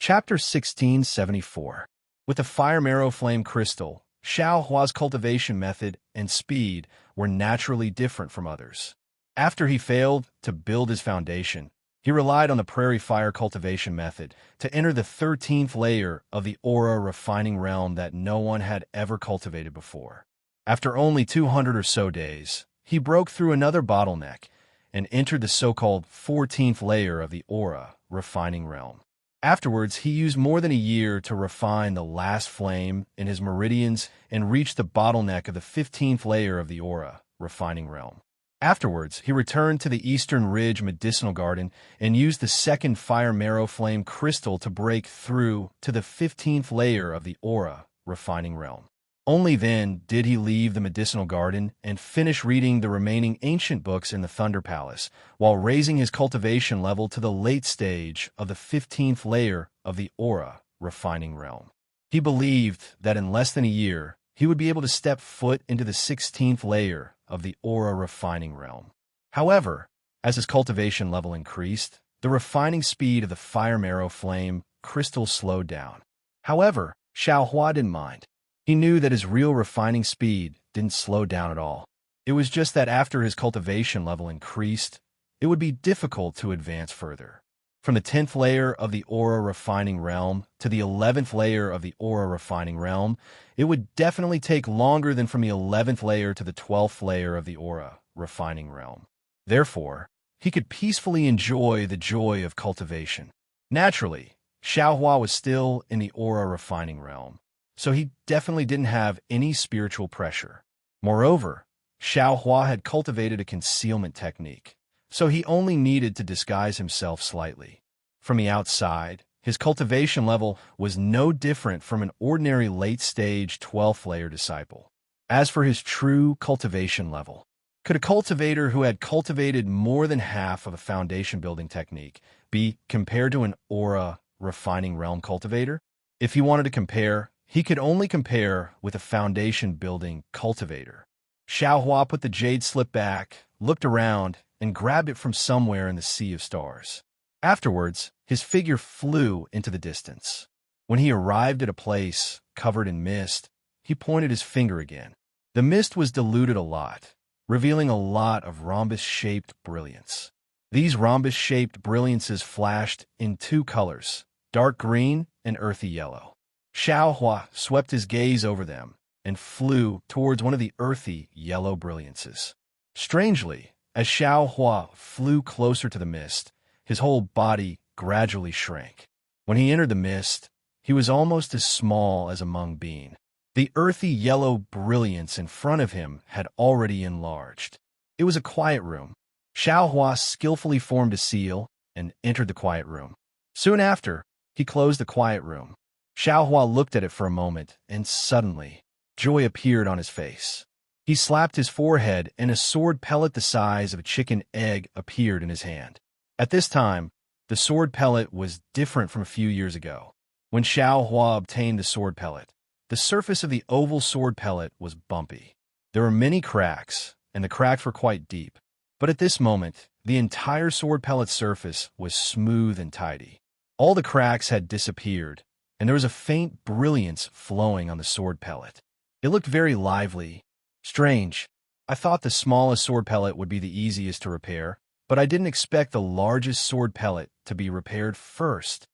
Chapter 1674. With the fire marrow flame crystal, Xiao Hua's cultivation method and speed were naturally different from others. After he failed to build his foundation, he relied on the prairie fire cultivation method to enter the 13th layer of the aura refining realm that no one had ever cultivated before. After only 200 or so days, he broke through another bottleneck and entered the so-called 14th layer of the aura refining realm. Afterwards, he used more than a year to refine the last flame in his meridians and reach the bottleneck of the 15th layer of the aura refining realm. Afterwards, he returned to the Eastern Ridge Medicinal Garden and used the second fire marrow flame crystal to break through to the 15th layer of the aura refining realm. Only then did he leave the medicinal garden and finish reading the remaining ancient books in the Thunder Palace, while raising his cultivation level to the late stage of the 15th layer of the aura refining realm. He believed that in less than a year, he would be able to step foot into the 16th layer of the aura refining realm. However, as his cultivation level increased, the refining speed of the fire marrow flame crystal slowed down. However, Xiao Hua didn't mind. He knew that his real refining speed didn't slow down at all. It was just that after his cultivation level increased, it would be difficult to advance further. From the 10th layer of the aura refining realm to the 11th layer of the aura refining realm, it would definitely take longer than from the 11th layer to the 12th layer of the aura refining realm. Therefore, he could peacefully enjoy the joy of cultivation. Naturally, Xiao Hua was still in the aura refining realm, so he definitely didn't have any spiritual pressure. Moreover, Xiao Hua had cultivated a concealment technique, so he only needed to disguise himself slightly. From the outside, his cultivation level was no different from an ordinary late-stage 12th layer disciple. As for his true cultivation level, could a cultivator who had cultivated more than half of a foundation-building technique be compared to an aura refining realm cultivator? If he wanted to compare, he could only compare with a foundation-building cultivator. Xiao Hua put the jade slip back, looked around, and grabbed it from somewhere in the sea of stars. Afterwards, his figure flew into the distance. When he arrived at a place covered in mist, he pointed his finger again. The mist was diluted a lot, revealing a lot of rhombus-shaped brilliance. These rhombus-shaped brilliances flashed in two colors, dark green and earthy yellow. Xiao Hua swept his gaze over them and flew towards one of the earthy yellow brilliances. Strangely, as Xiao Hua flew closer to the mist, his whole body gradually shrank. When he entered the mist, he was almost as small as a mung bean. The earthy yellow brilliance in front of him had already enlarged. It was a quiet room. Xiao Hua skillfully formed a seal and entered the quiet room. Soon after, he closed the quiet room. Xiao Hua looked at it for a moment, and suddenly, joy appeared on his face. He slapped his forehead, and a sword pellet the size of a chicken egg appeared in his hand. At this time, the sword pellet was different from a few years ago. When Xiao Hua obtained the sword pellet, the surface of the oval sword pellet was bumpy. There were many cracks, and the cracks were quite deep. But at this moment, the entire sword pellet's surface was smooth and tidy. All the cracks had disappeared, and there was a faint brilliance flowing on the sword pellet. It looked very lively. Strange. I thought the smallest sword pellet would be the easiest to repair, but I didn't expect the largest sword pellet to be repaired first.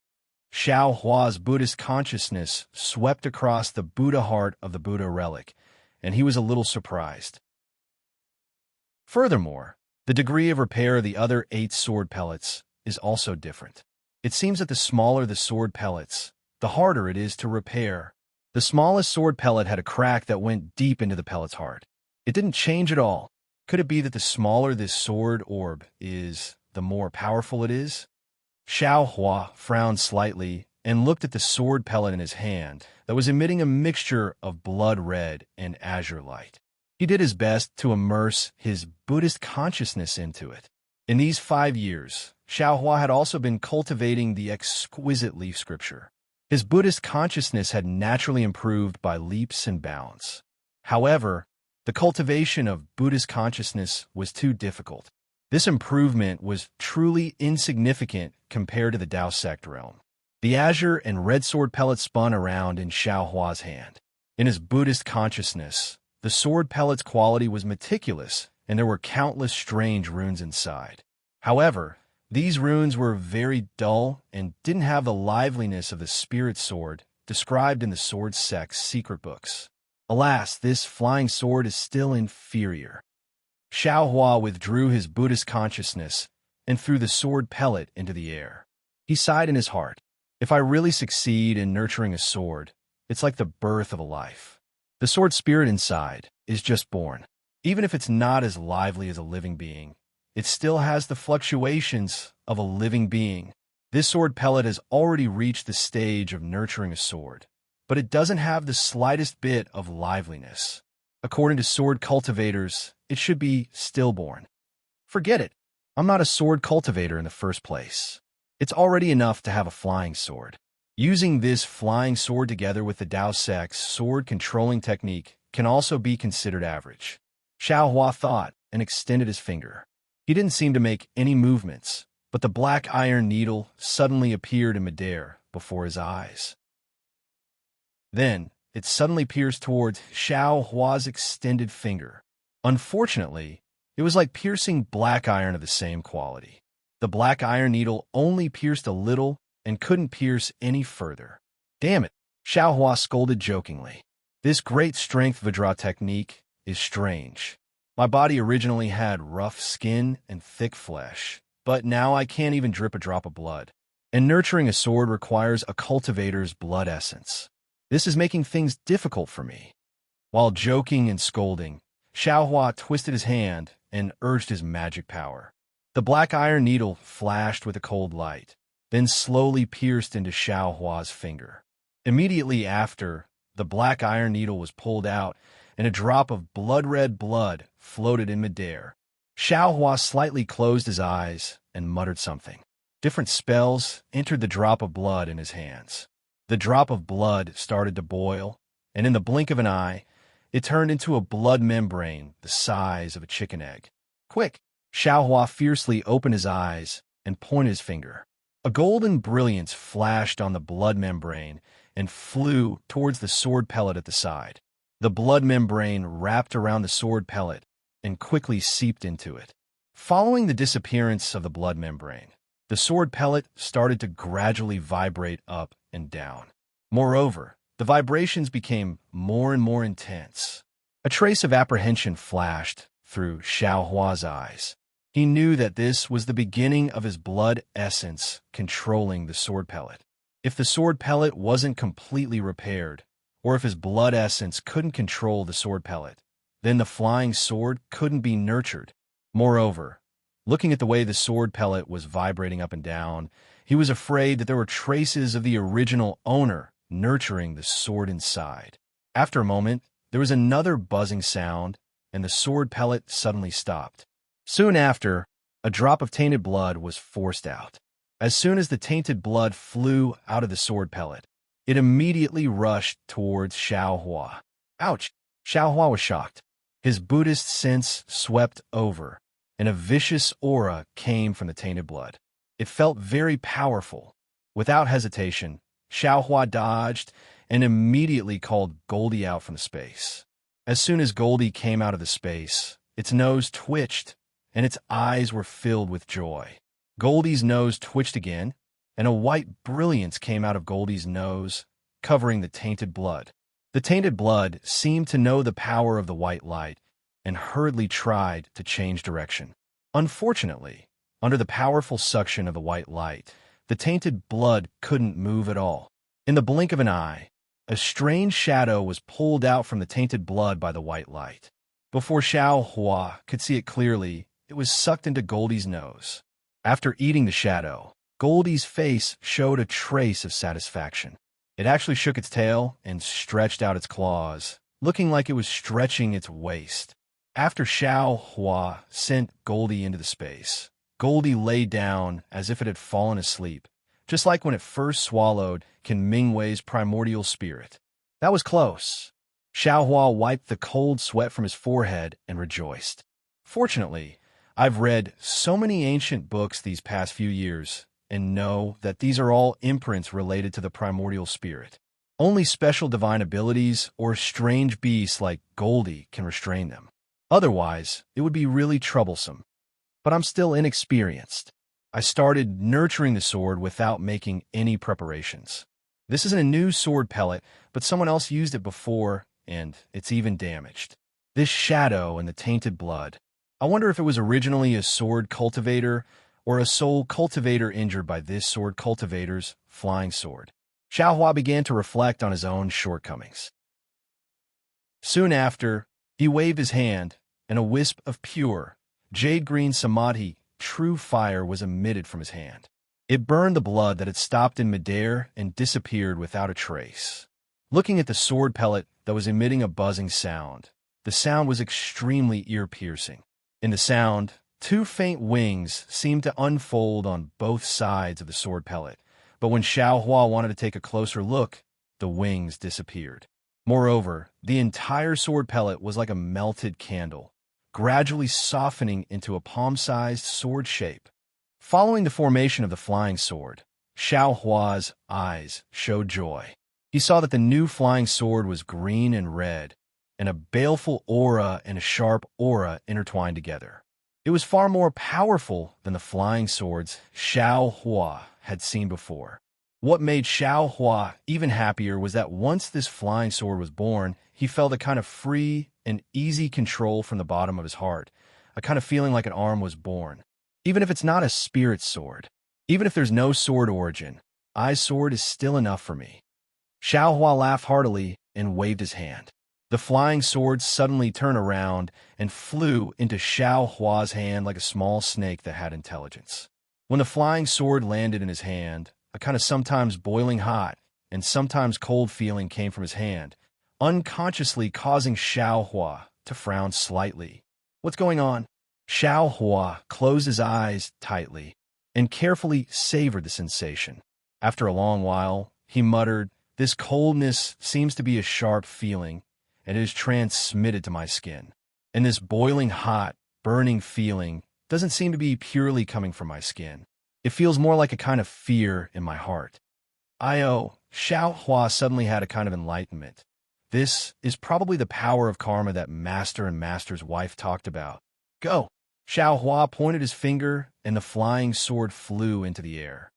Xiao Hua's Buddhist consciousness swept across the Buddha heart of the Buddha relic, and he was a little surprised. Furthermore, the degree of repair of the other 8 sword pellets is also different. It seems that the smaller the sword pellets, the harder it is to repair. The smallest sword pellet had a crack that went deep into the pellet's heart. It didn't change at all. Could it be that the smaller this sword orb is, the more powerful it is? Xiao Hua frowned slightly and looked at the sword pellet in his hand that was emitting a mixture of blood red and azure light. He did his best to immerse his Buddhist consciousness into it. In these 5 years, Xiao Hua had also been cultivating the exquisite leaf scripture. His Buddhist consciousness had naturally improved by leaps and bounds. However, the cultivation of Buddhist consciousness was too difficult. This improvement was truly insignificant compared to the Tao sect realm. The azure and red sword pellet spun around in Xiao Hua's hand. In his Buddhist consciousness, the sword pellet's quality was meticulous, and there were countless strange runes inside. However, these runes were very dull and didn't have the liveliness of the spirit sword described in the sword sect's secret books. Alas, this flying sword is still inferior. Xiao Hua withdrew his Buddhist consciousness and threw the sword pellet into the air. He sighed in his heart. If I really succeed in nurturing a sword, it's like the birth of a life. The sword spirit inside is just born. Even if it's not as lively as a living being, it still has the fluctuations of a living being. This sword pellet has already reached the stage of nurturing a sword, but it doesn't have the slightest bit of liveliness. According to sword cultivators, it should be stillborn. Forget it. I'm not a sword cultivator in the first place. It's already enough to have a flying sword. Using this flying sword together with the Dao Sect's sword controlling technique can also be considered average. Xiao Hua thought and extended his finger. He didn't seem to make any movements, but the black iron needle suddenly appeared in midair before his eyes. Then, it suddenly pierced towards Xiao Hua's extended finger. Unfortunately, it was like piercing black iron of the same quality. The black iron needle only pierced a little and couldn't pierce any further. Damn it, Xiao Hua scolded jokingly. This great strength Vajra technique is strange. My body originally had rough skin and thick flesh, but now I can't even drip a drop of blood. And nurturing a sword requires a cultivator's blood essence. This is making things difficult for me. While joking and scolding, Xiao Hua twisted his hand and urged his magic power. The black iron needle flashed with a cold light, then slowly pierced into Xiao Hua's finger. Immediately after, the black iron needle was pulled out, and a drop of blood-red blood floated in midair. Xiao Hua slightly closed his eyes and muttered something. Different spells entered the drop of blood in his hands. The drop of blood started to boil, and in the blink of an eye, it turned into a blood membrane the size of a chicken egg. Quick! Xiao Hua fiercely opened his eyes and pointed his finger. A golden brilliance flashed on the blood membrane and flew towards the sword pellet at the side. The blood membrane wrapped around the sword pellet and quickly seeped into it. Following the disappearance of the blood membrane, the sword pellet started to gradually vibrate up and down. Moreover, the vibrations became more and more intense. A trace of apprehension flashed through Xiao Hua's eyes. He knew that this was the beginning of his blood essence controlling the sword pellet. If the sword pellet wasn't completely repaired, or if his blood essence couldn't control the sword pellet, then the flying sword couldn't be nurtured. Moreover, looking at the way the sword pellet was vibrating up and down, he was afraid that there were traces of the original owner nurturing the sword inside. After a moment, there was another buzzing sound, and the sword pellet suddenly stopped. Soon after, a drop of tainted blood was forced out. As soon as the tainted blood flew out of the sword pellet, it immediately rushed towards Xiao Hua. Ouch! Xiao Hua was shocked. His Buddhist sense swept over, and a vicious aura came from the tainted blood. It felt very powerful. Without hesitation, Xiao Hua dodged and immediately called Goldie out from the space. As soon as Goldie came out of the space, its nose twitched, and its eyes were filled with joy. Goldie's nose twitched again, and a white brilliance came out of Goldie's nose, covering the tainted blood. The tainted blood seemed to know the power of the white light and hurriedly tried to change direction. Unfortunately, under the powerful suction of the white light, the tainted blood couldn't move at all. In the blink of an eye, a strange shadow was pulled out from the tainted blood by the white light. Before Xiao Hua could see it clearly, it was sucked into Goldie's nose. After eating the shadow, Goldie's face showed a trace of satisfaction. It actually shook its tail and stretched out its claws, looking like it was stretching its waist. After Xiao Hua sent Goldie into the space, Goldie lay down as if it had fallen asleep, just like when it first swallowed Qin Mingwei's primordial spirit. That was close. Xiao Hua wiped the cold sweat from his forehead and rejoiced. Fortunately, I've read so many ancient books these past few years, and know that these are all imprints related to the primordial spirit. Only special divine abilities or strange beasts like Goldie can restrain them. Otherwise, it would be really troublesome. But I'm still inexperienced. I started nurturing the sword without making any preparations. This isn't a new sword pellet, but someone else used it before, and it's even damaged. This shadow and the tainted blood. I wonder if it was originally a sword cultivator or a soul cultivator injured by this sword cultivator's flying sword. Xiaohua began to reflect on his own shortcomings. Soon after, he waved his hand, and a wisp of pure, jade-green samadhi, true fire was emitted from his hand. It burned the blood that had stopped in midair and disappeared without a trace. Looking at the sword pellet that was emitting a buzzing sound, the sound was extremely ear-piercing. In the sound, two faint wings seemed to unfold on both sides of the sword pellet, but when Xiaohua wanted to take a closer look, the wings disappeared. Moreover, the entire sword pellet was like a melted candle, gradually softening into a palm-sized sword shape. Following the formation of the flying sword, Xiaohua's eyes showed joy. He saw that the new flying sword was green and red, and a baleful aura and a sharp aura intertwined together. It was far more powerful than the flying swords Xiaohua had seen before. What made Xiaohua even happier was that once this flying sword was born, he felt a kind of free and easy control from the bottom of his heart, a kind of feeling like an arm was born. Even if it's not a spirit sword, even if there's no sword origin, Ai's sword is still enough for me. Xiaohua laughed heartily and waved his hand. The flying sword suddenly turned around and flew into Xiaohua's hand like a small snake that had intelligence. When the flying sword landed in his hand, a kind of sometimes boiling hot and sometimes cold feeling came from his hand, unconsciously causing Xiaohua to frown slightly. "What's going on?" Xiaohua closed his eyes tightly and carefully savored the sensation. After a long while, he muttered, "This coldness seems to be a sharp feeling, and it is transmitted to my skin. And this boiling hot, burning feeling doesn't seem to be purely coming from my skin. It feels more like a kind of fear in my heart." Xiaohua suddenly had a kind of enlightenment. This is probably the power of karma that Master and Master's wife talked about. "Go!" Xiaohua pointed his finger, and the flying sword flew into the air.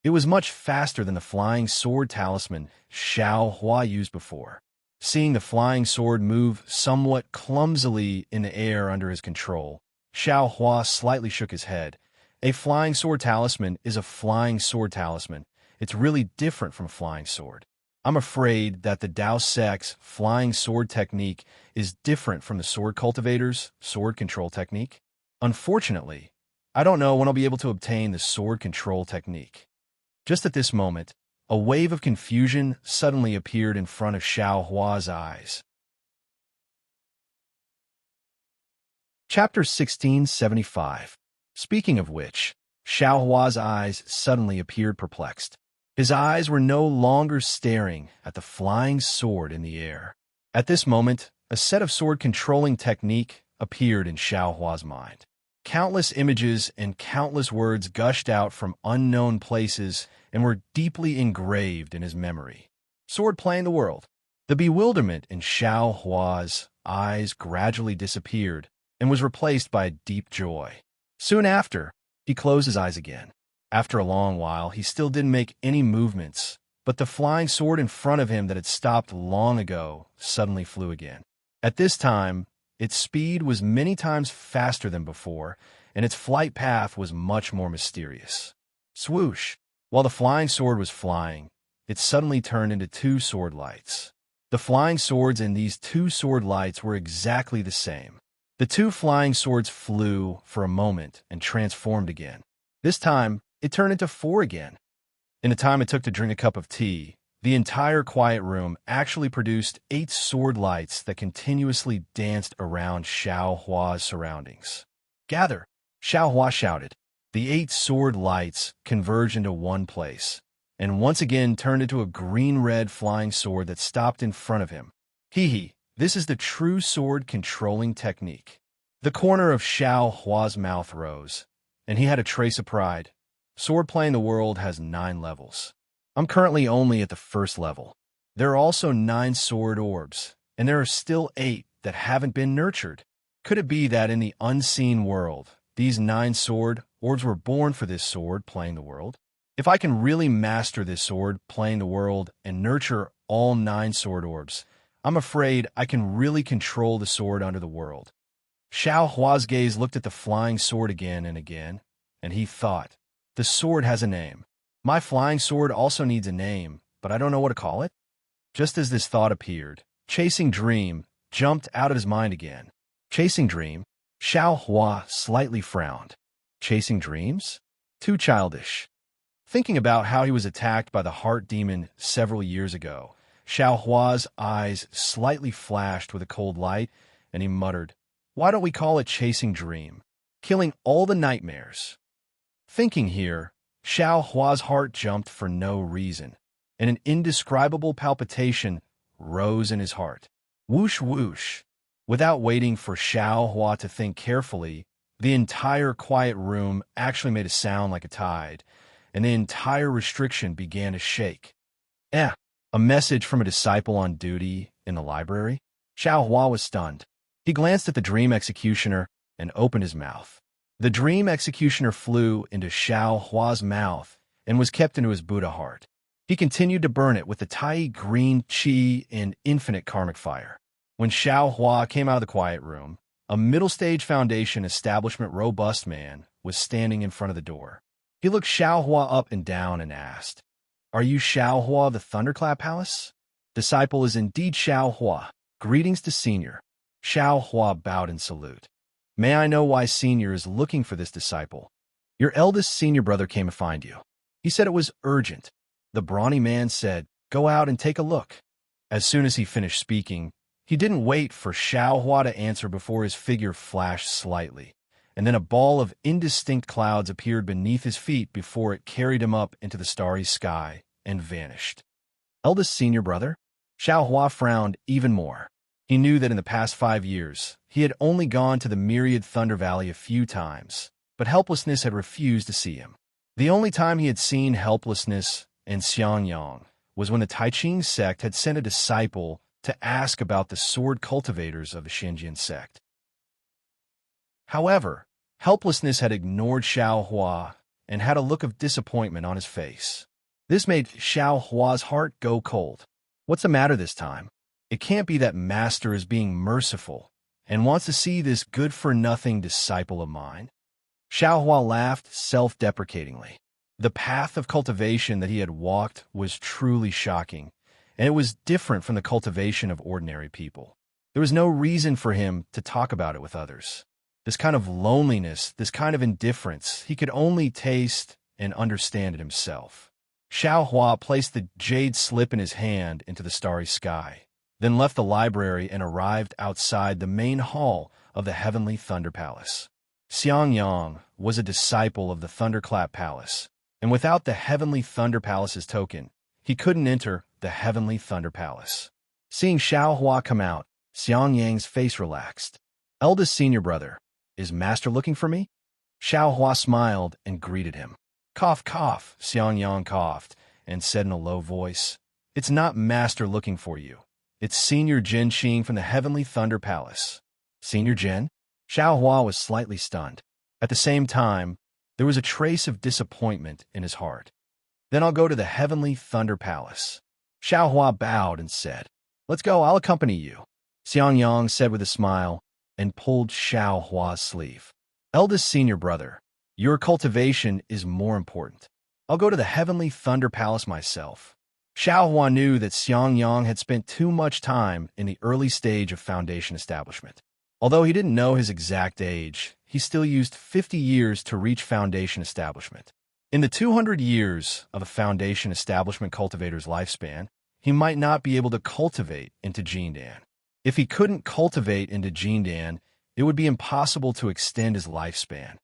It was much faster than the flying sword talisman Xiaohua used before. Seeing the flying sword move somewhat clumsily in the air under his control, Xiaohua slightly shook his head. A flying sword talisman is a flying sword talisman. It's really different from a flying sword. I'm afraid that the Dao Sect's flying sword technique is different from the sword cultivator's sword control technique. Unfortunately, I don't know when I'll be able to obtain the sword control technique. Just at this moment, a wave of confusion suddenly appeared in front of Xiaohua's eyes. Chapter 1675. Speaking of which, Xiaohua's eyes suddenly appeared perplexed. His eyes were no longer staring at the flying sword in the air. At this moment, a set of sword-controlling technique appeared in Xiaohua's mind. Countless images and countless words gushed out from unknown places and were deeply engraved in his memory. Sword playing the world. The bewilderment in Xiaohua's eyes gradually disappeared and was replaced by a deep joy. Soon after, he closed his eyes again. After a long while, he still didn't make any movements, but the flying sword in front of him that had stopped long ago suddenly flew again. At this time, its speed was many times faster than before, and its flight path was much more mysterious. Swoosh! While the flying sword was flying, it suddenly turned into two sword lights. The flying swords in these two sword lights were exactly the same. The two flying swords flew for a moment and transformed again. This time, it turned into four again. In the time it took to drink a cup of tea, the entire quiet room actually produced 8 sword lights that continuously danced around Xiaohua's surroundings. "Gather!" Xiaohua shouted. The 8 sword lights converged into one place, and once again turned into a green-red flying sword that stopped in front of him. This is the true sword controlling technique. The corner of Xiaohua's mouth rose, and he had a trace of pride. Sword Playing the World has 9 levels. I'm currently only at the first level. There are also 9 sword orbs, and there are still 8 that haven't been nurtured. Could it be that in the unseen world, these 9 sword orbs were born for this sword playing the world? If I can really master this sword playing the world and nurture all 9 sword orbs, I'm afraid I can really control the sword under the world. Xiao Hua's gaze looked at the flying sword again and again, and he thought, the sword has a name. My flying sword also needs a name, but I don't know what to call it. Just as this thought appeared, Chasing Dream jumped out of his mind again. Chasing Dream? Xiao Hua slightly frowned. Chasing dreams? Too childish. Thinking about how he was attacked by the heart demon several years ago, Xiao Hua's eyes slightly flashed with a cold light, and he muttered, why don't we call it Chasing Dream? Killing all the nightmares. Thinking here, Xiao Hua's heart jumped for no reason, and an indescribable palpitation rose in his heart. Whoosh whoosh. Without waiting for Xiao Hua to think carefully, the entire quiet room actually made a sound like a tide, and the entire restriction began to shake. A message from a disciple on duty in the library? Xiao Hua was stunned. He glanced at the dream executioner and opened his mouth. The dream executioner flew into Xiao Hua's mouth and was kept into his Buddha heart. He continued to burn it with the Tai green qi and infinite karmic fire. When Xiao Hua came out of the quiet room, a middle-stage Foundation establishment robust man was standing in front of the door. He looked Xiao Hua up and down and asked, are you Xiao Hua of the Thunderclap Palace? Disciple is indeed Xiao Hua. Greetings to Senior. Xiao Hua bowed in salute. May I know why Senior is looking for this disciple? Your eldest senior brother came to find you. He said it was urgent. The brawny man said, go out and take a look. As soon as he finished speaking, he didn't wait for Xiao Hua to answer before his figure flashed slightly, and then a ball of indistinct clouds appeared beneath his feet before it carried him up into the starry sky and vanished. Eldest senior brother? Xiao Hua frowned even more. He knew that in the past 5 years, he had only gone to the myriad Thunder Valley a few times, but Helplessness had refused to see him. The only time he had seen Helplessness and Xiangyang was when the Taiqing sect had sent a disciple to ask about the sword cultivators of the Xinjian sect. However, Helplessness had ignored Xiao Hua and had a look of disappointment on his face. This made Xiao Hua's heart go cold. What's the matter this time? It can't be that Master is being merciful and wants to see this good-for-nothing disciple of mine. Xiao Hua laughed self-deprecatingly. The path of cultivation that he had walked was truly shocking, and it was different from the cultivation of ordinary people. There was no reason for him to talk about it with others. This kind of loneliness, this kind of indifference, he could only taste and understand it himself. Xiao Hua placed the jade slip in his hand into the starry sky, then left the library and arrived outside the main hall of the Heavenly Thunder Palace. Xiangyang was a disciple of the Thunderclap Palace, and without the Heavenly Thunder Palace's token, he couldn't enter the Heavenly Thunder Palace. Seeing Xiao Hua come out, Xiangyang's face relaxed. Eldest senior brother, is Master looking for me? Xiao Hua smiled and greeted him. Cough, cough, Xiangyang coughed and said in a low voice, it's not Master looking for you. It's Senior Jin Xing from the Heavenly Thunder Palace. Senior Jin? Xiao Hua was slightly stunned. At the same time, there was a trace of disappointment in his heart. Then I'll go to the Heavenly Thunder Palace. Xiao Hua bowed and said, let's go, I'll accompany you. Xiangyang said with a smile and pulled Xiao Hua's sleeve. Eldest senior brother, your cultivation is more important. I'll go to the Heavenly Thunder Palace myself. Xiao Hua knew that Xiangyang had spent too much time in the early stage of Foundation establishment. Although he didn't know his exact age, he still used 50 years to reach Foundation establishment. In the 200 years of a Foundation establishment cultivator's lifespan, he might not be able to cultivate into Jindan. If he couldn't cultivate into Jindan, it would be impossible to extend his lifespan.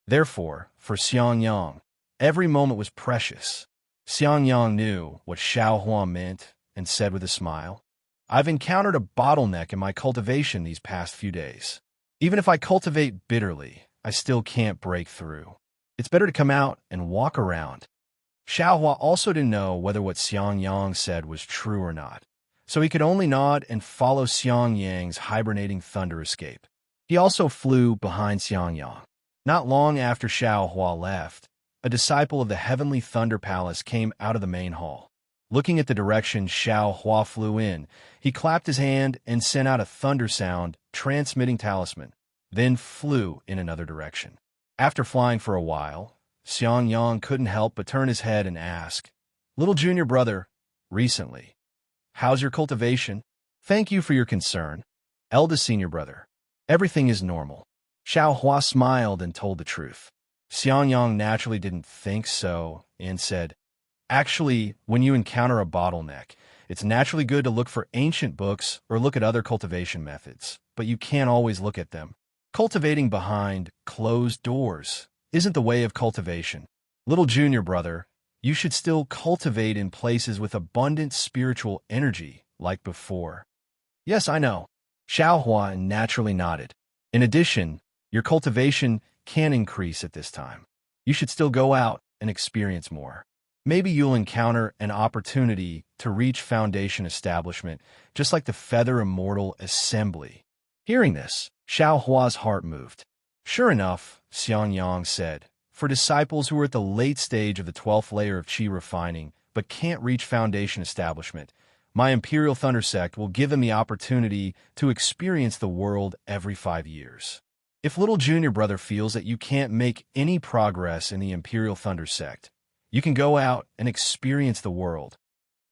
Therefore, for Xiangyang, every moment was precious. Xiangyang knew what Xiao Hua meant and said with a smile, I've encountered a bottleneck in my cultivation these past few days. Even if I cultivate bitterly, I still can't break through. It's better to come out and walk around. Xiaohua also didn't know whether what Xiang Yang said was true or not, so he could only nod and follow Xiang Yang's hibernating thunder escape. He also flew behind Xiang Yang. Not long after Xiaohua left, a disciple of the Heavenly Thunder Palace came out of the main hall. Looking at the direction Xiaohua flew in, he clapped his hand and sent out a thunder sound, transmitting talisman, then flew in another direction. After flying for a while, Xiang Yang couldn't help but turn his head and ask, "Little junior brother, recently, how's your cultivation?" "Thank you for your concern, eldest senior brother. Everything is normal." Xiaohua smiled and told the truth. Xiang Yang naturally didn't think so and said, "Actually, when you encounter a bottleneck, it's naturally good to look for ancient books or look at other cultivation methods, but you can't always look at them. Cultivating behind closed doors isn't the way of cultivation. Little junior brother, you should still cultivate in places with abundant spiritual energy like before." "Yes, I know." Xiaohua naturally nodded. "In addition, your cultivation can increase at this time. You should still go out and experience more. Maybe you'll encounter an opportunity to reach Foundation establishment, just like the Feather Immortal Assembly." Hearing this, Xiaohua's heart moved. "Sure enough," Xiang Yang said, "for disciples who are at the late stage of the 12th layer of Qi refining but can't reach Foundation establishment, my Imperial Thunder Sect will give them the opportunity to experience the world every 5 years. If little junior brother feels that you can't make any progress in the Imperial Thunder Sect, you can go out and experience the world."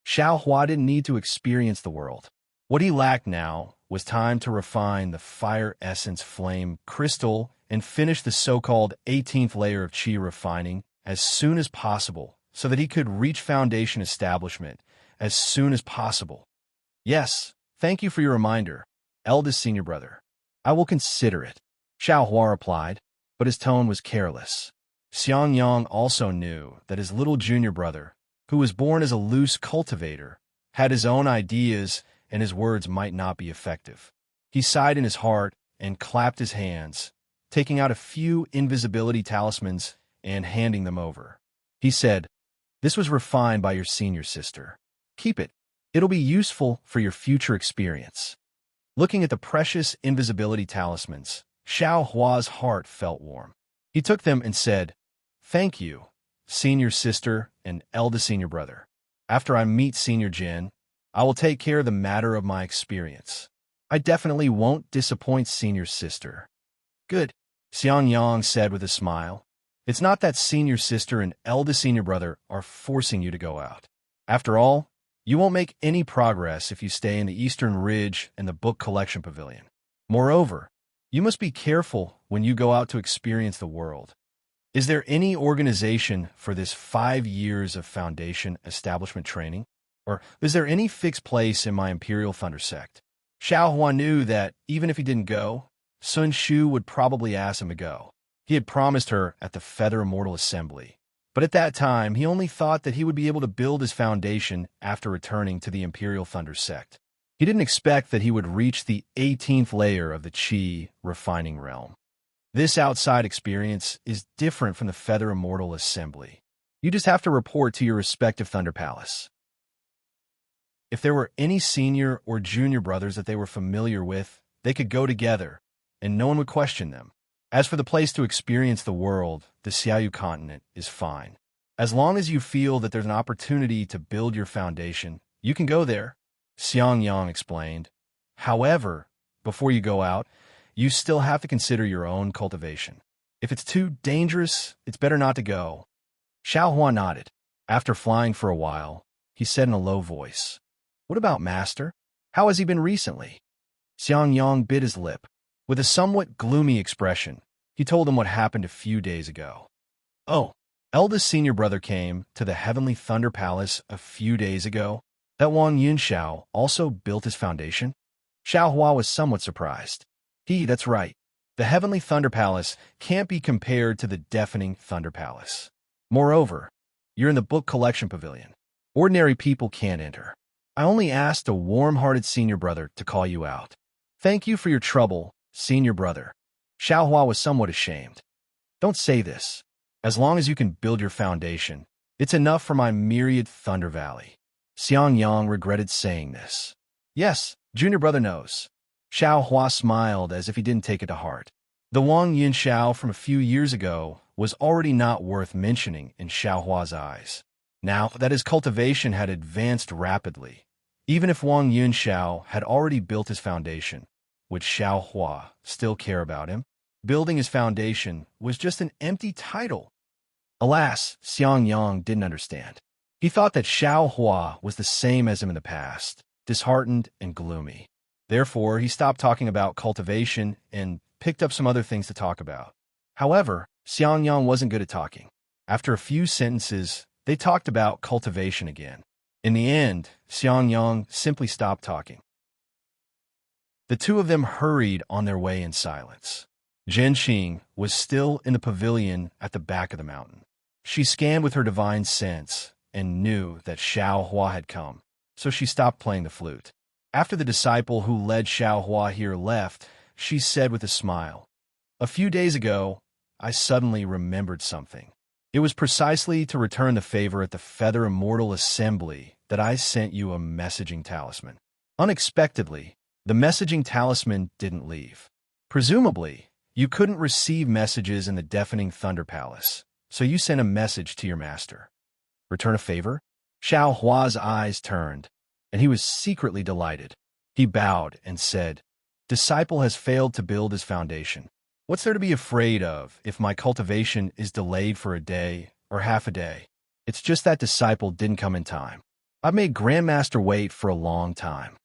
Xiaohua didn't need to experience the world. What he lacked now was time to refine the Fire Essence Flame Crystal and finish the so-called 18th layer of Qi refining as soon as possible so that he could reach Foundation establishment as soon as possible. "Yes, thank you for your reminder, eldest senior brother. I will consider it," Xiaohua replied, but his tone was careless. Xiang Yang also knew that his little junior brother, who was born as a loose cultivator, had his own ideas and his words might not be effective. He sighed in his heart and clapped his hands, taking out a few invisibility talismans and handing them over. He said, "This was refined by your senior sister. Keep it. It'll be useful for your future experience." Looking at the precious invisibility talismans, Xiaohua's heart felt warm. He took them and said, "Thank you, senior sister and eldest senior brother. After I meet Senior Jin, I will take care of the matter of my experience. I definitely won't disappoint senior sister." "Good," Xiang Yang said with a smile. "It's not that senior sister and eldest senior brother are forcing you to go out. After all, you won't make any progress if you stay in the Eastern Ridge and the Book Collection Pavilion. Moreover, you must be careful when you go out to experience the world. Is there any organization for this 5 years of Foundation establishment training? Or is there any fixed place in my Imperial Thunder Sect?" Xiaohua knew that even if he didn't go, Sun Shu would probably ask him to go. He had promised her at the Feather Immortal Assembly, but at that time he only thought that he would be able to build his foundation after returning to the Imperial Thunder Sect. He didn't expect that he would reach the 18th layer of the Qi refining realm. This outside experience is different from the Feather Immortal Assembly. You just have to report to your respective Thunder Palace. If there were any senior or junior brothers that they were familiar with, they could go together, and no one would question them. As for the place to experience the world, the Xiaoyu continent is fine. As long as you feel that there's an opportunity to build your foundation, you can go there, Xiang Yang explained. However, before you go out, you still have to consider your own cultivation. If it's too dangerous, it's better not to go. Xiaohua nodded. After flying for a while, he said in a low voice, "What about Master? How has he been recently?" Xiang Yang bit his lip. With a somewhat gloomy expression, he told him what happened a few days ago. "Oh, eldest senior brother came to the Heavenly Thunder Palace a few days ago? That Wang Yunxiao also built his foundation?" Xiaohua was somewhat surprised. That's right. The Heavenly Thunder Palace can't be compared to the deafening Thunder Palace. Moreover, you're in the Book Collection Pavilion. Ordinary people can't enter. I only asked a warm-hearted senior brother to call you out. Thank you for your trouble, senior brother." Xiaohua was somewhat ashamed. "Don't say this. As long as you can build your foundation, it's enough for my myriad Thunder Valley. Xiangyang regretted saying this. Yes, junior brother knows. Xiao Hua smiled as if he didn't take it to heart. The Wang Yin Xiao from a few years ago was already not worth mentioning in Xiao Hua's eyes. Now that his cultivation had advanced rapidly, even if Wang Yun Xiao had already built his foundation, would Xiao Hua still care about him? Building his foundation was just an empty title. Alas, Xiangyang didn't understand. He thought that Xiao Hua was the same as him in the past, disheartened and gloomy. Therefore, he stopped talking about cultivation and picked up some other things to talk about. However, Xiangyang wasn't good at talking. After a few sentences, they talked about cultivation again. In the end, Xiangyang simply stopped talking. The two of them hurried on their way in silence. Zhenxing was still in the pavilion at the back of the mountain. She scanned with her divine sense and knew that Xiao Hua had come, so she stopped playing the flute. After the disciple who led Xiao Hua here left, she said with a smile, "A few days ago, I suddenly remembered something. It was precisely to return the favor at the Feather Immortal Assembly that I sent you a messaging talisman." Unexpectedly, the messaging talisman didn't leave. Presumably, you couldn't receive messages in the deafening Thunder Palace, so you sent a message to your master. Return a favor? Xiao Hua's eyes turned, and he was secretly delighted. He bowed and said, "Disciple has failed to build his foundation. What's there to be afraid of if my cultivation is delayed for a day or half a day? It's just that disciple didn't come in time. I've made Grandmaster wait for a long time."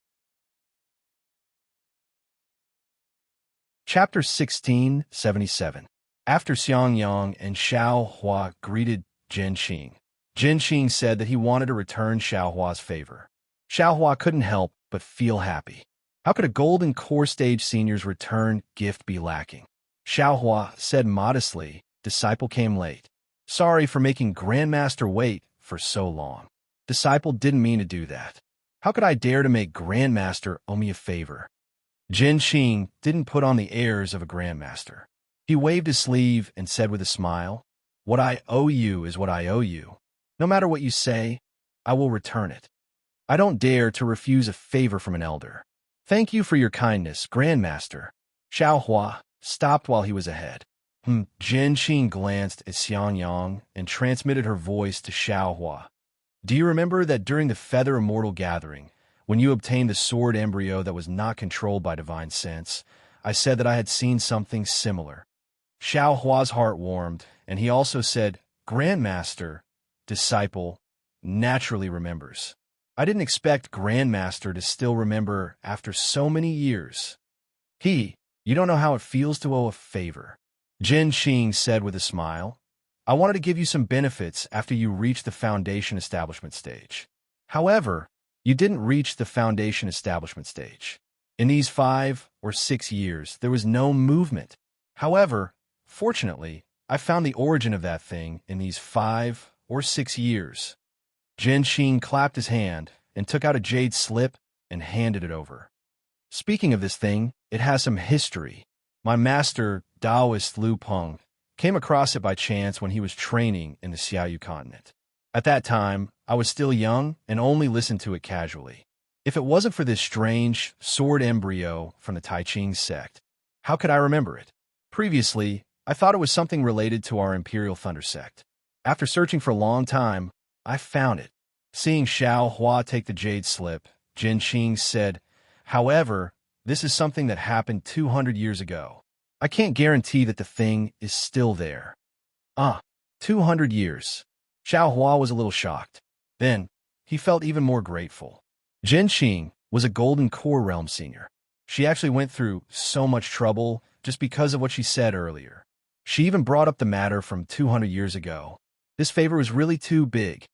Chapter 1677. After Xiangyang and Xiao Hua greeted Zhenxing, Zhenxing said that he wanted to return Xiao Hua's favor. Xiao Hua couldn't help but feel happy. How could a golden core stage senior's return gift be lacking? Xiao Hua said modestly, "Disciple came late. Sorry for making Grandmaster wait for so long. Disciple didn't mean to do that. How could I dare to make Grandmaster owe me a favor?" Zhenxing didn't put on the airs of a Grandmaster. He waved his sleeve and said with a smile, "What I owe you is what I owe you. No matter what you say, I will return it. I don't dare to refuse a favor from an elder. Thank you for your kindness, Grandmaster." Xiao Hua stopped while he was ahead. Zhenxing glanced at Xiangyang and transmitted her voice to Xiao Hua. "Do you remember that during the Feather Immortal Gathering, when you obtained the sword embryo that was not controlled by divine sense, I said that I had seen something similar?" Xiao Hua's heart warmed, and he also said, "Grandmaster, disciple, naturally remembers. I didn't expect Grandmaster to still remember after so many years. You don't know how it feels to owe a favor." Zhenxing said with a smile, "I wanted to give you some benefits after you reached the foundation establishment stage. However, you didn't reach the foundation establishment stage. In these 5 or 6 years, there was no movement. However, fortunately, I found the origin of that thing in these 5 or 6 years." Zhenxing clapped his hand and took out a jade slip and handed it over. "Speaking of this thing, it has some history. My master, Taoist Lu Peng, came across it by chance when he was training in the Xiaoyu continent. At that time, I was still young and only listened to it casually. If it wasn't for this strange sword embryo from the Tai Ching sect, how could I remember it? Previously, I thought it was something related to our Imperial Thunder sect. After searching for a long time, I found it." Seeing Xiao Hua take the jade slip, Zhenxing said, "However, this is something that happened 200 years ago. I can't guarantee that the thing is still there." 200 years. Xiao Hua was a little shocked. Then, he felt even more grateful. Zhenxing was a Golden Core Realm senior. She actually went through so much trouble just because of what she said earlier. She even brought up the matter from 200 years ago. This favor was really too big.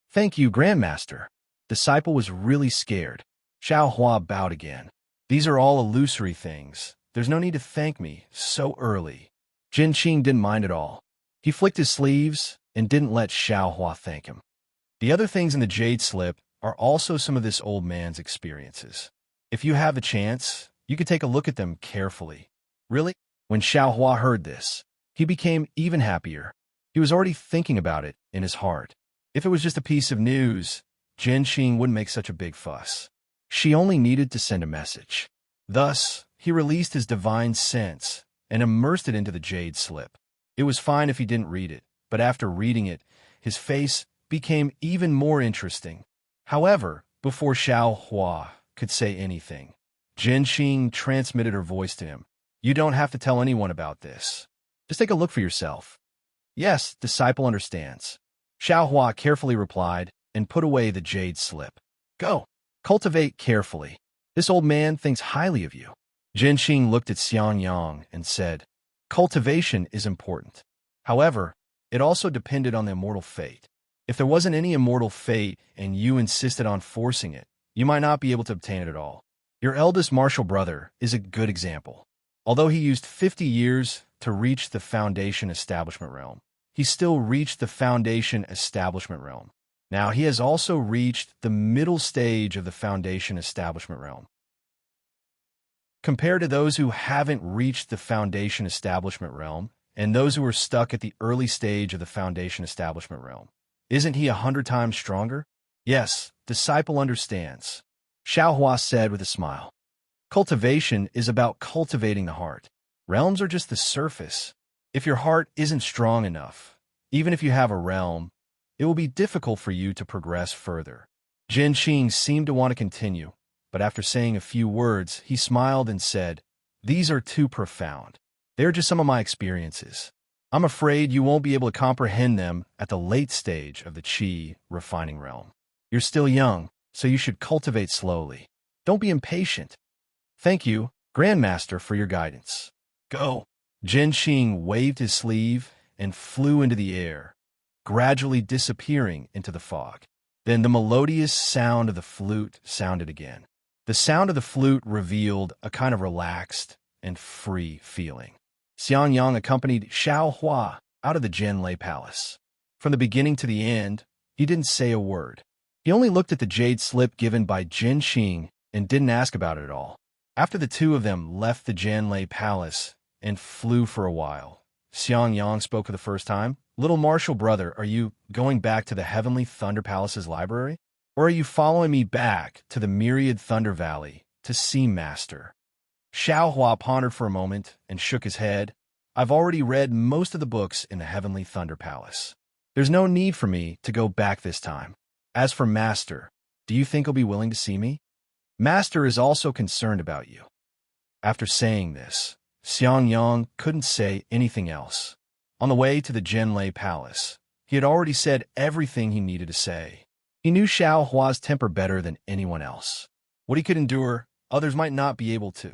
"Thank you, Grandmaster." Disciple was really scared. Xiao Hua bowed again. "These are all illusory things. There's no need to thank me so early." Zhenxing didn't mind at all. He flicked his sleeves and didn't let Xiao Hua thank him. The other things in the jade slip are also some of this old man's experiences. If you have the chance, you could take a look at them carefully. Really? When Xiao Hua heard this, he became even happier. He was already thinking about it in his heart. If it was just a piece of news, Jinxing wouldn't make such a big fuss. She only needed to send a message. Thus, he released his divine sense and immersed it into the jade slip. It was fine if he didn't read it, but after reading it, his face became even more interesting. However, before Xiao Hua could say anything, Jinxing transmitted her voice to him. You don't have to tell anyone about this. Just take a look for yourself. Yes, disciple understands. Xiao Hua carefully replied and put away the jade slip. Go. Cultivate carefully. This old man thinks highly of you. Jinxing looked at Xiangyang and said, cultivation is important. However, it also depended on the immortal fate. If there wasn't any immortal fate and you insisted on forcing it, you might not be able to obtain it at all. Your eldest martial brother is a good example. Although he used 50 years to reach the Foundation Establishment Realm, he still reached the Foundation Establishment Realm. Now he has also reached the middle stage of the Foundation Establishment Realm. Compared to those who haven't reached the Foundation Establishment Realm and those who are stuck at the early stage of the Foundation Establishment Realm, isn't he 100 times stronger? Yes, disciple understands, Xiao Hua said with a smile. Cultivation is about cultivating the heart. Realms are just the surface. If your heart isn't strong enough, even if you have a realm, it will be difficult for you to progress further. Jinxing seemed to want to continue, but after saying a few words, he smiled and said, these are too profound. They're just some of my experiences. I'm afraid you won't be able to comprehend them at the late stage of the Qi refining realm. You're still young, so you should cultivate slowly. Don't be impatient. Thank you, Grandmaster, for your guidance. Go. Jinxing waved his sleeve and flew into the air, gradually disappearing into the fog. Then the melodious sound of the flute sounded again. The sound of the flute revealed a kind of relaxed and free feeling. Xiangyang accompanied Xiao Hua out of the Jianlei Palace. From the beginning to the end, he didn't say a word. He only looked at the jade slip given by Jinxing and didn't ask about it at all. After the two of them left the Jianlei Palace and flew for a while, Xiangyang spoke for the first time. Little martial brother, are you going back to the Heavenly Thunder Palace's library? Or are you following me back to the Myriad Thunder Valley to see Master? Xiao Hua pondered for a moment and shook his head. I've already read most of the books in the Heavenly Thunder Palace. There's no need for me to go back this time. As for Master, do you think he'll be willing to see me? Master is also concerned about you. After saying this, Xiangyang couldn't say anything else. On the way to the Jianlei Palace, he had already said everything he needed to say. He knew Xiao Hua's temper better than anyone else. What he could endure, others might not be able to.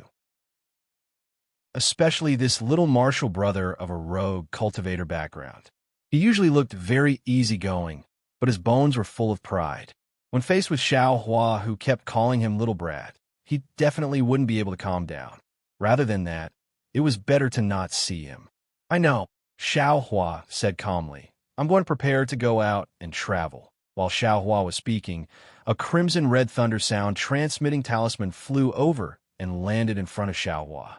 Especially this little martial brother of a rogue cultivator background. He usually looked very easygoing, but his bones were full of pride. When faced with Xiao Hua, who kept calling him Little Brat, he definitely wouldn't be able to calm down. Rather than that, it was better to not see him. I know, Xiao Hua said calmly. I'm going to prepare to go out and travel. While Xiao Hua was speaking, a crimson-red thunder sound transmitting talisman flew over and landed in front of Xiao Hua.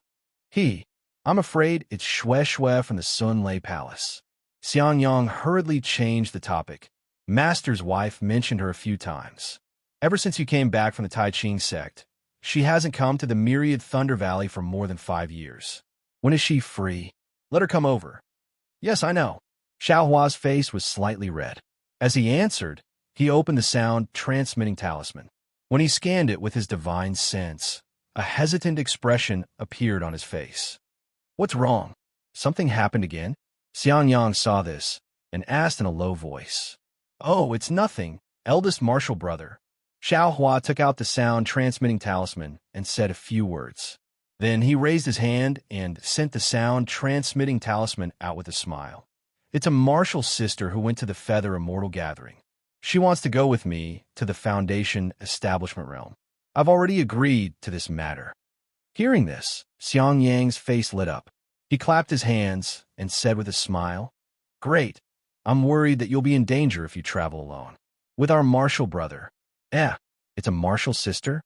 I'm afraid it's Xue Xue from the Sun Lei Palace. Xiangyang hurriedly changed the topic. Master's wife mentioned her a few times. Ever since you came back from the Tai Ching sect, she hasn't come to the Myriad Thunder Valley for more than 5 years. When is she free? Let her come over. Yes, I know. Xiao Hua's face was slightly red. As he answered, he opened the sound transmitting talisman. When he scanned it with his divine sense, a hesitant expression appeared on his face. What's wrong? Something happened again? Xiangyang saw this and asked in a low voice. Oh, it's nothing, eldest martial brother. Xiao Hua took out the sound transmitting talisman and said a few words. Then he raised his hand and sent the sound transmitting talisman out with a smile. It's a martial sister who went to the Feather Immortal Gathering. She wants to go with me to the Foundation Establishment Realm. I've already agreed to this matter. Hearing this, Xiangyang's face lit up. He clapped his hands and said with a smile, Great. I'm worried that you'll be in danger if you travel alone. With our martial brother. It's a martial sister?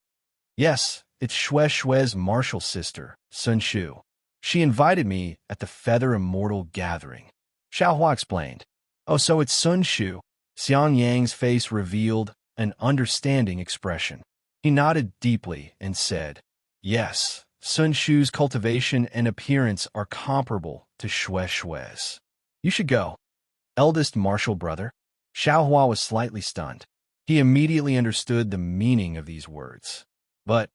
Yes, it's Xue Xue's martial sister, Sun Shu. She invited me at the Feather Immortal Gathering. Xiao Hua explained. Oh, so it's Sun Shu. Xiang Yang's face revealed an understanding expression. He nodded deeply and said, yes, Sun Shu's cultivation and appearance are comparable to Xue Xue's. You should go. Eldest martial brother. Xiao Hua was slightly stunned. He immediately understood the meaning of these words. But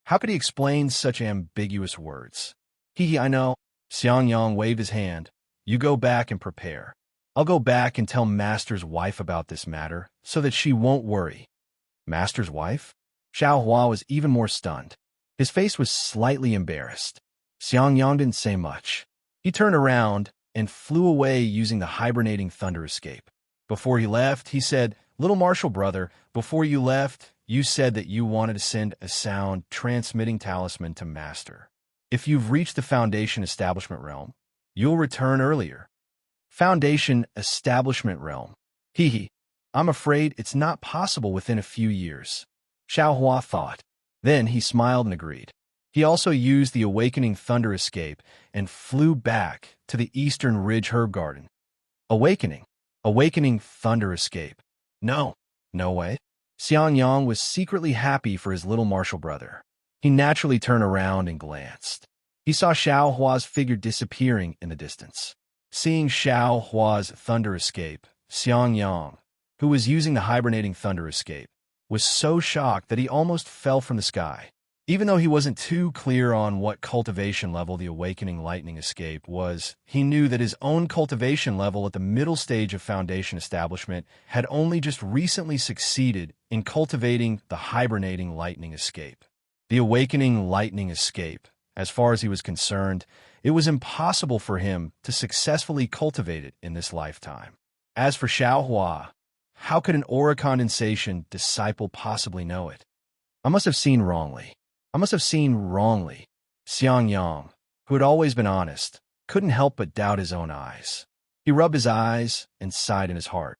how could he explain such ambiguous words? I know. Xiang Yang waved his hand. You go back and prepare. I'll go back and tell Master's wife about this matter, so that she won't worry. Master's wife? Xiao Hua was even more stunned. His face was slightly embarrassed. Xiang Yang didn't say much. He turned around and flew away using the hibernating thunder escape. Before he left, he said, Little martial brother, before you left, you said that you wanted to send a sound transmitting talisman to Master. If you've reached the Foundation Establishment Realm, you'll return earlier. Foundation Establishment Realm. I'm afraid it's not possible within a few years. Xiao Hua thought. Then he smiled and agreed. He also used the Awakening Thunder Escape and flew back to the Eastern Ridge Herb Garden. Awakening Thunder Escape. No way. Xiang Yang was secretly happy for his little martial brother. He naturally turned around and glanced. He saw Xiao Hua's figure disappearing in the distance. Seeing Xiao Hua's thunder escape, Xiang Yang, who was using the hibernating thunder escape, was so shocked that he almost fell from the sky. Even though he wasn't too clear on what cultivation level the Awakening Lightning Escape was, he knew that his own cultivation level at the middle stage of Foundation Establishment had only just recently succeeded in cultivating the Hibernating Lightning Escape. The Awakening Lightning Escape, as far as he was concerned, it was impossible for him to successfully cultivate it in this lifetime. As for Xiao Hua, how could an aura condensation disciple possibly know it? I must have seen wrongly. Xiang Yang, who had always been honest, couldn't help but doubt his own eyes. He rubbed his eyes and sighed in his heart.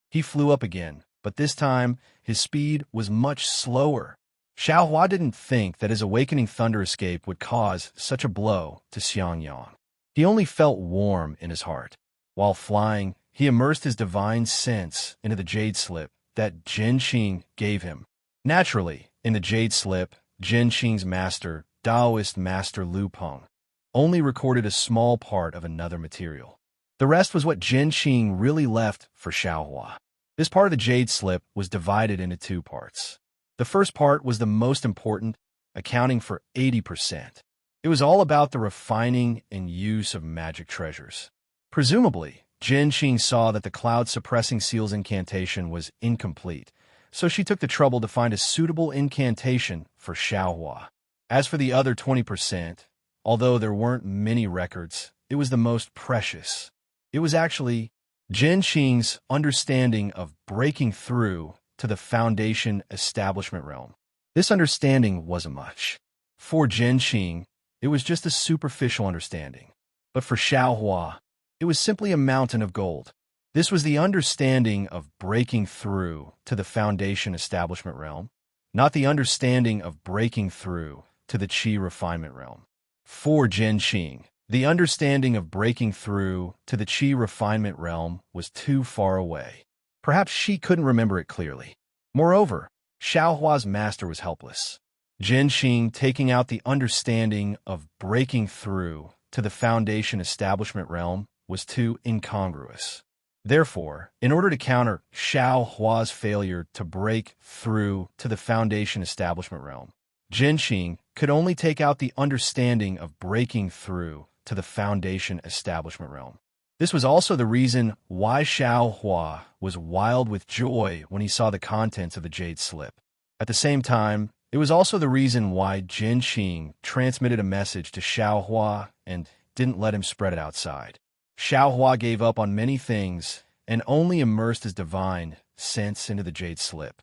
He flew up again, but this time his speed was much slower. Xiao Hua didn't think that his Awakening Thunder Escape would cause such a blow to Xiang Yang. He only felt warm in his heart. While flying, he immersed his divine sense into the jade slip that Jin Qing gave him. Naturally, in the jade slip, Jin Qing's master, Taoist Master Lu Peng, only recorded a small part of another material. The rest was what Jin Qing really left for Xiao Hua. This part of the jade slip was divided into two parts. The first part was the most important, accounting for 80%. It was all about the refining and use of magic treasures. Presumably, Jin Qing saw that the cloud-suppressing seal's incantation was incomplete, so she took the trouble to find a suitable incantation for Xiao Hua. As for the other 20%, although there weren't many records, it was the most precious. It was actually Jin Qing's understanding of breaking through to the Foundation Establishment Realm. This understanding wasn't much. For Jin Qing, it was just a superficial understanding. But for Xiao Hua, it was simply a mountain of gold. This was the understanding of breaking through to the Foundation Establishment Realm, not the understanding of breaking through to the Qi Refinement Realm. For Jin Qing, the understanding of breaking through to the Qi Refinement Realm was too far away. Perhaps she couldn't remember it clearly. Moreover, Xiao Hua's master was helpless. Jin Qing taking out the understanding of breaking through to the Foundation Establishment Realm was too incongruous. Therefore, in order to counter Xiao Hua's failure to break through to the Foundation Establishment Realm, Jin Qing could only take out the understanding of breaking through to the Foundation Establishment Realm. This was also the reason why Xiao Hua was wild with joy when he saw the contents of the jade slip. At the same time, it was also the reason why Jin Qing transmitted a message to Xiao Hua and didn't let him spread it outside. Xiao Hua gave up on many things and only immersed his divine sense into the jade slip.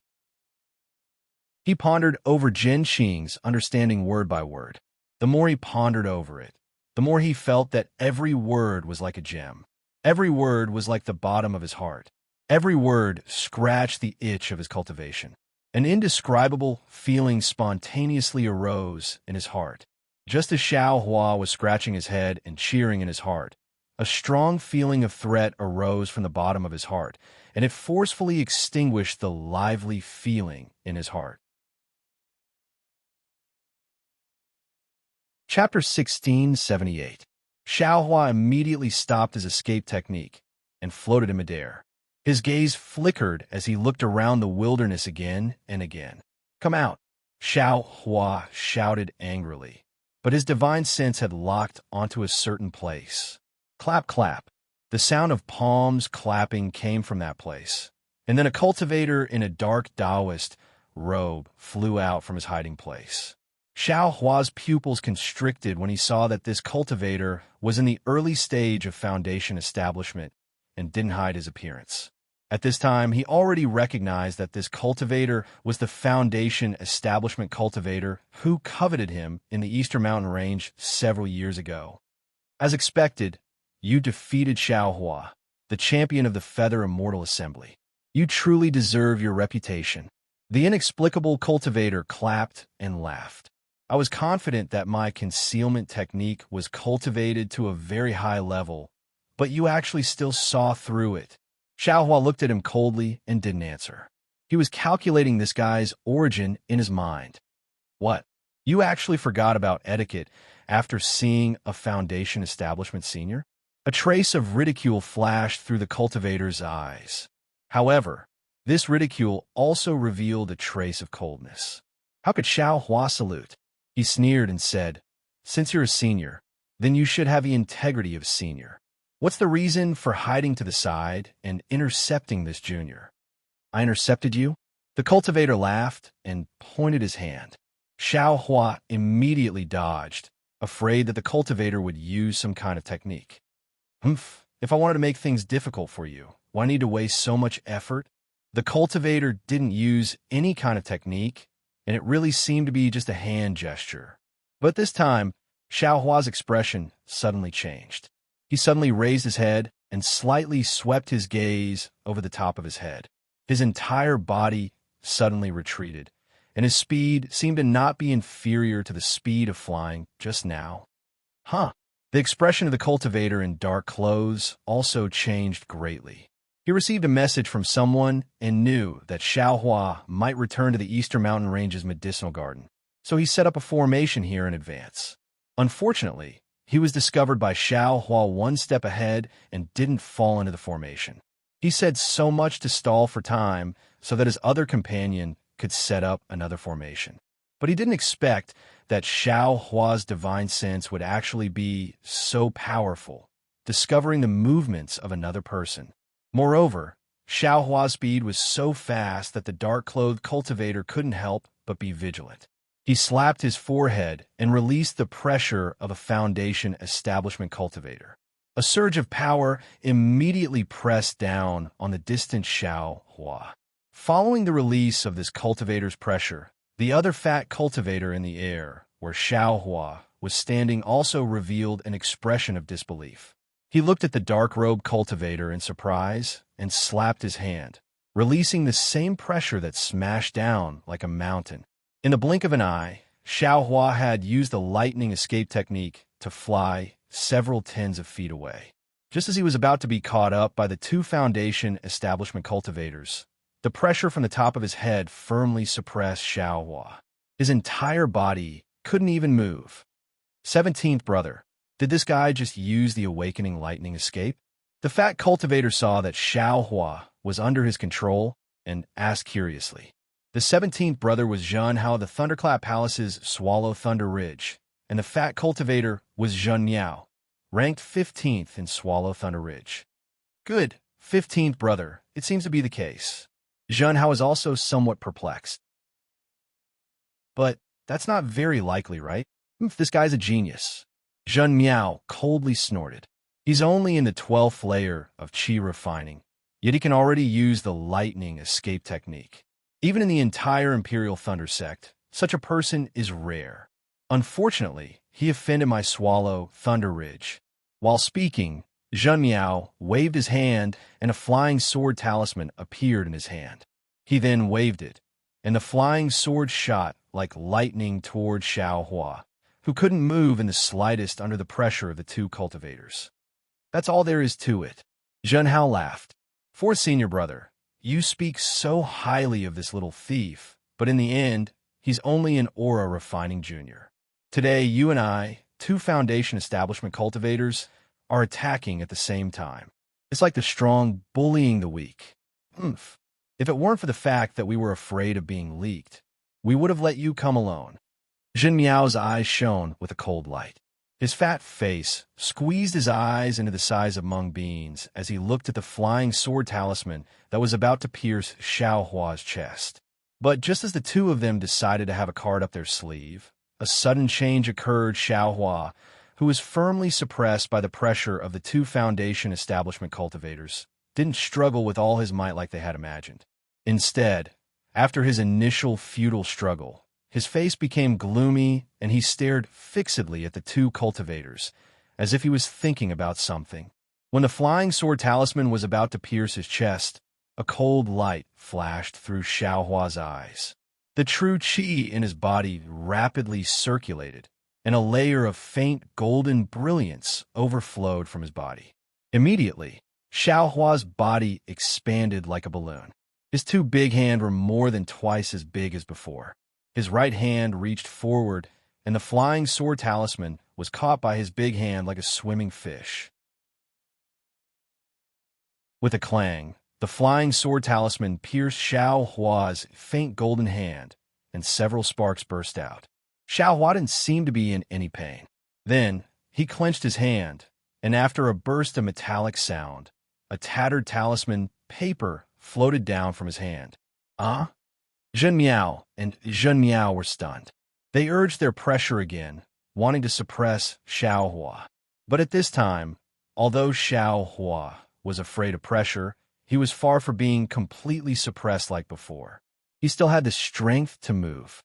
He pondered over Jin Qing's understanding word by word. The more he pondered over it, the more he felt that every word was like a gem. Every word was like the bottom of his heart. Every word scratched the itch of his cultivation. An indescribable feeling spontaneously arose in his heart. Just as Xiao Hua was scratching his head and cheering in his heart, A strong feeling of threat arose from the bottom of his heart, and it forcefully extinguished the lively feeling in his heart. Chapter 1678. Xiaohua immediately stopped his escape technique and floated in midair. His gaze flickered as he looked around the wilderness again and again. "Come out!" Xiaohua shouted angrily, but his divine sense had locked onto a certain place. Clap, clap. The sound of palms clapping came from that place, and then a cultivator in a dark Taoist robe flew out from his hiding place. Xiaohua's pupils constricted when he saw that this cultivator was in the early stage of foundation establishment and didn't hide his appearance. At this time, he already recognized that this cultivator was the foundation establishment cultivator who coveted him in the Eastern Mountain Range several years ago. As expected, you defeated Xiaohua, the champion of the Feather Immortal Assembly. You truly deserve your reputation. The inexplicable cultivator clapped and laughed. I was confident that my concealment technique was cultivated to a very high level, but you actually still saw through it. Xiaohua looked at him coldly and didn't answer. He was calculating this guy's origin in his mind. What? You actually forgot about etiquette after seeing a foundation establishment senior? A trace of ridicule flashed through the cultivator's eyes. However, this ridicule also revealed a trace of coldness. How could Xiaohua salute? He sneered and said, "Since you're a senior, then you should have the integrity of a senior. What's the reason for hiding to the side and intercepting this junior?" "I intercepted you?" The cultivator laughed and pointed his hand. Xiaohua immediately dodged, afraid that the cultivator would use some kind of technique. "Humph, if I wanted to make things difficult for you, why need to waste so much effort?" The cultivator didn't use any kind of technique, and it really seemed to be just a hand gesture. But this time, Xiaohua's expression suddenly changed. He suddenly raised his head and slightly swept his gaze over the top of his head. His entire body suddenly retreated, and his speed seemed to not be inferior to the speed of flying just now. Huh. The expression of the cultivator in dark clothes also changed greatly. He received a message from someone and knew that Xiaohua might return to the Eastern Mountain Range's medicinal garden, so he set up a formation here in advance. Unfortunately, he was discovered by Xiaohua one step ahead and didn't fall into the formation. He said so much to stall for time so that his other companion could set up another formation. But he didn't expect that Xiaohua's divine sense would actually be so powerful, discovering the movements of another person. Moreover, Xiaohua's speed was so fast that the dark-clothed cultivator couldn't help but be vigilant. He slapped his forehead and released the pressure of a foundation establishment cultivator. A surge of power immediately pressed down on the distant Xiaohua. Following the release of this cultivator's pressure, the other fat cultivator in the air, where Xiaohua was standing, also revealed an expression of disbelief. He looked at the dark-robed cultivator in surprise and slapped his hand, releasing the same pressure that smashed down like a mountain. In the blink of an eye, Xiaohua had used the lightning escape technique to fly several tens of feet away. Just as he was about to be caught up by the two foundation establishment cultivators, the pressure from the top of his head firmly suppressed Xiaohua. His entire body couldn't even move. 17th brother. Did this guy just use the awakening lightning escape? The fat cultivator saw that Xiaohua was under his control and asked curiously. The 17th brother was Zhen Hao, the Thunderclap Palace's Swallow Thunder Ridge, and the fat cultivator was Zhen Miao, ranked 15th in Swallow Thunder Ridge. Good, 15th brother, it seems to be the case. Zhen Hao is also somewhat perplexed. But that's not very likely, right? This guy's a genius. Zhen Miao coldly snorted. He's only in the 12th layer of qi refining, yet he can already use the lightning escape technique. Even in the entire Imperial Thunder sect, such a person is rare. Unfortunately, he offended my Swallow Thunder Ridge. While speaking, Zhen Miao waved his hand and a flying sword talisman appeared in his hand. He then waved it, and the flying sword shot like lightning toward Xiaohua, who couldn't move in the slightest under the pressure of the two cultivators. That's all there is to it. Junhao laughed. For senior brother, you speak so highly of this little thief, but in the end, he's only an aura refining junior. Today, you and I, two foundation establishment cultivators, are attacking at the same time. It's like the strong bullying the weak. Oomph. If it weren't for the fact that we were afraid of being leaked, we would have let you come alone. Jin Miao's eyes shone with a cold light. His fat face squeezed his eyes into the size of mung beans as he looked at the flying sword talisman that was about to pierce Xiao Hua's chest. But just as the two of them decided to have a card up their sleeve, a sudden change occurred. Xiao Hua, who was firmly suppressed by the pressure of the two foundation establishment cultivators, didn't struggle with all his might like they had imagined. Instead, after his initial futile struggle, his face became gloomy and he stared fixedly at the two cultivators, as if he was thinking about something. When the flying sword talisman was about to pierce his chest, a cold light flashed through Xiao Hua's eyes. The true qi in his body rapidly circulated, and a layer of faint golden brilliance overflowed from his body. Immediately, Xiao Hua's body expanded like a balloon. His two big hands were more than twice as big as before. His right hand reached forward, and the flying sword talisman was caught by his big hand like a swimming fish. With a clang, the flying sword talisman pierced Xiao Hua's faint golden hand, and several sparks burst out. Xiao Hua didn't seem to be in any pain. Then, he clenched his hand, and after a burst of metallic sound, a tattered talisman paper floated down from his hand. Zhen Miao and Zhen Miao were stunned. They urged their pressure again, wanting to suppress Xiao Hua. But at this time, although Xiao Hua was afraid of pressure, he was far from being completely suppressed like before. He still had the strength to move.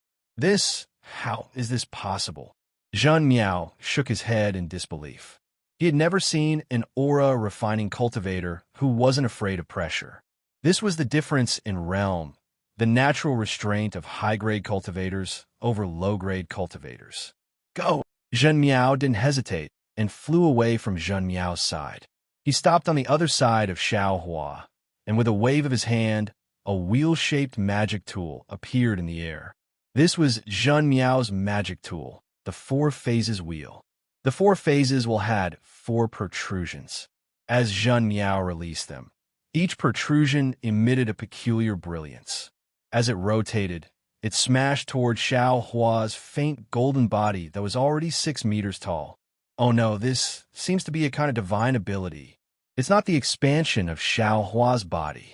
How is this possible? Zhen Miao shook his head in disbelief. He had never seen an aura-refining cultivator who wasn't afraid of pressure. This was the difference in realm, the natural restraint of high-grade cultivators over low-grade cultivators. Go! Zhen Miao didn't hesitate and flew away from Zhen Miao's side. He stopped on the other side of Xiao Hua, and with a wave of his hand, a wheel-shaped magic tool appeared in the air. This was Zhen Miao's magic tool, the Four Phases Wheel. The Four Phases will had 4 protrusions. As Zhen Miao released them, each protrusion emitted a peculiar brilliance. As it rotated, it smashed toward Xiao Hua's faint golden body that was already 6 meters tall. Oh no, this seems to be a kind of divine ability. It's not the expansion of Xiao Hua's body.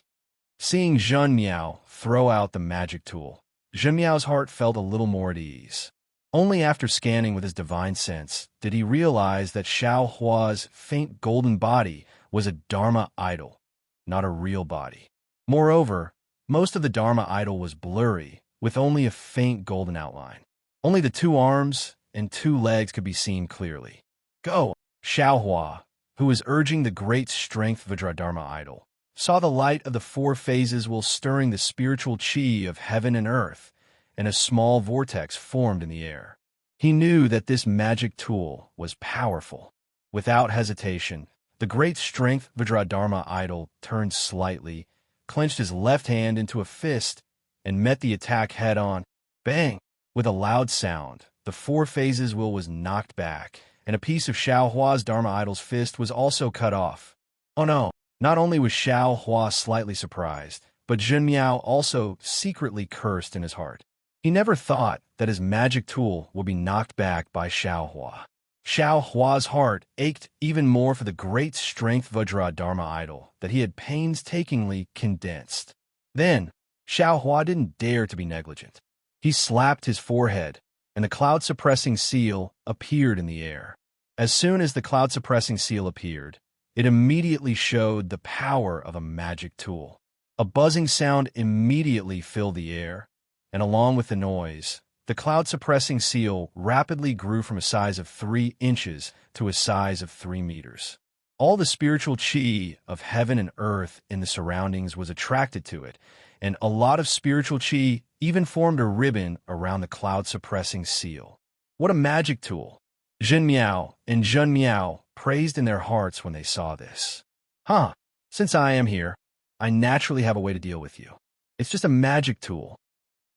Seeing Zhen Miao throw out the magic tool, Zhen Miao's heart felt a little more at ease. Only after scanning with his divine sense did he realize that Xiao Hua's faint golden body was a Dharma idol, not a real body. Moreover, most of the Dharma idol was blurry, with only a faint golden outline. Only the 2 arms and 2 legs could be seen clearly. Go! Xiao Hua, who was urging the great strength Vajradharma idol, saw the light of the 4 phases while stirring the spiritual qi of heaven and earth, and a small vortex formed in the air. He knew that this magic tool was powerful. Without hesitation, the great strength Vajradharma idol turned slightly, clenched his left hand into a fist, and met the attack head-on. Bang! With a loud sound, the 4 phases wheel was knocked back, and a piece of Xiao Hua's Dharma idol's fist was also cut off. Oh no! Not only was Xiao Hua slightly surprised, but Zhen Miao also secretly cursed in his heart. He never thought that his magic tool would be knocked back by Xiao Hua. Xiao Hua's heart ached even more for the great strength Vajradharma idol that he had painstakingly condensed. Then, Xiao Hua didn't dare to be negligent. He slapped his forehead, and the cloud-suppressing seal appeared in the air. As soon as the cloud-suppressing seal appeared, it immediately showed the power of a magic tool. A buzzing sound immediately filled the air, and along with the noise, the cloud-suppressing seal rapidly grew from a size of 3 inches to a size of 3 meters. All the spiritual qi of heaven and earth in the surroundings was attracted to it, and a lot of spiritual qi even formed a ribbon around the cloud-suppressing seal. What a magic tool! Jin Miao and Jun Miao praised in their hearts when they saw this. Huh, since I am here, I naturally have a way to deal with you. It's just a magic tool.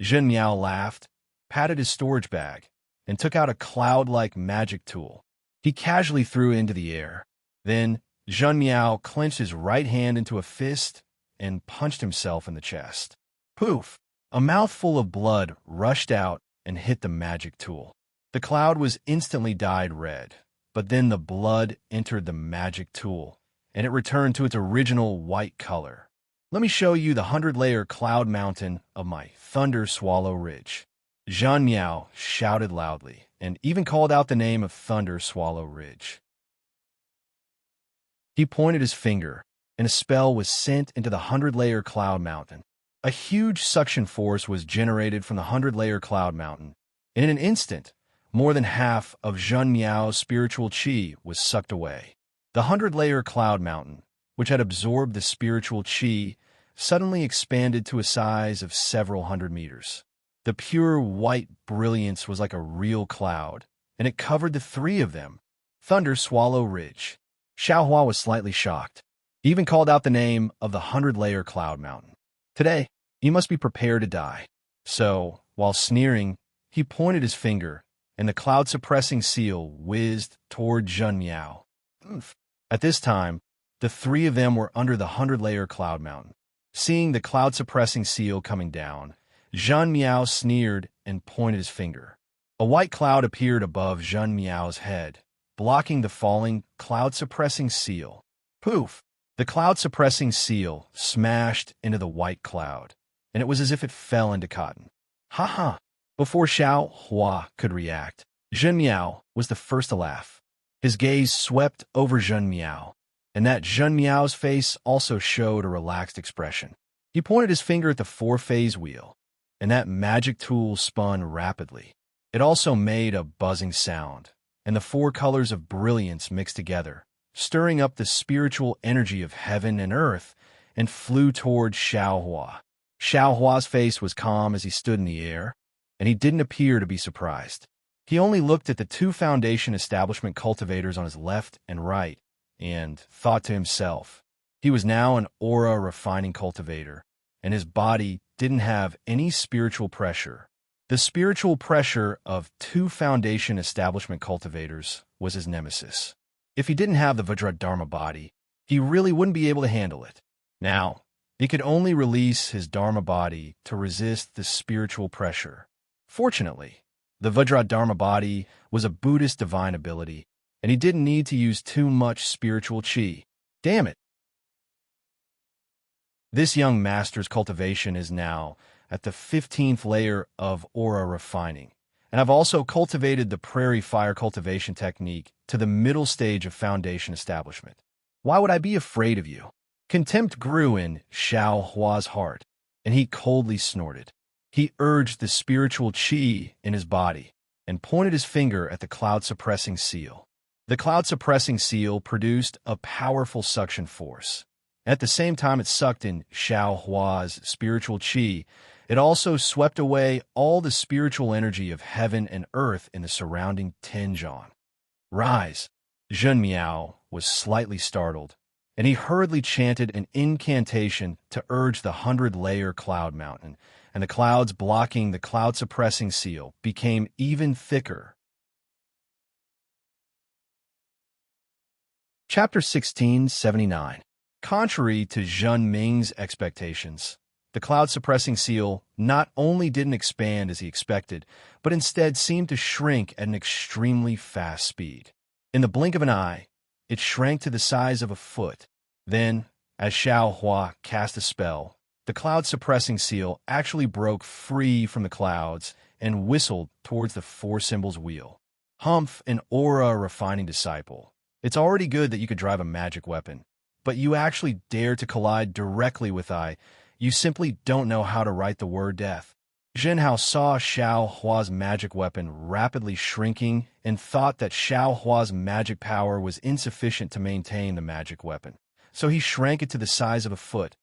Jin Miao laughed, patted his storage bag, and took out a cloud-like magic tool. He casually threw it into the air. Then, Jun Miao clenched his right hand into a fist and punched himself in the chest. Poof! A mouthful of blood rushed out and hit the magic tool. The cloud was instantly dyed red, but then the blood entered the magic tool, and it returned to its original white color. Let me show you the 100-layer cloud mountain of my Thunder Swallow Ridge. Zhan Miao shouted loudly, and even called out the name of Thunder Swallow Ridge. He pointed his finger, and a spell was sent into the 100-layer cloud mountain. A huge suction force was generated from the 100-layer cloud mountain, and in an instant, more than half of Zhan Miao's spiritual qi was sucked away. The 100-layer cloud mountain, which had absorbed the spiritual qi, suddenly expanded to a size of several hundred meters. The pure white brilliance was like a real cloud, and it covered the three of them. Thunder Swallow Ridge. Xiaohua was slightly shocked. He even called out the name of the 100-layer cloud mountain. Today, you must be prepared to die. So, while sneering, he pointed his finger, and the cloud-suppressing seal whizzed toward Zhan Miao. At this time, the three of them were under the 100-layer cloud mountain. Seeing the cloud-suppressing seal coming down, Zhan Miao sneered and pointed his finger. A white cloud appeared above Zhan Miao's head, blocking the falling cloud-suppressing seal. Poof! The cloud-suppressing seal smashed into the white cloud, and it was as if it fell into cotton. Ha! Before Xiao Hua could react, Zhen Miao was the first to laugh. His gaze swept over Zhen Miao, and that Zhen Miao's face also showed a relaxed expression. He pointed his finger at the four-phase wheel, and that magic tool spun rapidly. It also made a buzzing sound, and the four colors of brilliance mixed together, stirring up the spiritual energy of heaven and earth, and flew toward Xiao Hua. Xiao Hua's face was calm as he stood in the air, and he didn't appear to be surprised. He only looked at the two foundation establishment cultivators on his left and right, and thought to himself, he was now an aura-refining cultivator, and his body didn't have any spiritual pressure. The spiritual pressure of two foundation establishment cultivators was his nemesis. If he didn't have the Vajradharma body, he really wouldn't be able to handle it. Now, he could only release his Dharma body to resist the spiritual pressure. Fortunately, the Vajradharma body was a Buddhist divine ability, and he didn't need to use too much spiritual qi. Damn it! This young master's cultivation is now at the 15th layer of aura refining, and I've also cultivated the prairie fire cultivation technique to the middle stage of foundation establishment. Why would I be afraid of you? Contempt grew in Xiao Hua's heart, and he coldly snorted. He urged the spiritual qi in his body and pointed his finger at the cloud-suppressing seal. The cloud-suppressing seal produced a powerful suction force. At the same time it sucked in Xiao Hua's spiritual qi, it also swept away all the spiritual energy of heaven and earth in the surrounding Tianzhan. Rise! Zhen Miao was slightly startled, and he hurriedly chanted an incantation to urge the 100-layer cloud mountain, and the clouds blocking the cloud-suppressing seal became even thicker. Chapter 1679. Contrary to Zhen Ming's expectations, the cloud-suppressing seal not only didn't expand as he expected, but instead seemed to shrink at an extremely fast speed. In the blink of an eye, it shrank to the size of a foot. Then, as Xiao Hua cast a spell, the cloud-suppressing seal actually broke free from the clouds and whistled towards the four symbols wheel. Humph, an aura-refining disciple. It's already good that you could drive a magic weapon, but you actually dare to collide directly with I. You simply don't know how to write the word death. Zhen Hao saw Xiao Hua's magic weapon rapidly shrinking and thought that Xiao Hua's magic power was insufficient to maintain the magic weapon. So he shrank it to the size of a foot,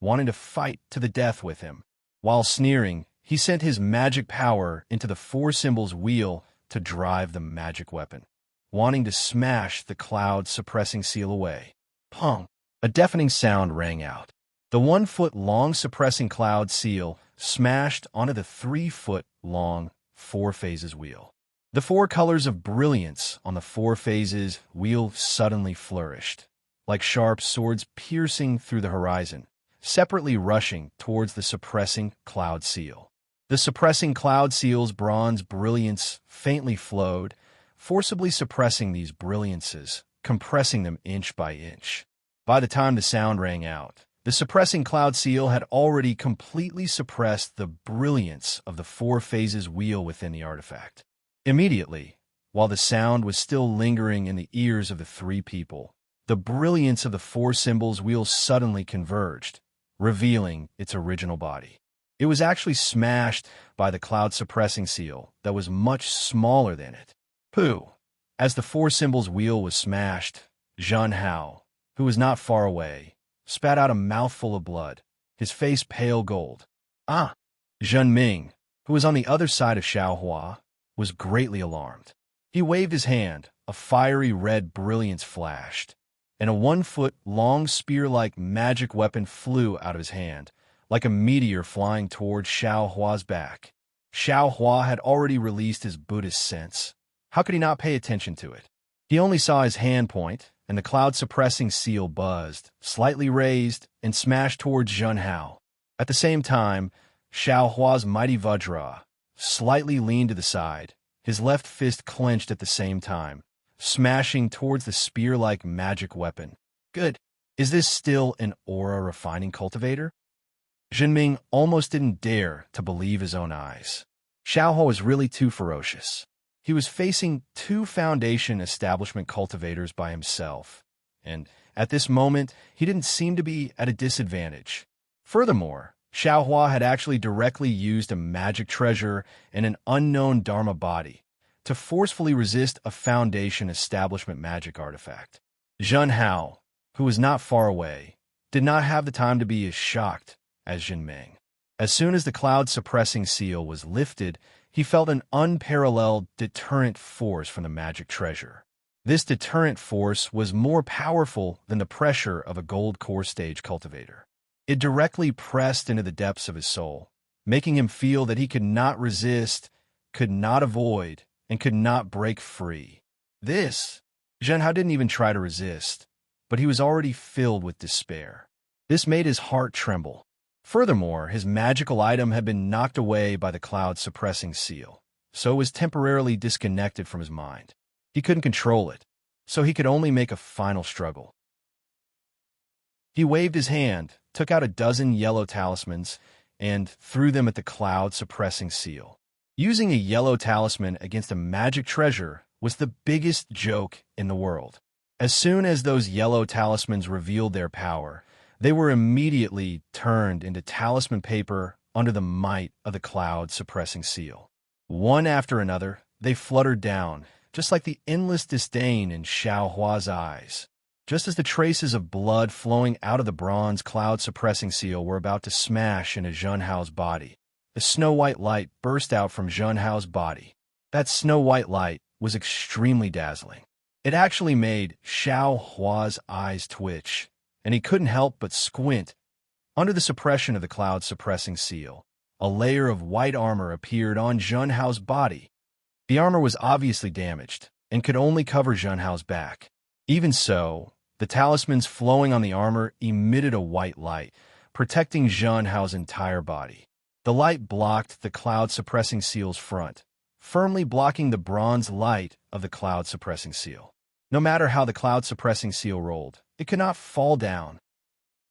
wanting to fight to the death with him. While sneering, he sent his magic power into the four symbols wheel to drive the magic weapon. wanting to smash the cloud-suppressing seal away. Pong! A deafening sound rang out. The 1-foot-long suppressing cloud seal smashed onto the 3-foot-long 4 phases wheel. The 4 colors of brilliance on the 4 phases wheel suddenly flourished, like sharp swords piercing through the horizon, separately rushing towards the suppressing cloud seal. The suppressing cloud seal's bronze brilliance faintly flowed, forcibly suppressing these brilliances, compressing them inch by inch. By the time the sound rang out, the suppressing cloud seal had already completely suppressed the brilliance of the 4 phases wheel within the artifact. Immediately, while the sound was still lingering in the ears of the 3 people, the brilliance of the 4 symbols wheel suddenly converged, revealing its original body. It was actually smashed by the cloud-suppressing seal that was much smaller than it. Pooh! As the 4 symbols wheel was smashed, Zhen Hao, who was not far away, spat out a mouthful of blood, his face pale gold. Ah! Zhen Ming, who was on the other side of Xiaohua, was greatly alarmed. He waved his hand, a fiery red brilliance flashed, and a 1-foot-long spear-like magic weapon flew out of his hand, like a meteor flying towards Xiaohua's back. Xiaohua had already released his Buddhist sense. How could he not pay attention to it? He only saw his hand point, and the cloud-suppressing seal buzzed, slightly raised, and smashed towards Zhen Hao. At the same time, Xiaohua's mighty Vajra slightly leaned to the side, his left fist clenched at the same time, smashing towards the spear-like magic weapon. Good. Is this still an aura refining cultivator? Jinming almost didn't dare to believe his own eyes. Xiaohua was really too ferocious. He was facing 2 foundation establishment cultivators by himself, and at this moment, he didn't seem to be at a disadvantage. Furthermore, Xiaohua had actually directly used a magic treasure and an unknown Dharma body to forcefully resist a foundation establishment magic artifact. Zhen Hao, who was not far away, did not have the time to be as shocked as Jinming. As soon as the cloud-suppressing seal was lifted, he felt an unparalleled deterrent force from the magic treasure. This deterrent force was more powerful than the pressure of a gold core stage cultivator. It directly pressed into the depths of his soul, making him feel that he could not resist, could not avoid, and could not break free. Zhen Hao didn't even try to resist, but he was already filled with despair. This made his heart tremble. Furthermore, his magical item had been knocked away by the cloud-suppressing seal, so it was temporarily disconnected from his mind. He couldn't control it, so he could only make a final struggle. He waved his hand, took out a dozen yellow talismans, and threw them at the cloud-suppressing seal. Using a yellow talisman against a magic treasure was the biggest joke in the world. As soon as those yellow talismans revealed their power, they were immediately turned into talisman paper under the might of the cloud-suppressing seal. One after another, they fluttered down, just like the endless disdain in Xiaohua's eyes. Just as the traces of blood flowing out of the bronze cloud-suppressing seal were about to smash into Zhen Hao's body, the snow-white light burst out from Zhen Hao's body. That snow-white light was extremely dazzling. It actually made Xiaohua's eyes twitch, and he couldn't help but squint. Under the suppression of the cloud-suppressing seal, a layer of white armor appeared on Zhen Hao's body. The armor was obviously damaged and could only cover Zhen Hao's back. Even so, the talismans flowing on the armor emitted a white light, protecting Zhen Hao's entire body. The light blocked the cloud-suppressing seal's front, firmly blocking the bronze light of the cloud-suppressing seal. No matter how the cloud-suppressing seal rolled, it could not fall down.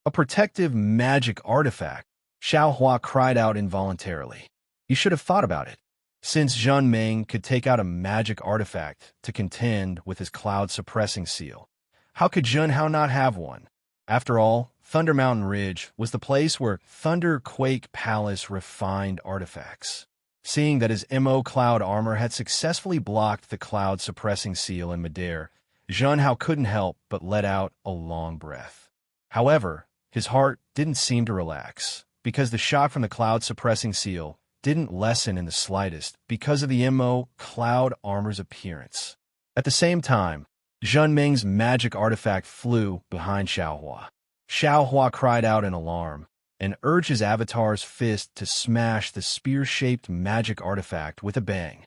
A protective magic artifact, Xiaohua cried out involuntarily. He should have thought about it. Since Zhen Ming could take out a magic artifact to contend with his cloud-suppressing seal, how could Zhen Hao not have one? After all, Thunder Mountain Ridge was the place where Thunder Quake Palace refined artifacts. Seeing that his MO cloud armor had successfully blocked the cloud-suppressing seal in midair, Zhen Hao couldn't help but let out a long breath. However, his heart didn't seem to relax, because the shock from the cloud-suppressing seal didn't lessen in the slightest because of the MO cloud armor's appearance. At the same time, Zhenming's magic artifact flew behind Xiaohua. Xiaohua cried out in alarm and urged his avatar's fist to smash the spear-shaped magic artifact with a bang.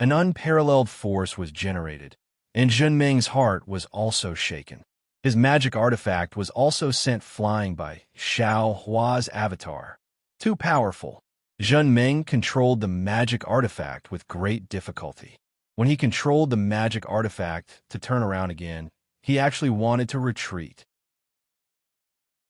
An unparalleled force was generated, and Zhenming's heart was also shaken. His magic artifact was also sent flying by Xiaohua's avatar. Too powerful, Zhenming controlled the magic artifact with great difficulty. When he controlled the magic artifact to turn around again, he actually wanted to retreat.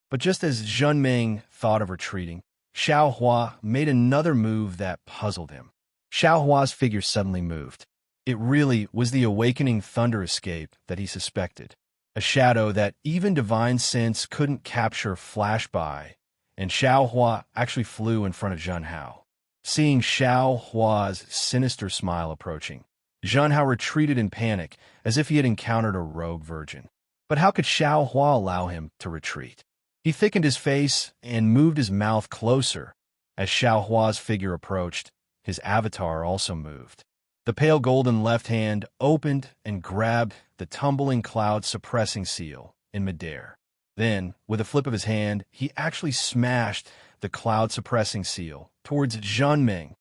But just as Zhenming thought of retreating, Xiaohua made another move that puzzled him. Xiaohua's figure suddenly moved. It really was the awakening thunder escape that he suspected. A shadow that even divine sense couldn't capture flashed by, and Xiaohua actually flew in front of Zhenhao. Seeing Xiaohua's sinister smile approaching, Zhenhao retreated in panic as if he had encountered a rogue virgin. But how could Xiaohua allow him to retreat? He thickened his face and moved his mouth closer. As Xiaohua's figure approached, his avatar also moved. The pale golden left hand opened and grabbed the tumbling cloud-suppressing seal in midair. Then, with a flip of his hand, he actually smashed the cloud-suppressing seal towards Zhenming.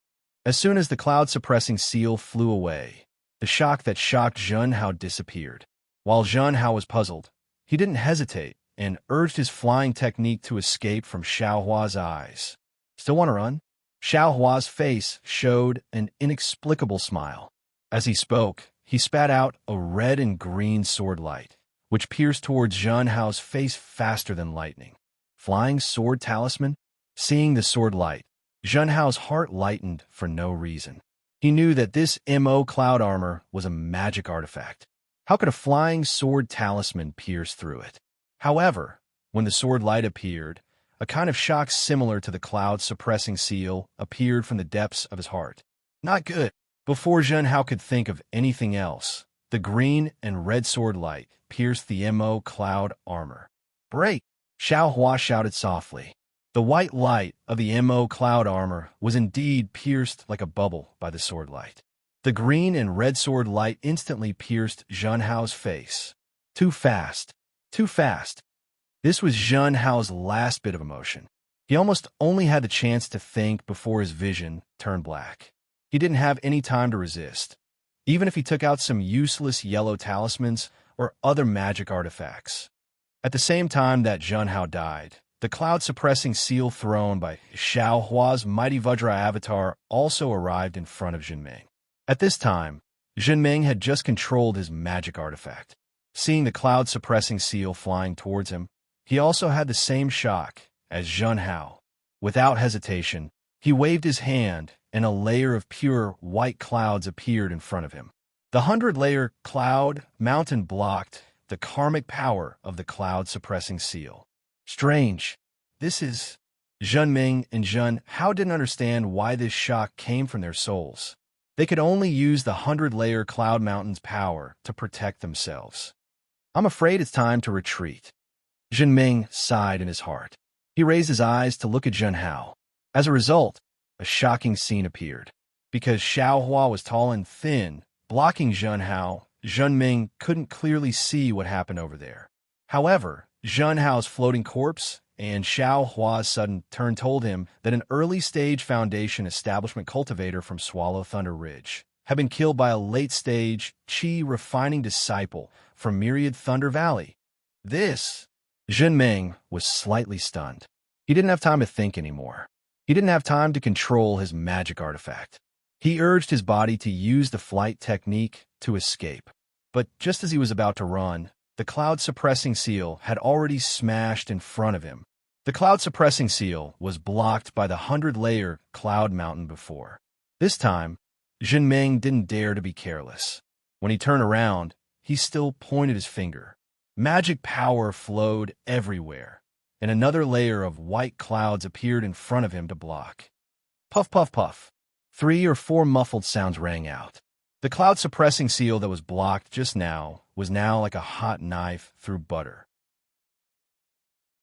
As soon as the cloud-suppressing seal flew away, the shock that shocked Zhenhao disappeared. While Zhenhao was puzzled, he didn't hesitate and urged his flying technique to escape from Xiaohua's eyes. Still want to run? Xiaohua's face showed an inexplicable smile. As he spoke, he spat out a red and green sword light, which pierced towards Zhenhao's face faster than lightning. Flying sword talisman? Seeing the sword light, Zhenhao's heart lightened for no reason. He knew that this MO cloud armor was a magic artifact. How could a flying sword talisman pierce through it? However, when the sword light appeared, a kind of shock similar to the cloud-suppressing seal appeared from the depths of his heart. Not good. Before Zhenhao could think of anything else, the green and red sword light pierced the MO cloud armor. Break! Xiaohua shouted softly. The white light of the MO cloud armor was indeed pierced like a bubble by the sword light. The green and red sword light instantly pierced Zhenhao's face. Too fast. Too fast. This was Zhenhao's last bit of emotion. He almost only had the chance to think before his vision turned black. He didn't have any time to resist, even if he took out some useless yellow talismans or other magic artifacts. At the same time that Zhenhao died, the cloud-suppressing seal thrown by Xiaohua's mighty Vajra avatar also arrived in front of Zhenming. At this time, Zhenming had just controlled his magic artifact. Seeing the cloud-suppressing seal flying towards him, he also had the same shock as Zhenhao. Without hesitation, he waved his hand, and a layer of pure white clouds appeared in front of him. The 100-layer cloud mountain blocked the karmic power of the cloud-suppressing seal. Strange. This is... Zhenming and Zhenhao didn't understand why this shock came from their souls. They could only use the 100-layer cloud mountain's power to protect themselves. I'm afraid it's time to retreat. Zhenming sighed in his heart. He raised his eyes to look at Zhenhao. As a result, a shocking scene appeared. Because Xiaohua was tall and thin, blocking Zhenhao, Zhenming couldn't clearly see what happened over there. However, Zhenhao's floating corpse and Xiaohua's sudden turn told him that an early-stage Foundation establishment cultivator from Swallow Thunder Ridge had been killed by a late-stage Qi-refining disciple from Myriad Thunder Valley. Zhenming was slightly stunned. He didn't have time to think anymore. He didn't have time to control his magic artifact. He urged his body to use the flight technique to escape. But just as he was about to run, the cloud-suppressing seal had already smashed in front of him. The cloud-suppressing seal was blocked by the 100-layer cloud mountain before. This time, Zhenming didn't dare to be careless. When he turned around, he still pointed his finger. Magic power flowed everywhere, and another layer of white clouds appeared in front of him to block. Puff, puff, puff. 3 or 4 muffled sounds rang out. The cloud-suppressing seal that was blocked just now was now like a hot knife through butter.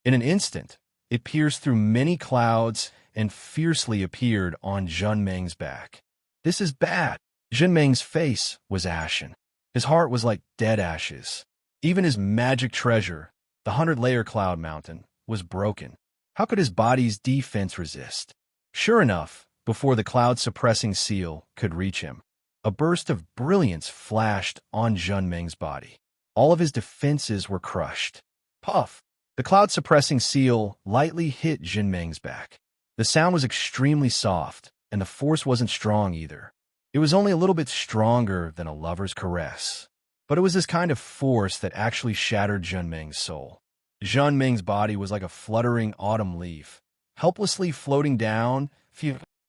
In an instant, it pierced through many clouds and fiercely appeared on Zhenming's back. This is bad. Zhenming's face was ashen. His heart was like dead ashes. Even his magic treasure, the 100-layer cloud mountain, was broken. How could his body's defense resist? Sure enough, before the cloud-suppressing seal could reach him, a burst of brilliance flashed on Junmeng's body. All of his defenses were crushed. Puff! The cloud-suppressing seal lightly hit Junmeng's back. The sound was extremely soft, and the force wasn't strong either. It was only a little bit stronger than a lover's caress. But it was this kind of force that actually shattered Junmeng's soul. Junmeng's body was like a fluttering autumn leaf, helplessly floating down.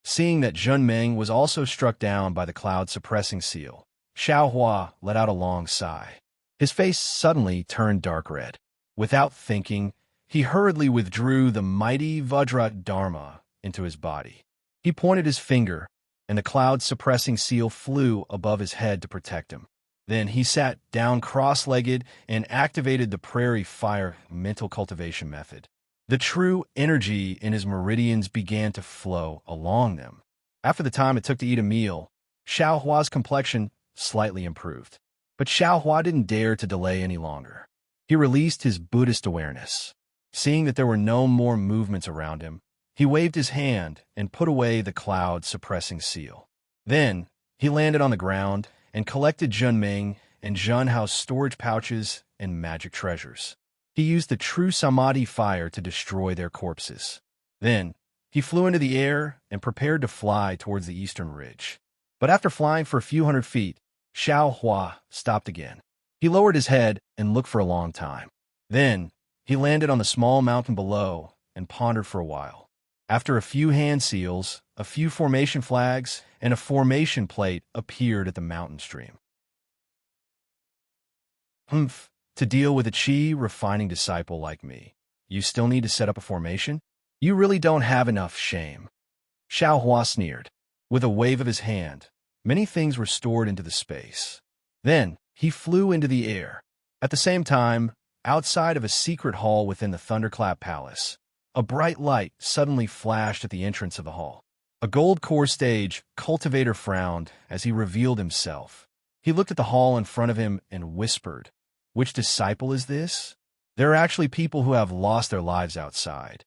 Seeing that Junmeng was also struck down by the cloud-suppressing seal, Xiaohua let out a long sigh. His face suddenly turned dark red. Without thinking, he hurriedly withdrew the mighty Vajra Dharma into his body. He pointed his finger, and the cloud-suppressing seal flew above his head to protect him. Then he sat down cross-legged and activated the Prairie Fire mental cultivation method. The true energy in his meridians began to flow along them. After the time it took to eat a meal, Xiaohua's complexion slightly improved. But Xiaohua didn't dare to delay any longer. He released his Buddhist awareness. Seeing that there were no more movements around him, he waved his hand and put away the cloud-suppressing seal. Then, he landed on the ground and collected Junmeng and Junhao's storage pouches and magic treasures. He used the true Samadhi fire to destroy their corpses. Then, he flew into the air and prepared to fly towards the eastern ridge. But after flying for a few hundred feet, Xiaohua stopped again. He lowered his head and looked for a long time. Then, he landed on the small mountain below and pondered for a while. After a few hand seals, a few formation flags, and a formation plate appeared at the mountain stream. Humph. To deal with a chi refining disciple like me, you still need to set up a formation? You really don't have enough shame. Xiaohua sneered. With a wave of his hand, many things were stored into the space. Then, he flew into the air. At the same time, outside of a secret hall within the Thunderclap Palace, a bright light suddenly flashed at the entrance of the hall. A gold core stage cultivator frowned as he revealed himself. He looked at the hall in front of him and whispered, "Which disciple is this? There are actually people who have lost their lives outside."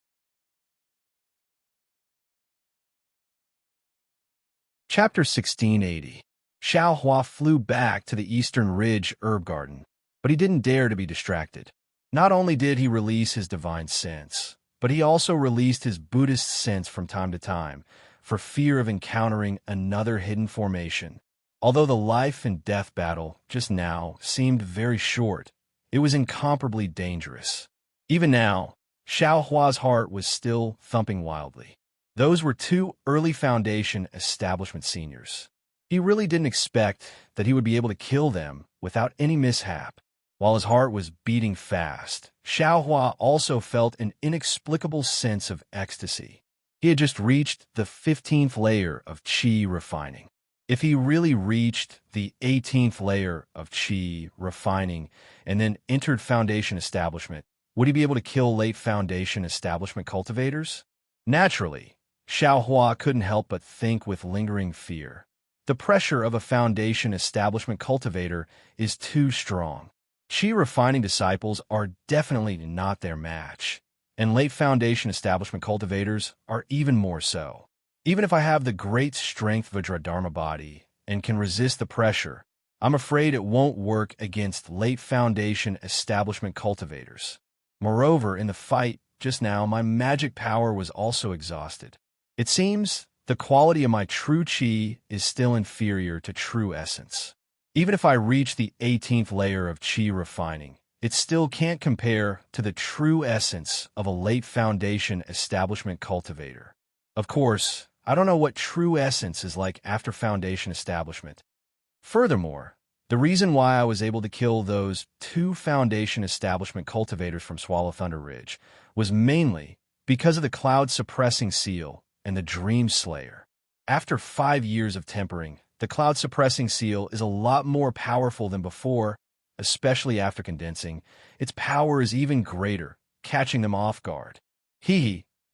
Chapter 1680. Xiaohua flew back to the Eastern Ridge Herb Garden, but he didn't dare to be distracted. Not only did he release his divine sense, but he also released his Buddhist sense from time to time, for fear of encountering another hidden formation. Although the life and death battle just now seemed very short, it was incomparably dangerous. Even now, Xiaohua's heart was still thumping wildly. Those were 2 early Foundation establishment seniors. He really didn't expect that he would be able to kill them without any mishap. While his heart was beating fast, Xiaohua also felt an inexplicable sense of ecstasy. He had just reached the 15th layer of chi refining. If he really reached the 18th layer of chi refining and then entered Foundation establishment, would he be able to kill late Foundation establishment cultivators? Naturally, Xiaohua couldn't help but think with lingering fear. The pressure of a Foundation establishment cultivator is too strong. Chi refining disciples are definitely not their match, and late Foundation establishment cultivators are even more so. Even if I have the great strength Vajradharma body and can resist the pressure, I'm afraid it won't work against late Foundation establishment cultivators. Moreover, in the fight just now, my magic power was also exhausted. It seems the quality of my true chi is still inferior to true essence. Even if I reach the 18th layer of chi refining, it still can't compare to the true essence of a late Foundation establishment cultivator. Of course, I don't know what true essence is like after Foundation establishment. Furthermore, the reason why I was able to kill those 2 Foundation establishment cultivators from Swallow Thunder Ridge was mainly because of the cloud-suppressing seal and the Dream Slayer. After 5 years of tempering, the cloud-suppressing seal is a lot more powerful than before, especially after condensing. Its power is even greater, catching them off guard.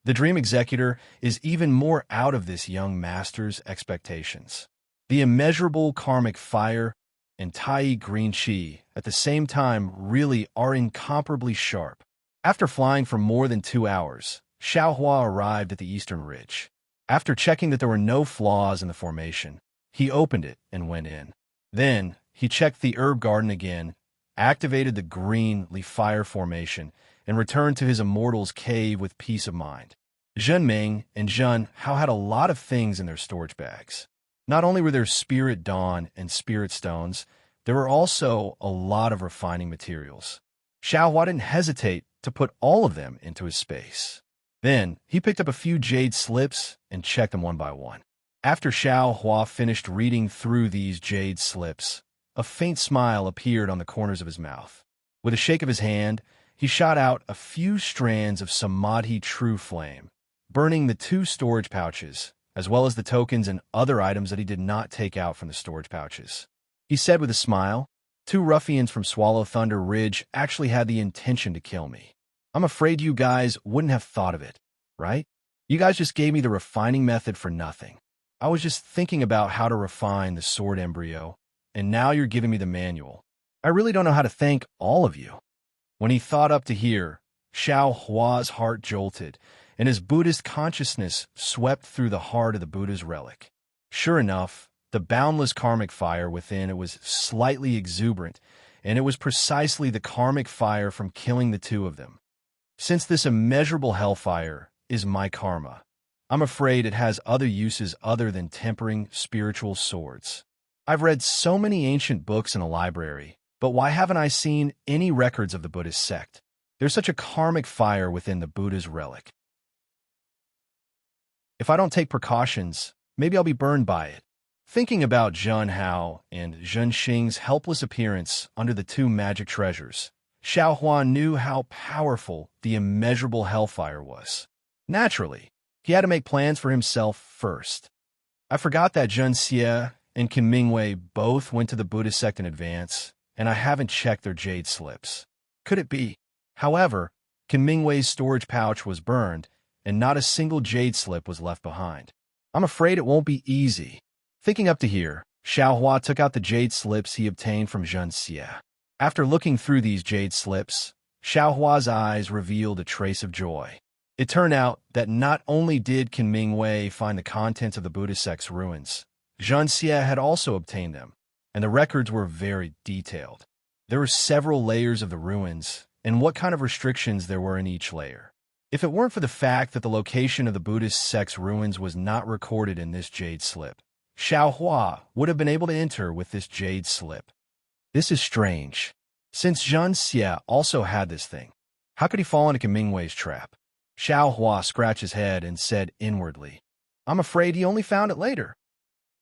The Dream Executor is even more out of this young master's expectations. The immeasurable karmic fire and Tai green qi at the same time really are incomparably sharp. After flying for more than 2 hours, Xiaohua arrived at the eastern ridge. After checking that there were no flaws in the formation, he opened it and went in. Then, he checked the herb garden again, activated the green leaf fire formation, and returned to his immortal's cave with peace of mind. Zhenming and Zhen Hao had a lot of things in their storage bags. Not only were there spirit dawn and spirit stones, there were also a lot of refining materials. Xiaohua didn't hesitate to put all of them into his space. Then, he picked up a few jade slips and checked them one by one. After Xiaohua finished reading through these jade slips, a faint smile appeared on the corners of his mouth. With a shake of his hand, he shot out a few strands of Samadhi True Flame, burning the 2 storage pouches, as well as the tokens and other items that he did not take out from the storage pouches. He said with a smile, 2 ruffians from Swallow Thunder Ridge actually had the intention to kill me. I'm afraid you guys wouldn't have thought of it, right? You guys just gave me the refining method for nothing. I was just thinking about how to refine the sword embryo, and now you're giving me the manual. I really don't know how to thank all of you. When he thought up to here, Xiaohua's heart jolted, and his Buddhist consciousness swept through the heart of the Buddha's relic. Sure enough, the boundless karmic fire within it was slightly exuberant, and it was precisely the karmic fire from killing the 2 of them. Since this immeasurable hellfire is my karma, I'm afraid it has other uses other than tempering spiritual swords. I've read so many ancient books in a library, but why haven't I seen any records of the Buddhist sect? There's such a karmic fire within the Buddha's relic. If I don't take precautions, maybe I'll be burned by it. Thinking about Zhen Hao and Zhen Xing's helpless appearance under the 2 magic treasures, Xiaohua knew how powerful the immeasurable hellfire was. Naturally, he had to make plans for himself first. I forgot that Zhen Xie and Qin Mingwei both went to the Buddhist sect in advance, and I haven't checked their jade slips. Could it be? However, Qin Mingwei's storage pouch was burned, and not a single jade slip was left behind. I'm afraid it won't be easy. Thinking up to here, Xiaohua took out the jade slips he obtained from Zhen Xie. After looking through these jade slips, Xiaohua's eyes revealed a trace of joy. It turned out that not only did Qin Mingwei find the contents of the Buddhist sect's ruins, Zhen Xie had also obtained them, and the records were very detailed. There were several layers of the ruins, and what kind of restrictions there were in each layer. If it weren't for the fact that the location of the Buddhist sect's ruins was not recorded in this jade slip, Xiaohua would have been able to enter with this jade slip. This is strange. Since Zhen Xie also had this thing, how could he fall into Qin Mingwei's trap? Xiaohua scratched his head and said inwardly, I'm afraid he only found it later.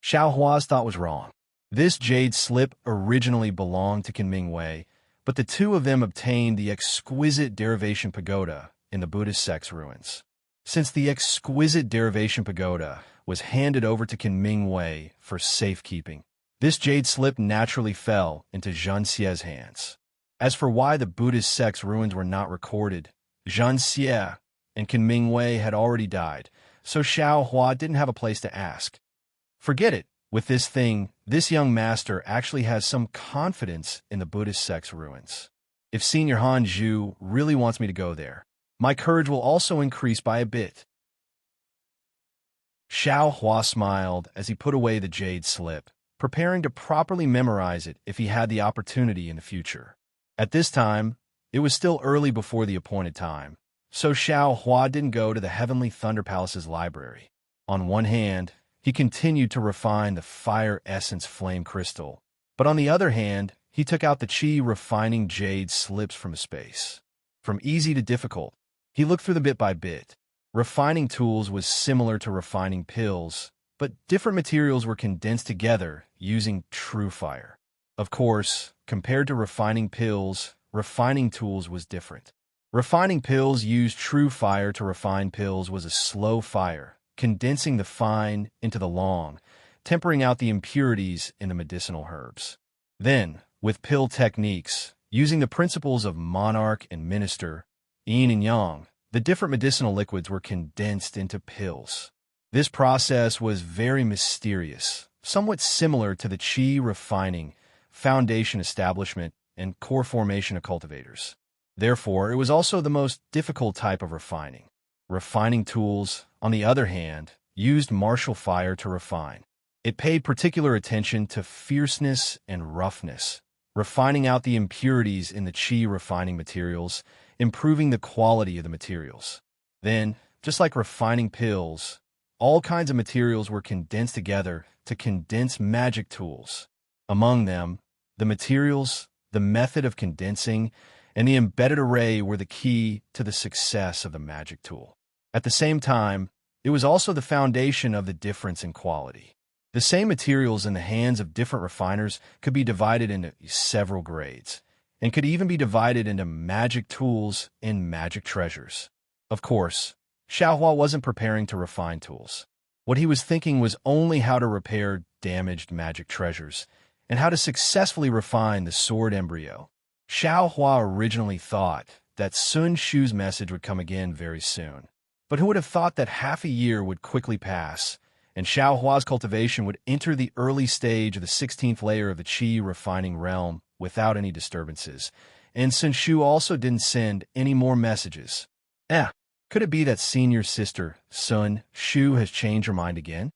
Xiaohua's thought was wrong. This jade slip originally belonged to Qin Mingwei, but the 2 of them obtained the exquisite derivation pagoda in the Buddhist sect's ruins. Since the exquisite derivation pagoda was handed over to Qin Mingwei for safekeeping, this jade slip naturally fell into Zhen Xie's hands. As for why the Buddhist sect's ruins were not recorded, Zhen Xie and Qin Mingwei had already died, so Xiaohua didn't have a place to ask. Forget it. With this thing, this young master actually has some confidence in the Buddhist sect's ruins. If Senior Han Zhu really wants me to go there, my courage will also increase by a bit. Xiaohua smiled as he put away the jade slip, preparing to properly memorize it if he had the opportunity in the future. At this time, it was still early before the appointed time, so Xiaohua didn't go to the Heavenly Thunder Palace's library. On one hand, he continued to refine the fire essence flame crystal, but on the other hand, he took out the chi refining jade slips from his space. From easy to difficult, he looked through them bit by bit. Refining tools was similar to refining pills, but different materials were condensed together using true fire. Of course, compared to refining pills, refining tools was different. Refining pills used true fire to refine pills was a slow fire, condensing the fine into the long, tempering out the impurities in the medicinal herbs. Then, with pill techniques, using the principles of monarch and minister, yin and yang, the different medicinal liquids were condensed into pills. This process was very mysterious, somewhat similar to the qi refining, foundation establishment, and core formation of cultivators. Therefore, it was also the most difficult type of refining. Refining tools, on the other hand, used martial fire to refine. It paid particular attention to fierceness and roughness, refining out the impurities in the qi refining materials, improving the quality of the materials. Then, just like refining pills, all kinds of materials were condensed together to condense magic tools. Among them, the materials, the method of condensing, and the embedded array were the key to the success of the magic tool. At the same time, it was also the foundation of the difference in quality. The same materials in the hands of different refiners could be divided into several grades, and could even be divided into magic tools and magic treasures. Of course, Xiaohua wasn't preparing to refine tools. What he was thinking was only how to repair damaged magic treasures, and how to successfully refine the sword embryo. Xiaohua originally thought that Sun Shu's message would come again very soon. But who would have thought that half a year would quickly pass, and Xiaohua's cultivation would enter the early stage of the 16th layer of the qi refining realm without any disturbances, and Sun Shu also didn't send any more messages. Could it be that senior sister, Sun Shu, has changed her mind again?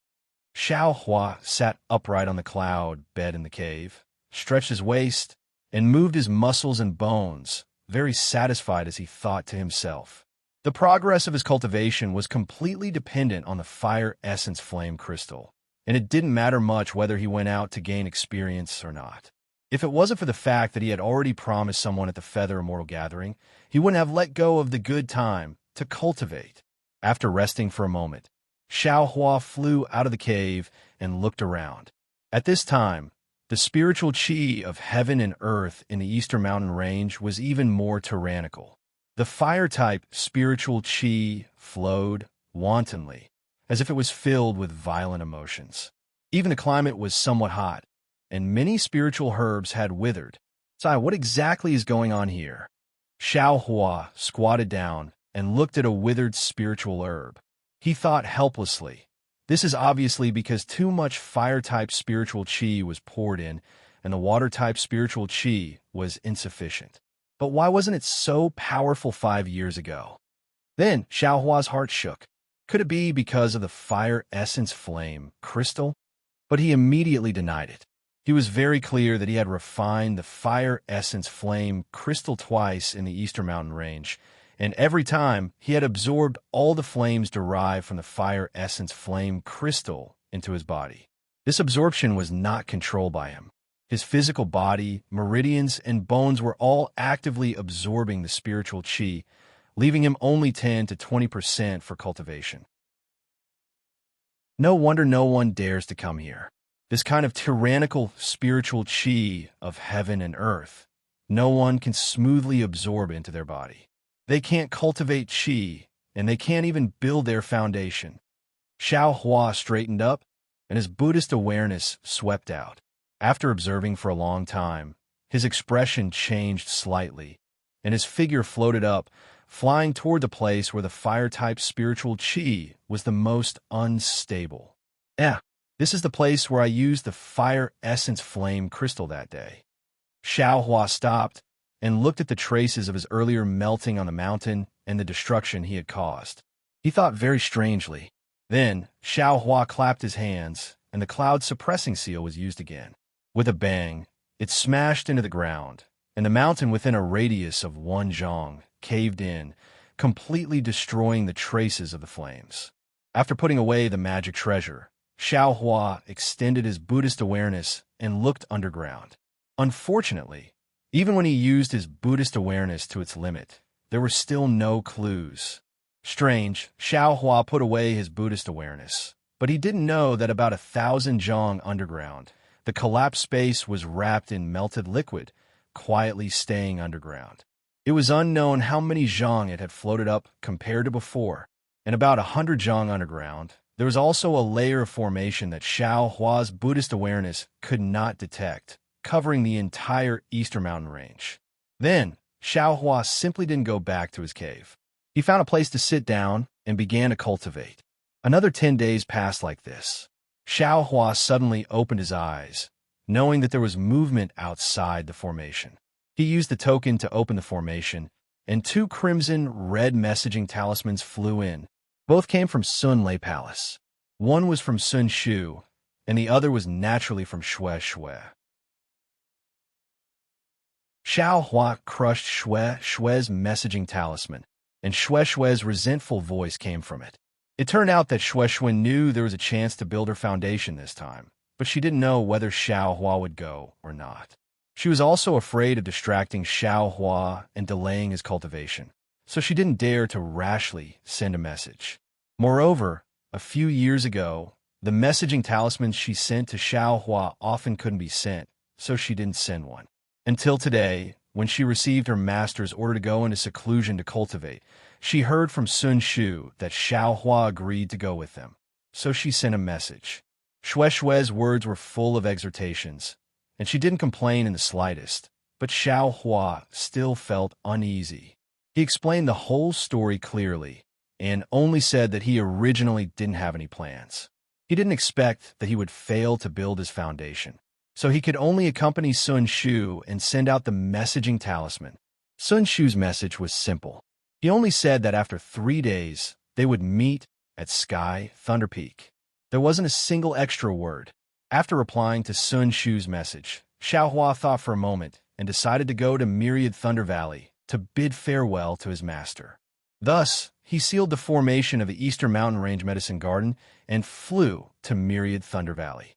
Xiaohua sat upright on the cloud bed in the cave, stretched his waist, and moved his muscles and bones, very satisfied as he thought to himself. The progress of his cultivation was completely dependent on the fire essence flame crystal, and it didn't matter much whether he went out to gain experience or not. If it wasn't for the fact that he had already promised someone at the Feather Immortal Gathering, he wouldn't have let go of the good time to cultivate. After resting for a moment, Xiaohua flew out of the cave and looked around. At this time, the spiritual qi of heaven and earth in the Eastern Mountain Range was even more tyrannical. The fire-type spiritual qi flowed wantonly, as if it was filled with violent emotions. Even the climate was somewhat hot, and many spiritual herbs had withered. So, what exactly is going on here? Xiaohua squatted down and looked at a withered spiritual herb. He thought helplessly. This is obviously because too much fire-type spiritual qi was poured in, and the water-type spiritual qi was insufficient. But why wasn't it so powerful 5 years ago? Then Xiaohua's heart shook. Could it be because of the fire essence flame crystal? But he immediately denied it. He was very clear that he had refined the fire essence flame crystal twice in the Eastern Mountain Range, and every time he had absorbed all the flames derived from the fire essence flame crystal into his body. This absorption was not controlled by him. His physical body, meridians, and bones were all actively absorbing the spiritual qi, leaving him only 10 to 20% for cultivation. No wonder no one dares to come here. This kind of tyrannical spiritual qi of heaven and earth, no one can smoothly absorb into their body. They can't cultivate qi, and they can't even build their foundation. Xiaohua straightened up, and his Buddhist awareness swept out. After observing for a long time, his expression changed slightly, and his figure floated up, flying toward the place where the fire-type spiritual qi was the most unstable. This is the place where I used the fire essence flame crystal that day. Xiaohua stopped and looked at the traces of his earlier melting on the mountain and the destruction he had caused. He thought very strangely. Then Xiaohua clapped his hands, and the cloud suppressing seal was used again. With a bang, it smashed into the ground, and the mountain within a radius of 1 zhang caved in, completely destroying the traces of the flames. After putting away the magic treasure, Xiaohua extended his Buddhist awareness and looked underground. Unfortunately, even when he used his Buddhist awareness to its limit, there were still no clues. Strange, Xiaohua put away his Buddhist awareness, but he didn't know that about 1,000 zhang underground, the collapsed space was wrapped in melted liquid, quietly staying underground. It was unknown how many zhang it had floated up compared to before, and about 100 zhang underground, there was also a layer of formation that Xiaohua's Buddhist awareness could not detect, covering the entire Eastern Mountain Range. Then, Xiaohua simply didn't go back to his cave. He found a place to sit down and began to cultivate. Another 10 days passed like this. Xiaohua suddenly opened his eyes, knowing that there was movement outside the formation. He used the token to open the formation, and 2 crimson-red messaging talismans flew in. Both came from Sun Lei Palace. One was from Sun Shu, and the other was naturally from Xue Xue. Xiao Hua crushed Xue's messaging talisman, and Xue's resentful voice came from it. It turned out that Xue knew there was a chance to build her foundation this time, but she didn't know whether Xiao Hua would go or not. She was also afraid of distracting Xiao Hua and delaying his cultivation, so she didn't dare to rashly send a message. Moreover, a few years ago, the messaging talismans she sent to Xiao Hua often couldn't be sent, so she didn't send one. Until today, when she received her master's order to go into seclusion to cultivate, she heard from Sun Shu that Xiao Hua agreed to go with them, so she sent a message. Xue's words were full of exhortations, and she didn't complain in the slightest, but Xiao Hua still felt uneasy. He explained the whole story clearly, and only said that he originally didn't have any plans. He didn't expect that he would fail to build his foundation, so he could only accompany Sun Shu and send out the messaging talisman. Sun Shu's message was simple. He only said that after 3 days, they would meet at Sky Thunder Peak. There wasn't a single extra word. After replying to Sun Shu's message, Xiao Hua thought for a moment and decided to go to Myriad Thunder Valley to bid farewell to his master. Thus, he sealed the formation of the Eastern Mountain Range Medicine Garden and flew to Myriad Thunder Valley.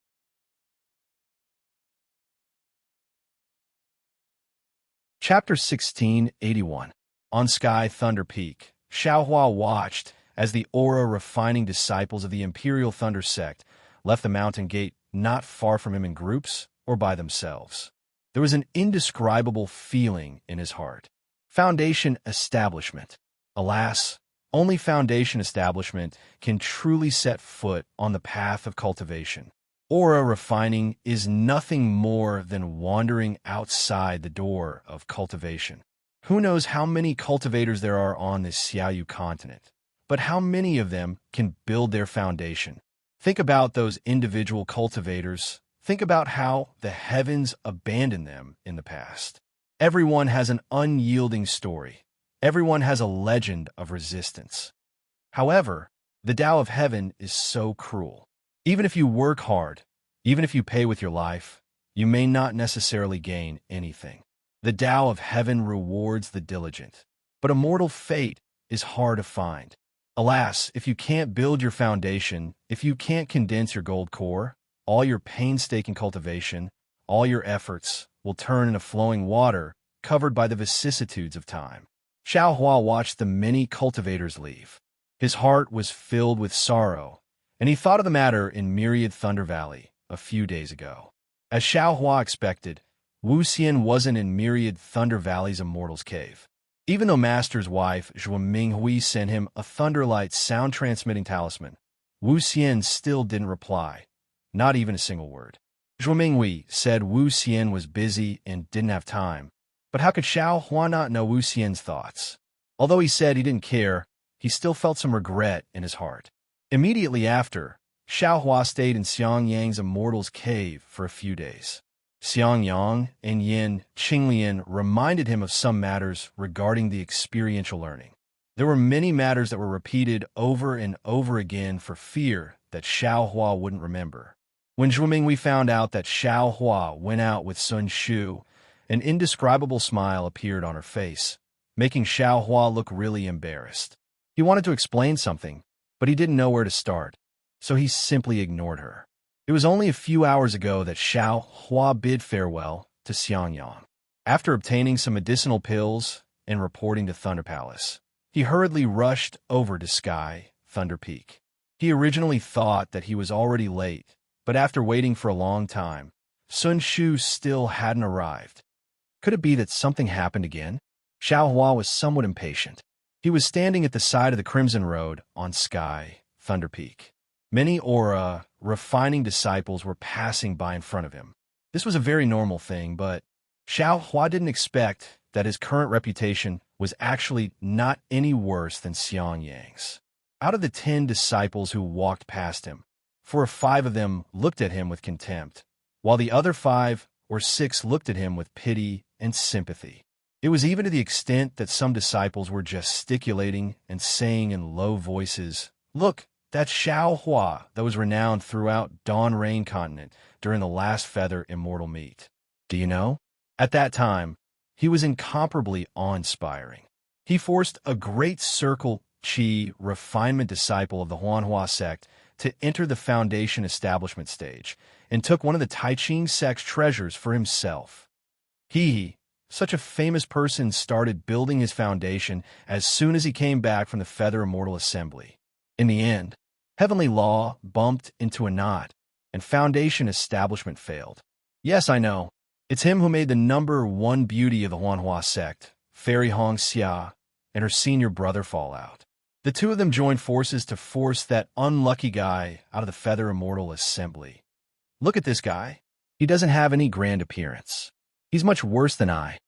Chapter 1681. On Sky Thunder Peak, Xiao Hua watched as the aura-refining disciples of the Imperial Thunder Sect left the mountain gate not far from him in groups or by themselves. There was an indescribable feeling in his heart. Foundation establishment. Alas, only foundation establishment can truly set foot on the path of cultivation. Aura refining is nothing more than wandering outside the door of cultivation. Who knows how many cultivators there are on this Xiaoyu continent, but how many of them can build their foundation? Think about those individual cultivators. Think about how the heavens abandoned them in the past. Everyone has an unyielding story. Everyone has a legend of resistance. However, the Tao of Heaven is so cruel. Even if you work hard, even if you pay with your life, you may not necessarily gain anything. The Tao of Heaven rewards the diligent, but immortal fate is hard to find. Alas, if you can't build your foundation, if you can't condense your gold core, all your painstaking cultivation, all your efforts will turn into flowing water covered by the vicissitudes of time. Xiao Hua watched the many cultivators leave. His heart was filled with sorrow, and he thought of the matter in Myriad Thunder Valley a few days ago. As Xiao Hua expected, Wu Xian wasn't in Myriad Thunder Valley's Immortal's Cave. Even though Master's wife, Zhuo Minghui, sent him a Thunderlight sound-transmitting talisman, Wu Xian still didn't reply, not even a single word. Zhuo Minghui said Wu Xian was busy and didn't have time, but how could Xiao Hua not know Wu Xian's thoughts? Although he said he didn't care, he still felt some regret in his heart. Immediately after, Xiao Hua stayed in Xiangyang's Immortal's Cave for a few days. Xiangyang and Yin Qinglian reminded him of some matters regarding the experiential learning. There were many matters that were repeated over and over again for fear that Xiao Hua wouldn't remember. When Zhuo Minghui found out that Xiao Hua went out with Sun Shu, an indescribable smile appeared on her face, making Xiao Hua look really embarrassed. He wanted to explain something, but he didn't know where to start, so he simply ignored her. It was only a few hours ago that Xiao Hua bid farewell to Xiangyang. After obtaining some medicinal pills and reporting to Thunder Palace, he hurriedly rushed over to Sky Thunder Peak. He originally thought that he was already late, but after waiting for a long time, Sun Shu still hadn't arrived. Could it be that something happened again? Xiao Hua was somewhat impatient. He was standing at the side of the Crimson Road on Sky Thunder Peak. Many aura-refining disciples were passing by in front of him. This was a very normal thing, but Xiao Hua didn't expect that his current reputation was actually not any worse than Xiangyang's. Out of the 10 disciples who walked past him, 4 or 5 of them looked at him with contempt, while the other 5 or 6 looked at him with pity and sympathy. It was even to the extent that some disciples were gesticulating and saying in low voices, "Look, that's Xiao Hua that was renowned throughout Dawn Rain Continent during the last feather immortal meet. Do you know? At that time, he was incomparably awe-inspiring. He forced a great circle Qi refinement disciple of the Huanhua sect to enter the foundation establishment stage and took one of the Taiqing sect's treasures for himself. Such a famous person started building his foundation as soon as he came back from the Feather Immortal Assembly. In the end, heavenly law bumped into a knot, and foundation establishment failed. Yes, I know. It's him who made the #1 beauty of the Huanhua sect, Fairy Hong Xia, and her senior brother fall out. The two of them joined forces to force that unlucky guy out of the Feather Immortal Assembly. Look at this guy. He doesn't have any grand appearance. He's much worse than I.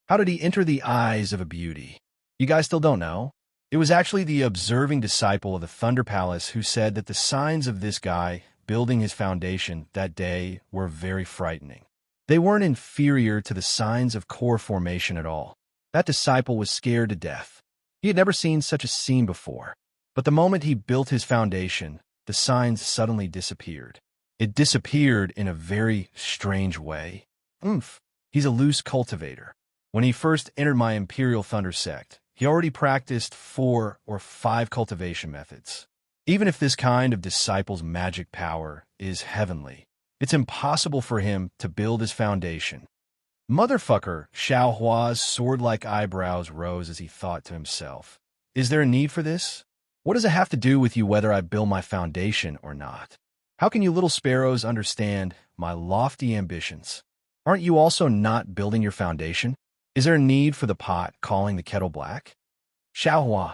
How did he enter the eyes of a beauty? You guys still don't know? It was actually the observing disciple of the Thunder Palace who said that the signs of this guy building his foundation that day were very frightening. They weren't inferior to the signs of core formation at all. That disciple was scared to death. He had never seen such a scene before. But the moment he built his foundation, the signs suddenly disappeared. It disappeared in a very strange way. He's a loose cultivator. When he first entered my Imperial Thunder sect, he already practiced 4 or 5 cultivation methods. Even if this kind of disciple's magic power is heavenly, it's impossible for him to build his foundation. Motherfucker, Xiao Hua's sword-like eyebrows rose as he thought to himself. Is there a need for this? What does it have to do with you whether I build my foundation or not? How can you little sparrows understand my lofty ambitions? Aren't you also not building your foundation? Is there a need for the pot calling the kettle black? Xiao Hua.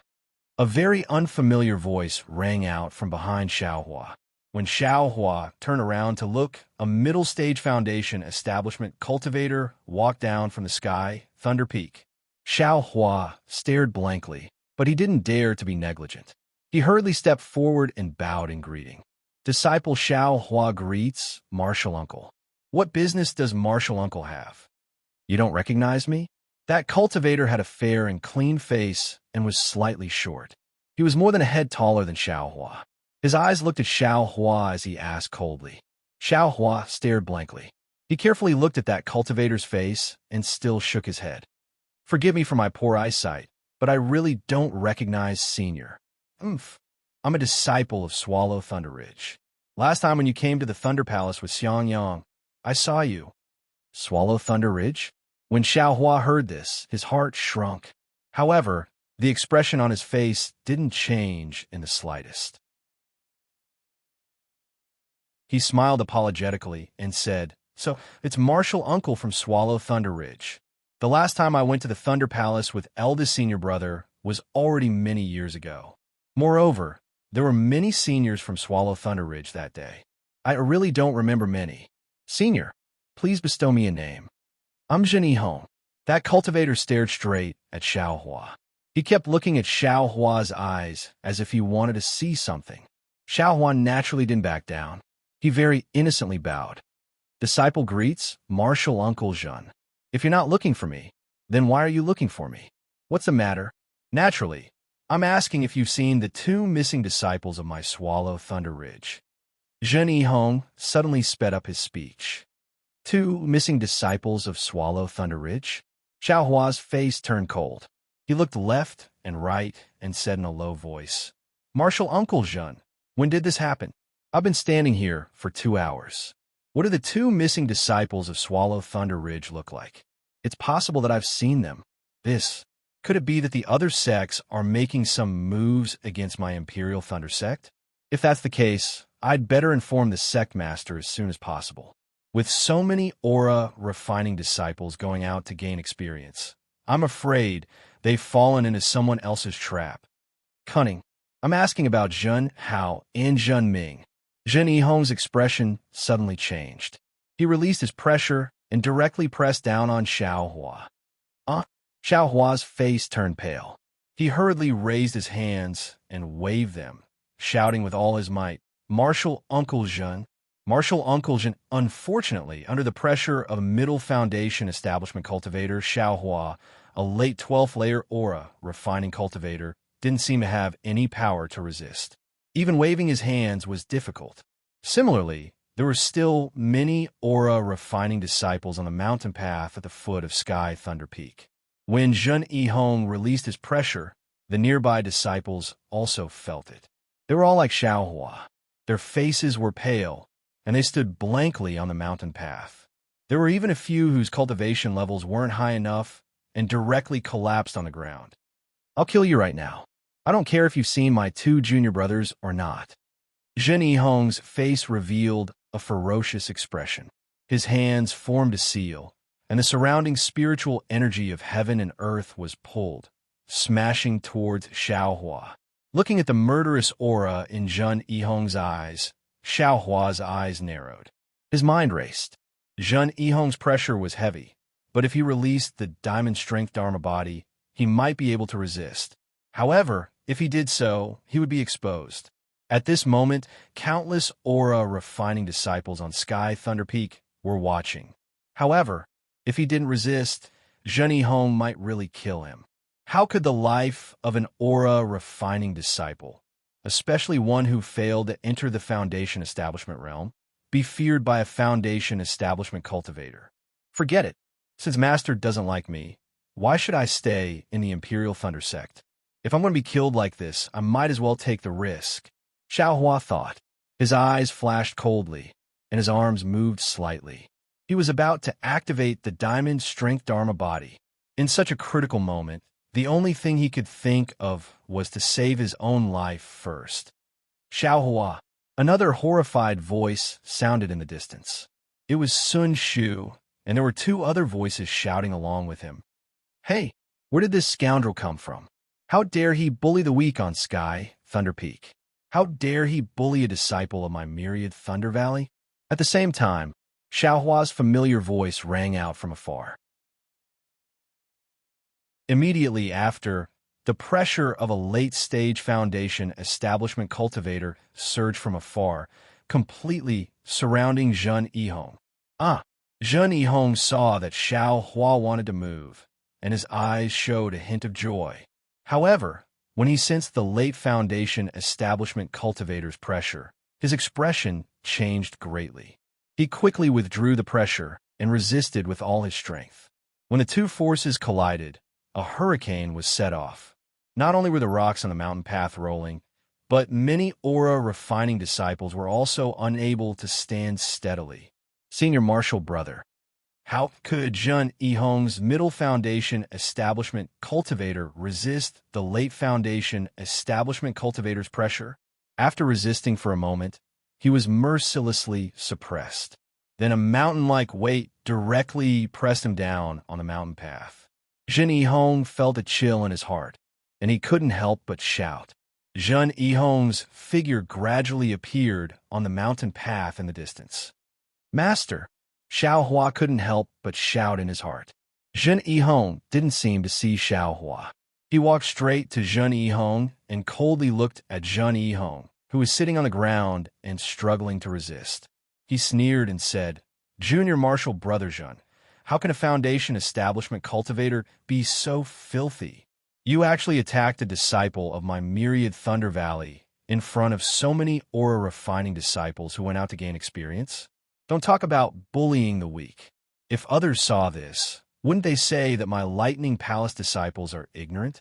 A very unfamiliar voice rang out from behind Xiao Hua. When Xiao Hua turned around to look, a middle-stage foundation establishment cultivator walked down from the sky, Thunder Peak. Xiao Hua stared blankly, but he didn't dare to be negligent. He hurriedly stepped forward and bowed in greeting. Disciple Xiao Hua greets, Martial Uncle. What business does Martial Uncle have? You don't recognize me? That cultivator had a fair and clean face and was slightly short. He was more than a head taller than Xiao Hua. His eyes looked at Xiao Hua as he asked coldly. Xiao Hua stared blankly. He carefully looked at that cultivator's face and still shook his head. Forgive me for my poor eyesight, but I really don't recognize Senior. I'm a disciple of Swallow Thunder Ridge. Last time when you came to the Thunder Palace with Xiang Yang, I saw you. Swallow Thunder Ridge? When Xiao Hua heard this, his heart shrunk. However, the expression on his face didn't change in the slightest. He smiled apologetically and said, So, it's Martial Uncle from Swallow Thunder Ridge. The last time I went to the Thunder Palace with eldest senior brother was already many years ago. Moreover, there were many seniors from Swallow Thunder Ridge that day. I really don't remember many. Senior, please bestow me a name. I'm Zhen Hong. That cultivator stared straight at Xiao Hua. He kept looking at Xiao Hua's eyes as if he wanted to see something. Xiao Hua naturally didn't back down. He very innocently bowed. Disciple greets, Martial Uncle Zhen. If you're not looking for me, then why are you looking for me? What's the matter? Naturally, I'm asking if you've seen the 2 missing disciples of my Swallow Thunder Ridge. Zhen Hong suddenly sped up his speech. 2 missing disciples of Swallow Thunder Ridge? Xiao Hua's face turned cold. He looked left and right and said in a low voice, Martial Uncle Zhen, when did this happen? I've been standing here for 2 hours. What do the 2 missing disciples of Swallow Thunder Ridge look like? It's possible that I've seen them. Could it be that the other sects are making some moves against my Imperial Thunder sect? If that's the case, I'd better inform the sect master as soon as possible. With so many aura-refining disciples going out to gain experience, I'm afraid they've fallen into someone else's trap. Cunning. I'm asking about Zhen Hao and Zhen Ming. Zhen Hong's expression suddenly changed. He released his pressure and directly pressed down on Xiao Hua. Xiao Hua's face turned pale. He hurriedly raised his hands and waved them, shouting with all his might, Martial Uncle Zhen, Marshal Uncle Jin, unfortunately, under the pressure of Middle Foundation Establishment Cultivator Xiao Hua, a late 12th layer aura refining cultivator, didn't seem to have any power to resist. Even waving his hands was difficult. Similarly, there were still many aura refining disciples on the mountain path at the foot of Sky Thunder Peak. When Zhen Yihong released his pressure, the nearby disciples also felt it. They were all like Xiao Hua. Their faces were pale, and they stood blankly on the mountain path. There were even a few whose cultivation levels weren't high enough and directly collapsed on the ground. I'll kill you right now. I don't care if you've seen my 2 junior brothers or not. Zhen Yihong's face revealed a ferocious expression. His hands formed a seal, and the surrounding spiritual energy of heaven and earth was pulled, smashing towards Xiao Hua. Looking at the murderous aura in Zhen Yihong's eyes, Xiao Hua's eyes narrowed. His mind raced. Zhen Yihong's pressure was heavy, but if he released the diamond strength Dharma body, he might be able to resist. However, if he did so, he would be exposed. At this moment, countless aura refining disciples on Sky Thunder Peak were watching. However, if he didn't resist, Zhen Yihong might really kill him. How could the life of an aura refining disciple, especially one who failed to enter the Foundation Establishment realm, be feared by a Foundation Establishment cultivator? Forget it. Since Master doesn't like me, why should I stay in the Imperial Thunder Sect? If I'm going to be killed like this, I might as well take the risk. Xiao Hua thought. His eyes flashed coldly, and his arms moved slightly. He was about to activate the Diamond Strength Dharma body. In such a critical moment, the only thing he could think of was to save his own life first. Xiao Hua. Another horrified voice sounded in the distance. It was Sun Shu, and there were 2 other voices shouting along with him. Hey, where did this scoundrel come from? How dare he bully the weak on Sky Thunder Peak? How dare he bully a disciple of my myriad Thunder Valley? At the same time, Xiao Hua's familiar voice rang out from afar. Immediately after, the pressure of a late-stage Foundation Establishment cultivator surged from afar, completely surrounding Zhen Yihong. Zhen Yihong saw that Xiao Hua wanted to move, and his eyes showed a hint of joy. However, when he sensed the late Foundation Establishment cultivator's pressure, his expression changed greatly. He quickly withdrew the pressure and resisted with all his strength. When the 2 forces collided, a hurricane was set off. Not only were the rocks on the mountain path rolling, but many aura refining disciples were also unable to stand steadily. Senior Marshal Brother. How could Zhen Yihong's Middle Foundation Establishment cultivator resist the late Foundation Establishment cultivator's pressure? After resisting for a moment, he was mercilessly suppressed. Then a mountain-like weight directly pressed him down on the mountain path. Zhen Yihong felt a chill in his heart, and he couldn't help but shout. Zhen Yihong's figure gradually appeared on the mountain path in the distance. Master! Xiao Hua couldn't help but shout in his heart. Zhen Yihong didn't seem to see Xiao Hua. He walked straight to Zhen Yihong and coldly looked at Zhen Yihong, who was sitting on the ground and struggling to resist. He sneered and said, Junior Marshal Brother Zhen, how can a Foundation Establishment cultivator be so filthy? You actually attacked a disciple of my myriad Thunder Valley in front of so many aura refining disciples who went out to gain experience? Don't talk about bullying the weak. If others saw this, wouldn't they say that my Lightning Palace disciples are ignorant?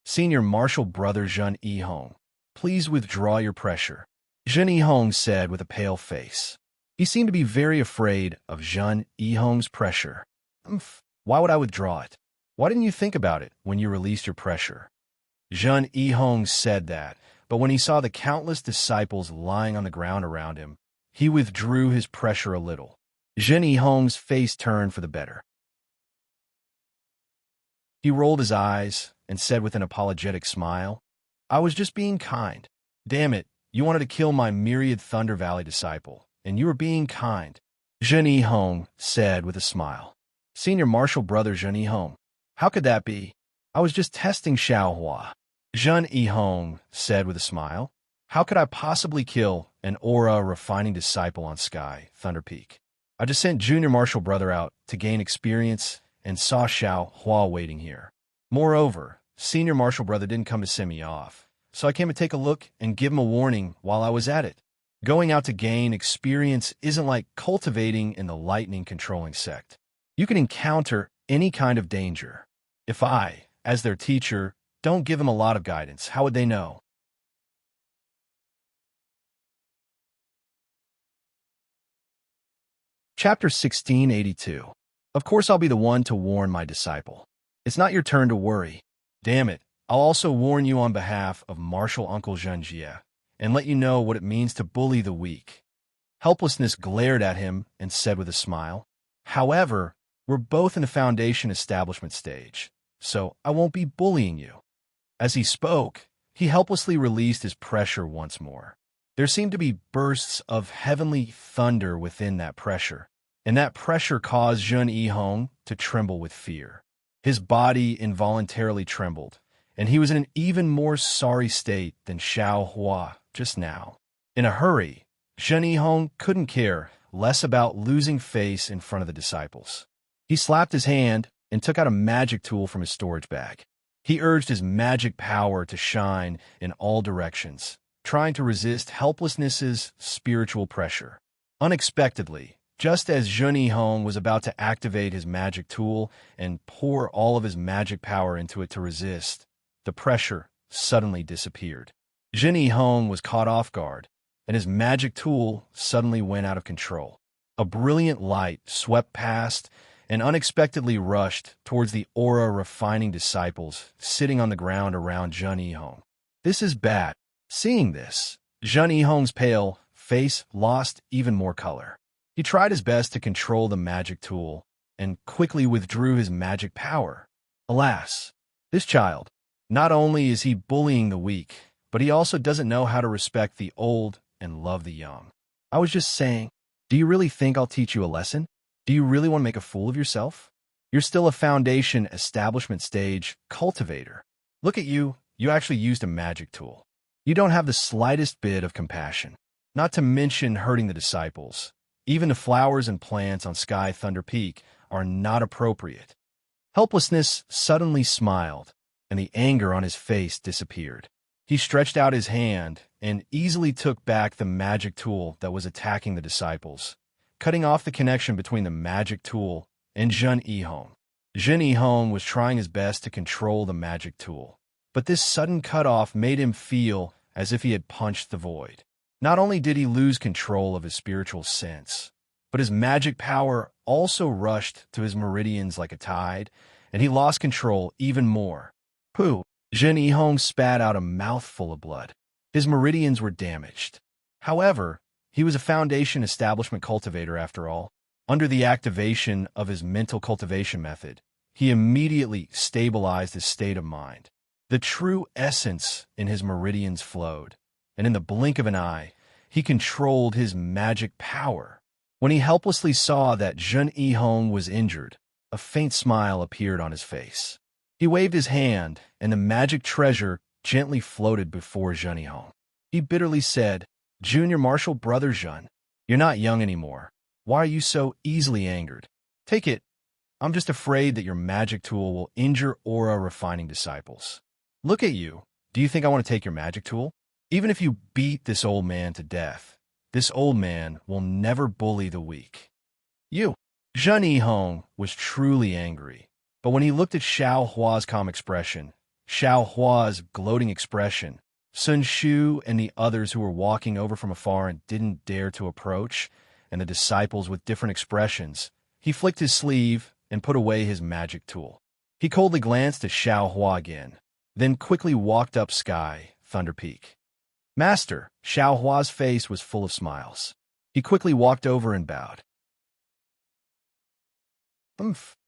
Senior Marshal Brother Zhen Yihong, please withdraw your pressure, Zhen Yihong said with a pale face. He seemed to be very afraid of Zhen Yihong's pressure. Why would I withdraw it? Why didn't you think about it when you released your pressure? Zhen Yihong said that, but when he saw the countless disciples lying on the ground around him, he withdrew his pressure a little. Zhen Yihong's face turned for the better. He rolled his eyes and said with an apologetic smile, I was just being kind. Damn it, you wanted to kill my myriad Thunder Valley disciple, and you were being kind. Zhen Yihong said with a smile. Senior Marshal Brother Zhen Yihong, how could that be? I was just testing Xiao Hua. Zhen Yihong said with a smile. How could I possibly kill an aura refining disciple on Sky, Thunder Peak. I just sent Junior Marshal Brother out to gain experience and saw Xiao Hua waiting here. Moreover, Senior Marshal Brother didn't come to send me off, so I came to take a look and give him a warning while I was at it. Going out to gain experience isn't like cultivating in the lightning controlling sect. You can encounter any kind of danger. If I, as their teacher, don't give them a lot of guidance, how would they know? Chapter 1682. Of course I'll be the one to warn my disciple. It's not your turn to worry. Damn it, I'll also warn you on behalf of Marshal Uncle Zhenjie and let you know what it means to bully the weak. Helplessness glared at him and said with a smile, however, we're both in the foundation establishment stage, so I won't be bullying you. As he spoke, he helplessly released his pressure once more. There seemed to be bursts of heavenly thunder within that pressure, and that pressure caused Zhen Yihong to tremble with fear. His body involuntarily trembled, and he was in an even more sorry state than Xiao Hua just now. In a hurry, Zhen Yihong couldn't care less about losing face in front of the disciples. He slapped his hand and took out a magic tool from his storage bag. He urged his magic power to shine in all directions, trying to resist helplessness's spiritual pressure. Unexpectedly, just as Zhen Yihong was about to activate his magic tool and pour all of his magic power into it to resist, the pressure suddenly disappeared. Zhen Yihong was caught off guard, and his magic tool suddenly went out of control. A brilliant light swept past and unexpectedly rushed towards the aura-refining disciples sitting on the ground around Zhen Yihong. This is bad. Seeing this, Zhen Yihong's pale face lost even more color. He tried his best to control the magic tool and quickly withdrew his magic power. Alas, this child, not only is he bullying the weak, but he also doesn't know how to respect the old and love the young. I was just saying, do you really think I'll teach you a lesson? Do you really want to make a fool of yourself? You're still a foundation establishment stage cultivator. Look at you, you actually used a magic tool. You don't have the slightest bit of compassion, not to mention hurting the disciples. Even the flowers and plants on Sky Thunder Peak are not appropriate. Helplessness suddenly smiled, and the anger on his face disappeared. He stretched out his hand and easily took back the magic tool that was attacking the disciples, cutting off the connection between the magic tool and Zhen Yihong. Zhen Yihong was trying his best to control the magic tool, but this sudden cutoff made him feel as if he had punched the void. Not only did he lose control of his spiritual sense, but his magic power also rushed to his meridians like a tide, and he lost control even more. Pooh! Zhen Yihong spat out a mouthful of blood. His meridians were damaged. However, he was a foundation establishment cultivator after all. Under the activation of his mental cultivation method, he immediately stabilized his state of mind. The true essence in his meridians flowed, and in the blink of an eye, he controlled his magic power. When he helplessly saw that Zhen Yihong was injured, a faint smile appeared on his face. He waved his hand, and the magic treasure gently floated before Zhen Yihong. He bitterly said, "Junior Marshal Brother Zhen, you're not young anymore. Why are you so easily angered? Take it. I'm just afraid that your magic tool will injure aura-refining disciples. Look at you. Do you think I want to take your magic tool? Even if you beat this old man to death, this old man will never bully the weak." You. Zhen Yihong was truly angry, but when he looked at Xiao Hua's calm expression, Xiao Hua's gloating expression, Sun Shu and the others who were walking over from afar and didn't dare to approach, and the disciples with different expressions, he flicked his sleeve and put away his magic tool. He coldly glanced at Xiao Hua again, then quickly walked up Sky Thunder Peak. Master, Xiao Hua's face was full of smiles. He quickly walked over and bowed.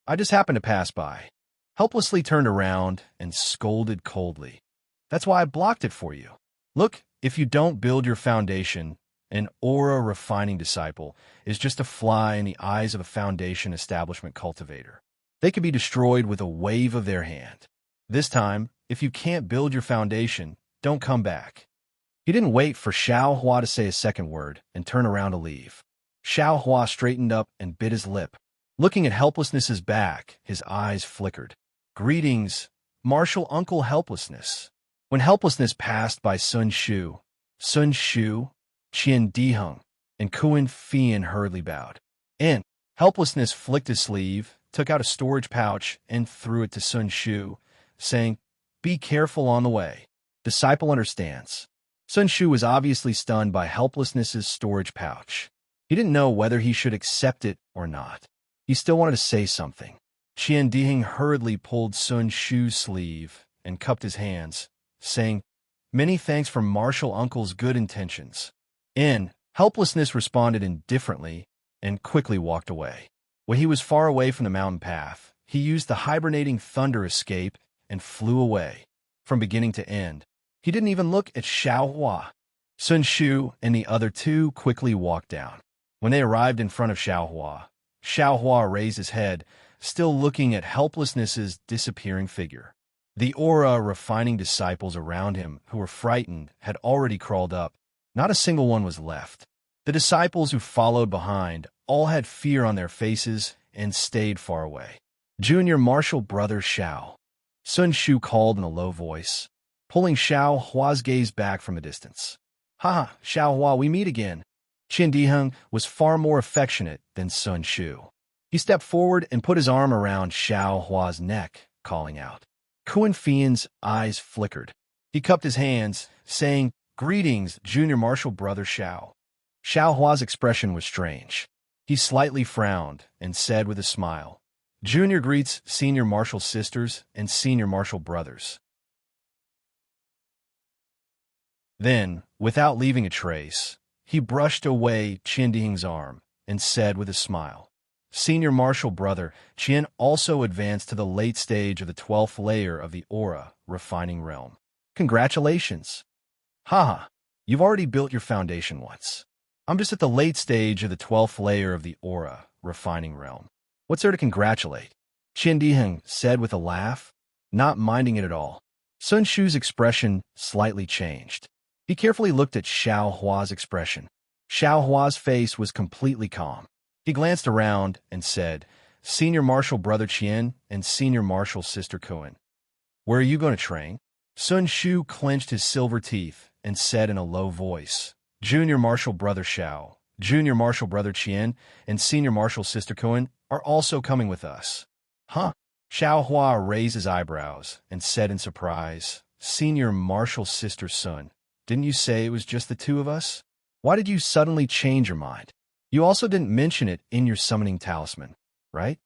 I just happened to pass by. Helplessly turned around and scolded coldly. That's why I blocked it for you. Look, if you don't build your foundation, an aura-refining disciple is just a fly in the eyes of a foundation establishment cultivator. They can be destroyed with a wave of their hand. This time, if you can't build your foundation, don't come back. He didn't wait for Xiao Hua to say a second word and turn around to leave. Xiao Hua straightened up and bit his lip. Looking at Helplessness's back, his eyes flickered. Greetings, Martial Uncle Helplessness. When Helplessness passed by Sun Shu, Qian Diheng, and Kuan Fian hurriedly bowed. In, Helplessness flicked his sleeve, took out a storage pouch, and threw it to Sun Shu, saying, "Be careful on the way. Disciple understands." Sun Shu was obviously stunned by Helplessness's storage pouch. He didn't know whether he should accept it or not. He still wanted to say something. Qian Diheng hurriedly pulled Sun Shu's sleeve and cupped his hands, saying, "Many thanks for Martial Uncle's good intentions." In, Helplessness responded indifferently and quickly walked away. When he was far away from the mountain path, he used the hibernating thunder escape and flew away. From beginning to end, he didn't even look at Xiao Hua. Sun Shu and the other two quickly walked down. When they arrived in front of Xiao Hua raised his head, still looking at Helplessness's disappearing figure. The aura refining disciples around him who were frightened had already crawled up. Not a single one was left. The disciples who followed behind all had fear on their faces and stayed far away. "Junior Martial Brother Xiao," Sun Shu called in a low voice, pulling Xiao Hua's gaze back from a distance. "Ha, Xiao Hua, we meet again." Qian Diheng was far more affectionate than Sun Shu. He stepped forward and put his arm around Xiao Hua's neck, calling out. Kuan Fian's eyes flickered. He cupped his hands, saying, "Greetings, Junior Martial Brother Xiao." Xiao Hua's expression was strange. He slightly frowned and said with a smile, "Junior greets Senior Martial Sisters and Senior Martial Brothers." Then, without leaving a trace, he brushed away Qian Diheng's arm and said with a smile, "Senior Martial Brother Qian also advanced to the late stage of the 12th layer of the aura refining realm. Congratulations." "Haha, you've already built your foundation once. I'm just at the late stage of the 12th layer of the aura refining realm. What's there to congratulate?" Qian Diheng said with a laugh, not minding it at all. Sun Shu's expression slightly changed. He carefully looked at Xiao Hua's expression. Xiao Hua's face was completely calm. He glanced around and said, "Senior Martial Brother Qian and Senior Martial Sister Kuan, where are you going to train?" Sun Shu clenched his silver teeth and said in a low voice, "Junior Martial Brother Xiao, Junior Martial Brother Qian, and Senior Martial Sister Kuan are also coming with us." "Huh?" Xiao Hua raised his eyebrows and said in surprise, "Senior Martial Sister Sun, didn't you say it was just the two of us? Why did you suddenly change your mind? You also didn't mention it in your summoning talisman, right?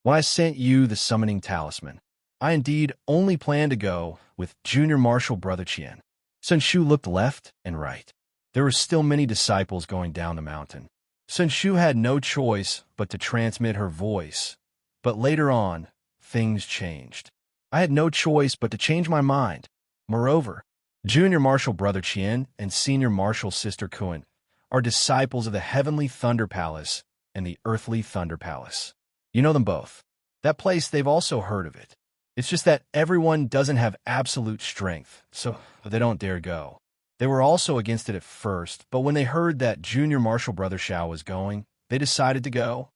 When I sent you the summoning talisman, I indeed only planned to go with Junior Martial Brother Qian." Sun Shu looked left and right. There were still many disciples going down the mountain. Sun Shu had no choice but to transmit her voice. But later on, things changed. "I had no choice but to change my mind. Moreover, Junior Martial Brother Qian and Senior Martial Sister Kuan are disciples of the Heavenly Thunder Palace and the Earthly Thunder Palace. You know them both. That place, they've also heard of it. It's just that everyone doesn't have absolute strength, so they don't dare go. They were also against it at first, but when they heard that Junior Martial Brother Xiao was going, they decided to go.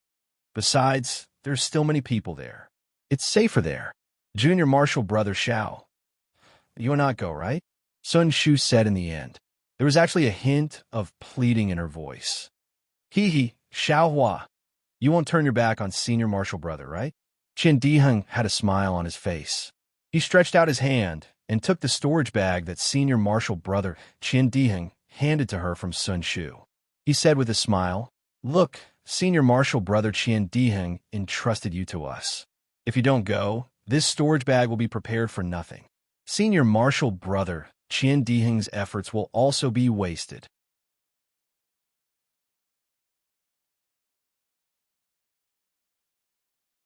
Besides, there's still many people there. It's safer there. Junior Martial Brother Xiao, you will not go, right?" Sun Shu said in the end. There was actually a hint of pleading in her voice. "Hee, Xiao Hua, you won't turn your back on Senior Martial Brother, right?" Qian Diheng had a smile on his face. He stretched out his hand and took the storage bag that Senior Martial Brother Qian Diheng handed to her from Sun Shu. He said with a smile, "Look, Senior Martial Brother Qian Diheng entrusted you to us. If you don't go, this storage bag will be prepared for nothing. Senior Martial Brother Qian Diheng's efforts will also be wasted."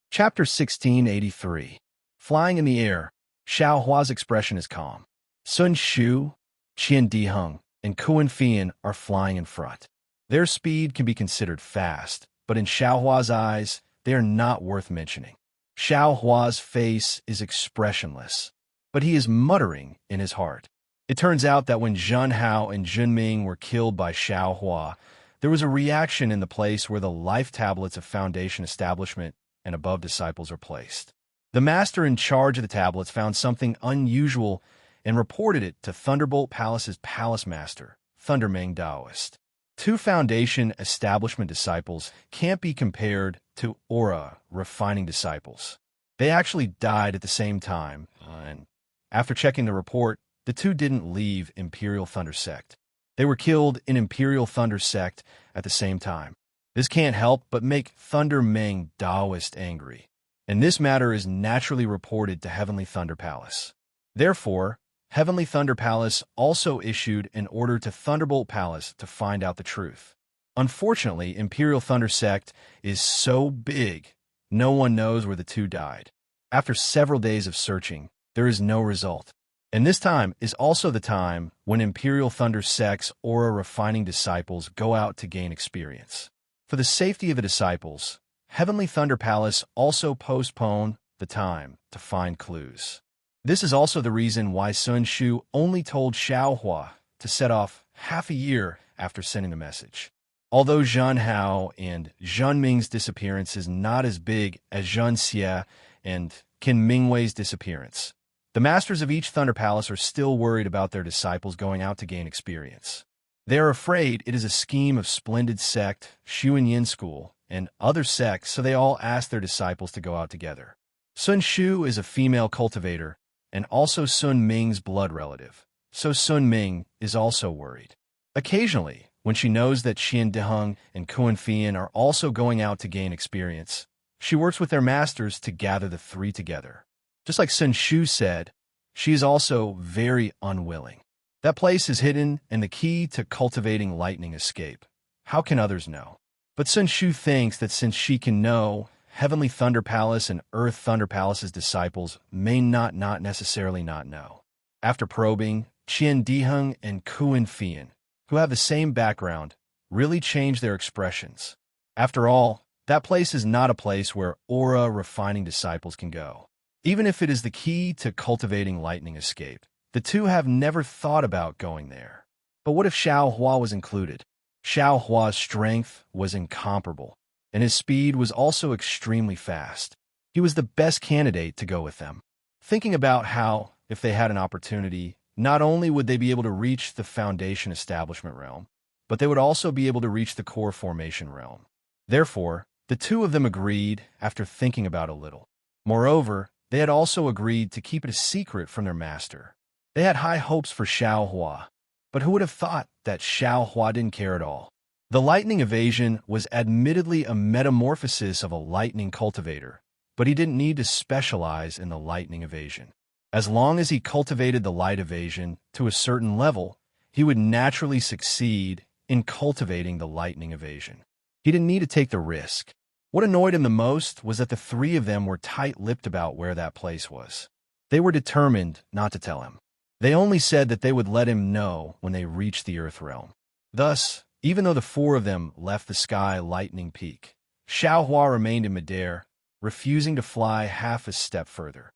Chapter 1683. Flying in the air, Xiao Hua's expression is calm. Sun Shu, Qian Diheng, and Kuan Fian are flying in front. Their speed can be considered fast, but in Xiao Hua's eyes, they are not worth mentioning. Xiao Hua's face is expressionless, but he is muttering in his heart. It turns out that when Zhen Hao and Zhen Ming were killed by Xiao Hua, there was a reaction in the place where the life tablets of Foundation Establishment and above disciples are placed. The master in charge of the tablets found something unusual and reported it to Thunderbolt Palace's palace master, Thunderming Daoist. Two Foundation Establishment disciples can't be compared to aura refining disciples. They actually died at the same time, and after checking the report, the two didn't leave Imperial Thunder Sect. They were killed in Imperial Thunder Sect at the same time. This can't help but make Thunderming Daoist angry, and this matter is naturally reported to Heavenly Thunder Palace. Therefore, Heavenly Thunder Palace also issued an order to Thunderbolt Palace to find out the truth. Unfortunately, Imperial Thunder Sect is so big, no one knows where the two died. After several days of searching, there is no result. And this time is also the time when Imperial Thunder Sect's aura refining disciples go out to gain experience. For the safety of the disciples, Heavenly Thunder Palace also postponed the time to find clues. This is also the reason why Sun Shu only told Xiao Hua to set off half a year after sending the message. Although Zhen Hao and Zhen Ming's disappearance is not as big as Zhen Xie and Qin Mingwei's disappearance, the masters of each Thunder Palace are still worried about their disciples going out to gain experience. They are afraid it is a scheme of Splendid Sect, Shu and Yin School, and other sects, so they all ask their disciples to go out together. Sun Shu is a female cultivator, and also Sun Ming's blood relative, so Sun Ming is also worried. Occasionally, when she knows that Qian Deheng and Kuan Fian are also going out to gain experience, she works with their masters to gather the three together. Just like Sun Shu said, she is also very unwilling. That place is hidden and the key to cultivating lightning escape. How can others know? But Sun Shu thinks that since she can know, Heavenly Thunder Palace and Earth Thunder Palace's disciples may not necessarily not know. After probing, Qian Deheng and Kuan Fian, who have the same background, really change their expressions. After all, that place is not a place where aura refining disciples can go. Even if it is the key to cultivating lightning escape, the two have never thought about going there. But what if Xiao Hua was included? Xiao Hua's strength was incomparable, and his speed was also extremely fast. He was the best candidate to go with them. Thinking about how, if they had an opportunity, not only would they be able to reach the Foundation Establishment realm, but they would also be able to reach the Core Formation realm. Therefore, the two of them agreed after thinking about a little. Moreover, they had also agreed to keep it a secret from their master. They had high hopes for Xiao Hua, but who would have thought that Xiao Hua didn't care at all? The lightning evasion was admittedly a metamorphosis of a lightning cultivator, but he didn't need to specialize in the lightning evasion. As long as he cultivated the light evasion to a certain level, he would naturally succeed in cultivating the lightning evasion. He didn't need to take the risk. What annoyed him the most was that the three of them were tight-lipped about where that place was. They were determined not to tell him. They only said that they would let him know when they reached the Earth realm. Thus, even though the four of them left the Sky Lightning Peak, Xiao Hua remained in midair, refusing to fly half a step further.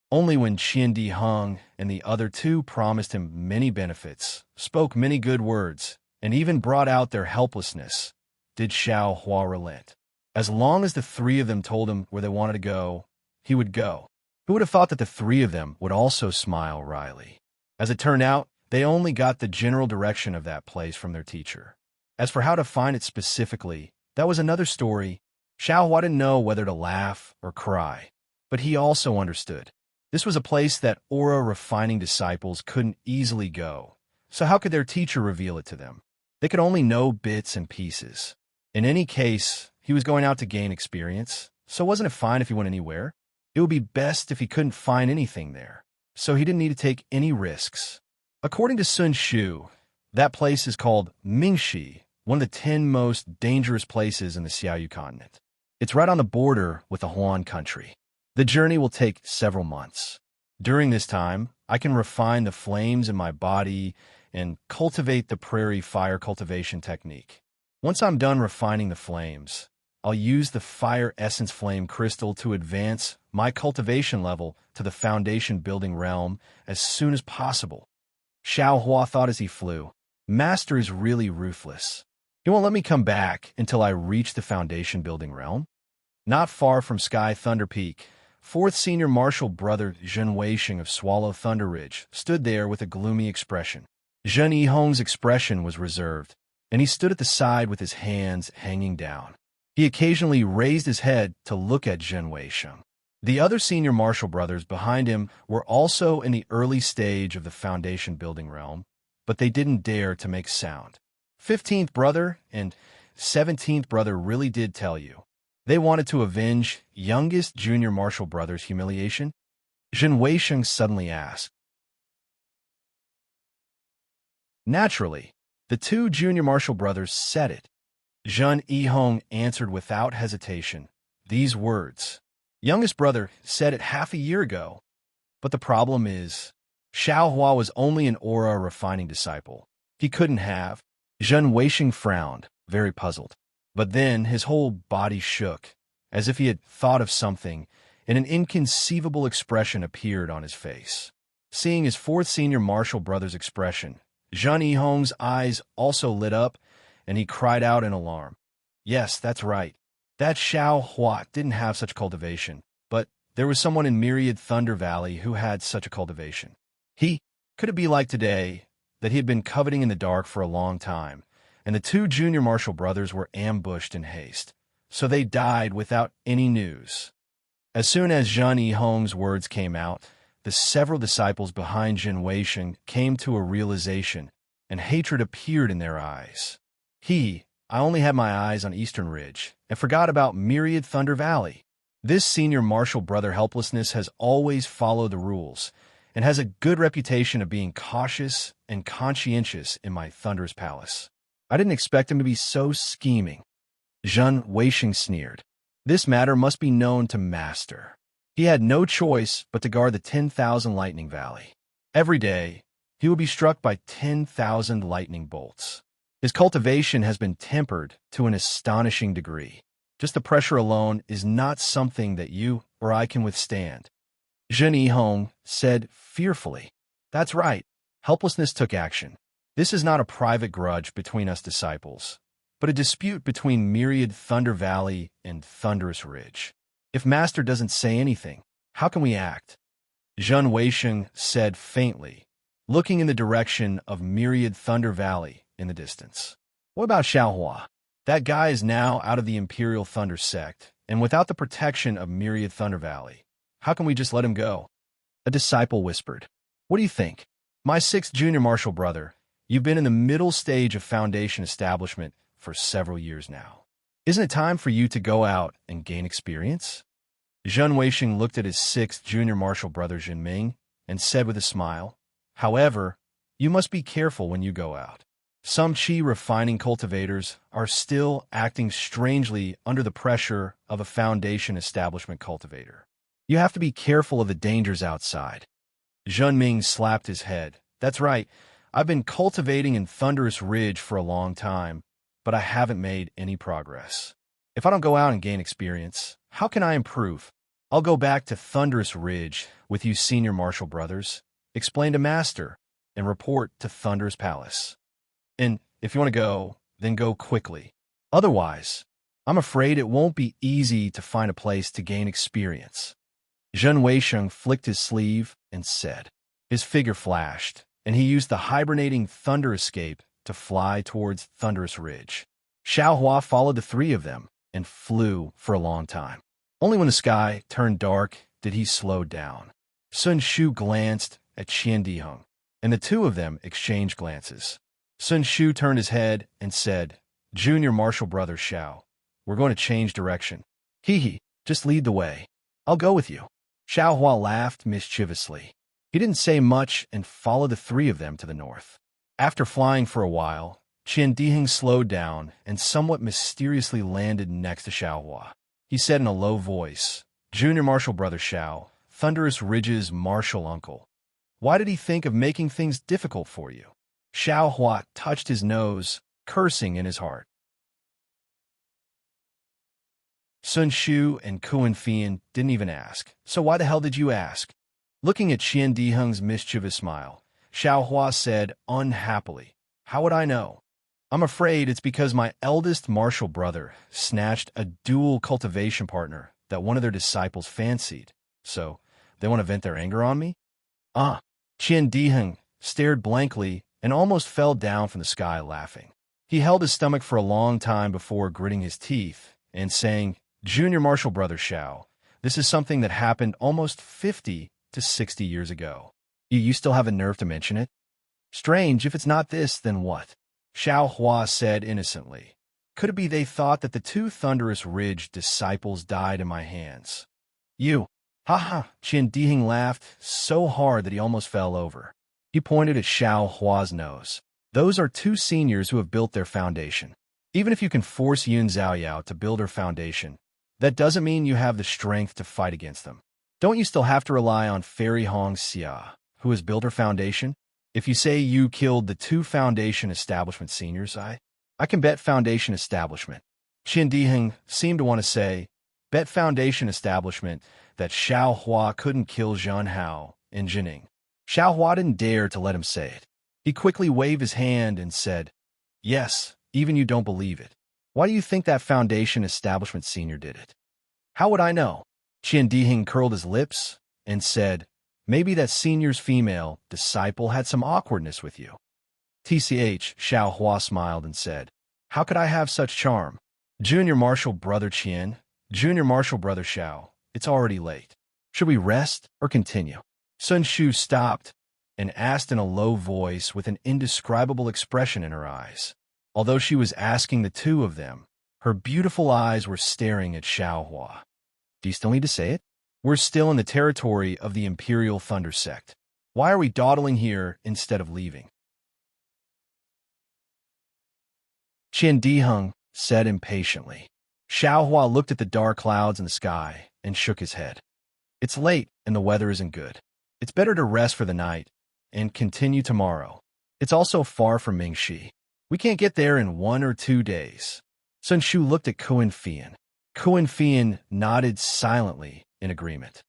Only when Qian Deheng and the other two promised him many benefits, spoke many good words, and even brought out their helplessness, did Xiao Hua relent. As long as the three of them told him where they wanted to go, he would go. Who would have thought that the three of them would also smile wryly? As it turned out, they only got the general direction of that place from their teacher. As for how to find it specifically, that was another story. Xiao Hua didn't know whether to laugh or cry, but he also understood. This was a place that aura refining disciples couldn't easily go, so how could their teacher reveal it to them? They could only know bits and pieces. In any case, he was going out to gain experience, so wasn't it fine if he went anywhere? It would be best if he couldn't find anything there, so he didn't need to take any risks. According to Sun Shu, that place is called Mingxi, one of the 10 most dangerous places in the Xiaoyu continent. It's right on the border with the Huan country. The journey will take several months. During this time, I can refine the flames in my body and cultivate the prairie fire cultivation technique. Once I'm done refining the flames, I'll use the fire essence flame crystal to advance my cultivation level to the foundation building realm as soon as possible. Xiao Hua thought as he flew. Master is really ruthless. He won't let me come back until I reach the foundation building realm. Not far from Sky Thunder Peak, fourth senior marshal brother Zhen Weisheng of Swallow Thunder Ridge stood there with a gloomy expression. Zhen Yihong's expression was reserved, and he stood at the side with his hands hanging down. He occasionally raised his head to look at Zhen Weisheng. The other senior marshal brothers behind him were also in the early stage of the foundation building realm, but they didn't dare to make sound. 15th brother and 17th brother really did tell you. They wanted to avenge youngest junior marshal brother's humiliation? Zhen Weisheng suddenly asked. Naturally, the two junior marshal brothers said it. Zhen Yihong answered without hesitation. These words. Youngest brother said it half a year ago. But the problem is, Xiao Hua was only an aura refining disciple. He couldn't have. Zhen Weisheng frowned, very puzzled. But then his whole body shook, as if he had thought of something, and an inconceivable expression appeared on his face. Seeing his fourth senior marshal brother's expression, Zhen Yihong's eyes also lit up, and he cried out in alarm. Yes, that's right. That Xiao Hua didn't have such cultivation, but there was someone in Myriad Thunder Valley who had such a cultivation. Could it be like today, that he had been coveting in the dark for a long time, and the two junior marshal brothers were ambushed in haste, so they died without any news. As soon as Zhen Yihong's words came out, the several disciples behind Zhen Weisheng came to a realization, and hatred appeared in their eyes. I only had my eyes on Eastern Ridge, and forgot about Myriad Thunder Valley. This senior marshal brother helplessness has always followed the rules, and has a good reputation of being cautious and conscientious in my Thunderous Palace. I didn't expect him to be so scheming. Zhen Weisheng sneered. This matter must be known to Master. He had no choice but to guard the 10,000 Lightning Valley. Every day, he would be struck by 10,000 lightning bolts. His cultivation has been tempered to an astonishing degree. Just the pressure alone is not something that you or I can withstand. Zhen Yihong said fearfully. That's right. Helplessness took action. This is not a private grudge between us disciples, but a dispute between Myriad Thunder Valley and Thunderous Ridge. If Master doesn't say anything, how can we act? Zhen Weisheng said faintly, looking in the direction of Myriad Thunder Valley in the distance. What about Xiao Hua? That guy is now out of the Imperial Thunder sect, and without the protection of Myriad Thunder Valley. How can we just let him go? A disciple whispered. What do you think? My sixth junior marshal brother, you've been in the middle stage of foundation establishment for several years now. Isn't it time for you to go out and gain experience? Zhen Weisheng looked at his sixth junior marshal brother Jinming and said with a smile, however, you must be careful when you go out. Some qi refining cultivators are still acting strangely under the pressure of a foundation establishment cultivator. You have to be careful of the dangers outside. Zhen Ming slapped his head. That's right. I've been cultivating in Thunderous Ridge for a long time, but I haven't made any progress. If I don't go out and gain experience, how can I improve? I'll go back to Thunderous Ridge with you senior marshal brothers, explain to Master, and report to Thunderous Palace. And if you want to go, then go quickly. Otherwise, I'm afraid it won't be easy to find a place to gain experience. Zhen Weisheng flicked his sleeve and said. His figure flashed, and he used the hibernating Thunder Escape to fly towards Thunderous Ridge. Xiao Hua followed the three of them and flew for a long time. Only when the sky turned dark did he slow down. Sun Shu glanced at Qian Diheng, and the two of them exchanged glances. Sun Shu turned his head and said, Junior Marshal Brother Xiao, we're going to change direction. Just lead the way. I'll go with you. Xiao Hua laughed mischievously. He didn't say much and followed the three of them to the north. After flying for a while, Qian Diheng slowed down and somewhat mysteriously landed next to Xiao Hua. He said in a low voice, Junior Marshal Brother Xiao, Thunderous Ridge's martial uncle. Why did he think of making things difficult for you? Xiao Hua touched his nose, cursing in his heart. Sun Shu and Kuan Fian didn't even ask. So why the hell did you ask? Looking at Qian Diheng's mischievous smile, Xiao Hua said unhappily, How would I know? I'm afraid it's because my eldest martial brother snatched a dual cultivation partner that one of their disciples fancied. So, they want to vent their anger on me? Qian Diheng stared blankly and almost fell down from the sky laughing. He held his stomach for a long time before gritting his teeth and saying, Junior martial brother Xiao, this is something that happened almost 50 to 60 years ago. You still have a nerve to mention it? Strange, if it's not this, then what? Xiao Hua said innocently. Could it be they thought that the two Thunderous Ridge disciples died in my hands? You. Ha! Qian Diheng laughed so hard that he almost fell over. He pointed at Xiao Hua's nose. Those are two seniors who have built their foundation. Even if you can force Yun Xiaoyao to build her foundation, that doesn't mean you have the strength to fight against them. Don't you still have to rely on Fairy Hong Xia, who has built her foundation? If you say you killed the two Foundation Establishment seniors, I can bet Foundation Establishment. Qian Diheng seemed to want to say, bet Foundation Establishment that Xiao Hua couldn't kill Zhan Hao and Jining. Xiao Hua didn't dare to let him say it. He quickly waved his hand and said, Yes, even you don't believe it. Why do you think that Foundation Establishment senior did it? How would I know? Qian Diheng curled his lips and said, Maybe that senior's female disciple had some awkwardness with you. TCH, Xiao Hua smiled and said, How could I have such charm? Junior Martial Brother Qian, Junior Martial Brother Xiao, it's already late. Should we rest or continue? Sun Shu stopped and asked in a low voice with an indescribable expression in her eyes. Although she was asking the two of them, her beautiful eyes were staring at Xiao Hua. Do you still need to say it? We're still in the territory of the Imperial Thunder Sect. Why are we dawdling here instead of leaving? Qian Diheng said impatiently. Xiao Hua looked at the dark clouds in the sky and shook his head. It's late and the weather isn't good. It's better to rest for the night and continue tomorrow. It's also far from Mingxi. We can't get there in 1 or 2 days. Sun Shu looked at Kuan Fian. Kuan Fian nodded silently in agreement.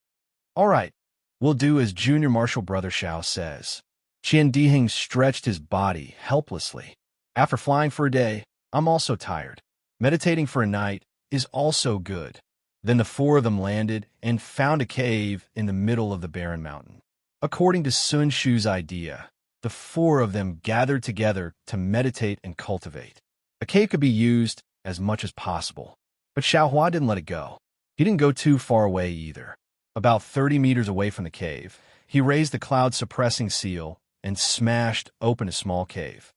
All right, we'll do as Junior Martial Brother Xiao says. Qian Diheng stretched his body helplessly. After flying for a day, I'm also tired. Meditating for a night is also good. Then the four of them landed and found a cave in the middle of the barren mountain. According to Sun Shu's idea, the four of them gathered together to meditate and cultivate. A cave could be used as much as possible, but Xiao Hua didn't let it go. He didn't go too far away either. About 30 meters away from the cave, he raised the cloud-suppressing seal and smashed open a small cave.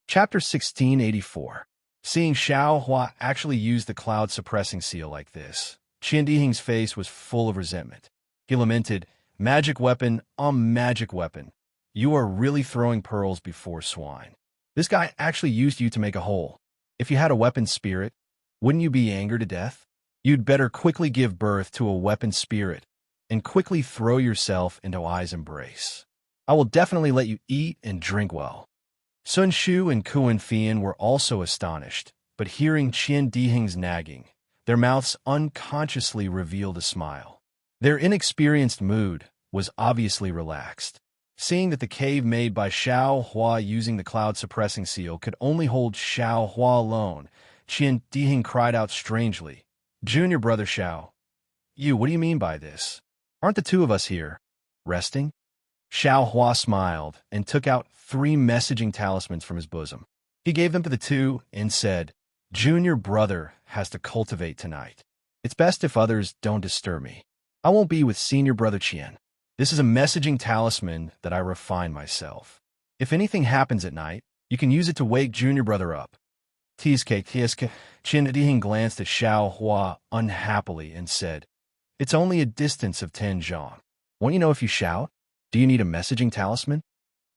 Chapter 1684. Seeing Xiao Hua actually use the cloud-suppressing seal like this, Qian Diheng's face was full of resentment. He lamented, Magic weapon on magic weapon. You are really throwing pearls before swine. This guy actually used you to make a hole. If you had a weapon spirit, wouldn't you be angered to death? You'd better quickly give birth to a weapon spirit and quickly throw yourself into Ai's embrace. I will definitely let you eat and drink well. Sun Shu and Kuan Fian were also astonished, but hearing Qian Diheng's nagging, their mouths unconsciously revealed a smile. Their inexperienced mood was obviously relaxed. Seeing that the cave made by Xiao Hua using the cloud-suppressing seal could only hold Xiao Hua alone, Qian Diheng cried out strangely, Junior Brother Xiao, what do you mean by this? Aren't the two of us here? Resting? Xiao Hua smiled and took out 3 messaging talismans from his bosom. He gave them to the two and said, Junior Brother has to cultivate tonight. It's best if others don't disturb me. I won't be with Senior Brother Qian. This is a messaging talisman that I refine myself. If anything happens at night, you can use it to wake Junior Brother up. Qian Diheng glanced at Xiao Hua unhappily and said, It's only a distance of 10 zhang. Won't you know if you shout? Do you need a messaging talisman?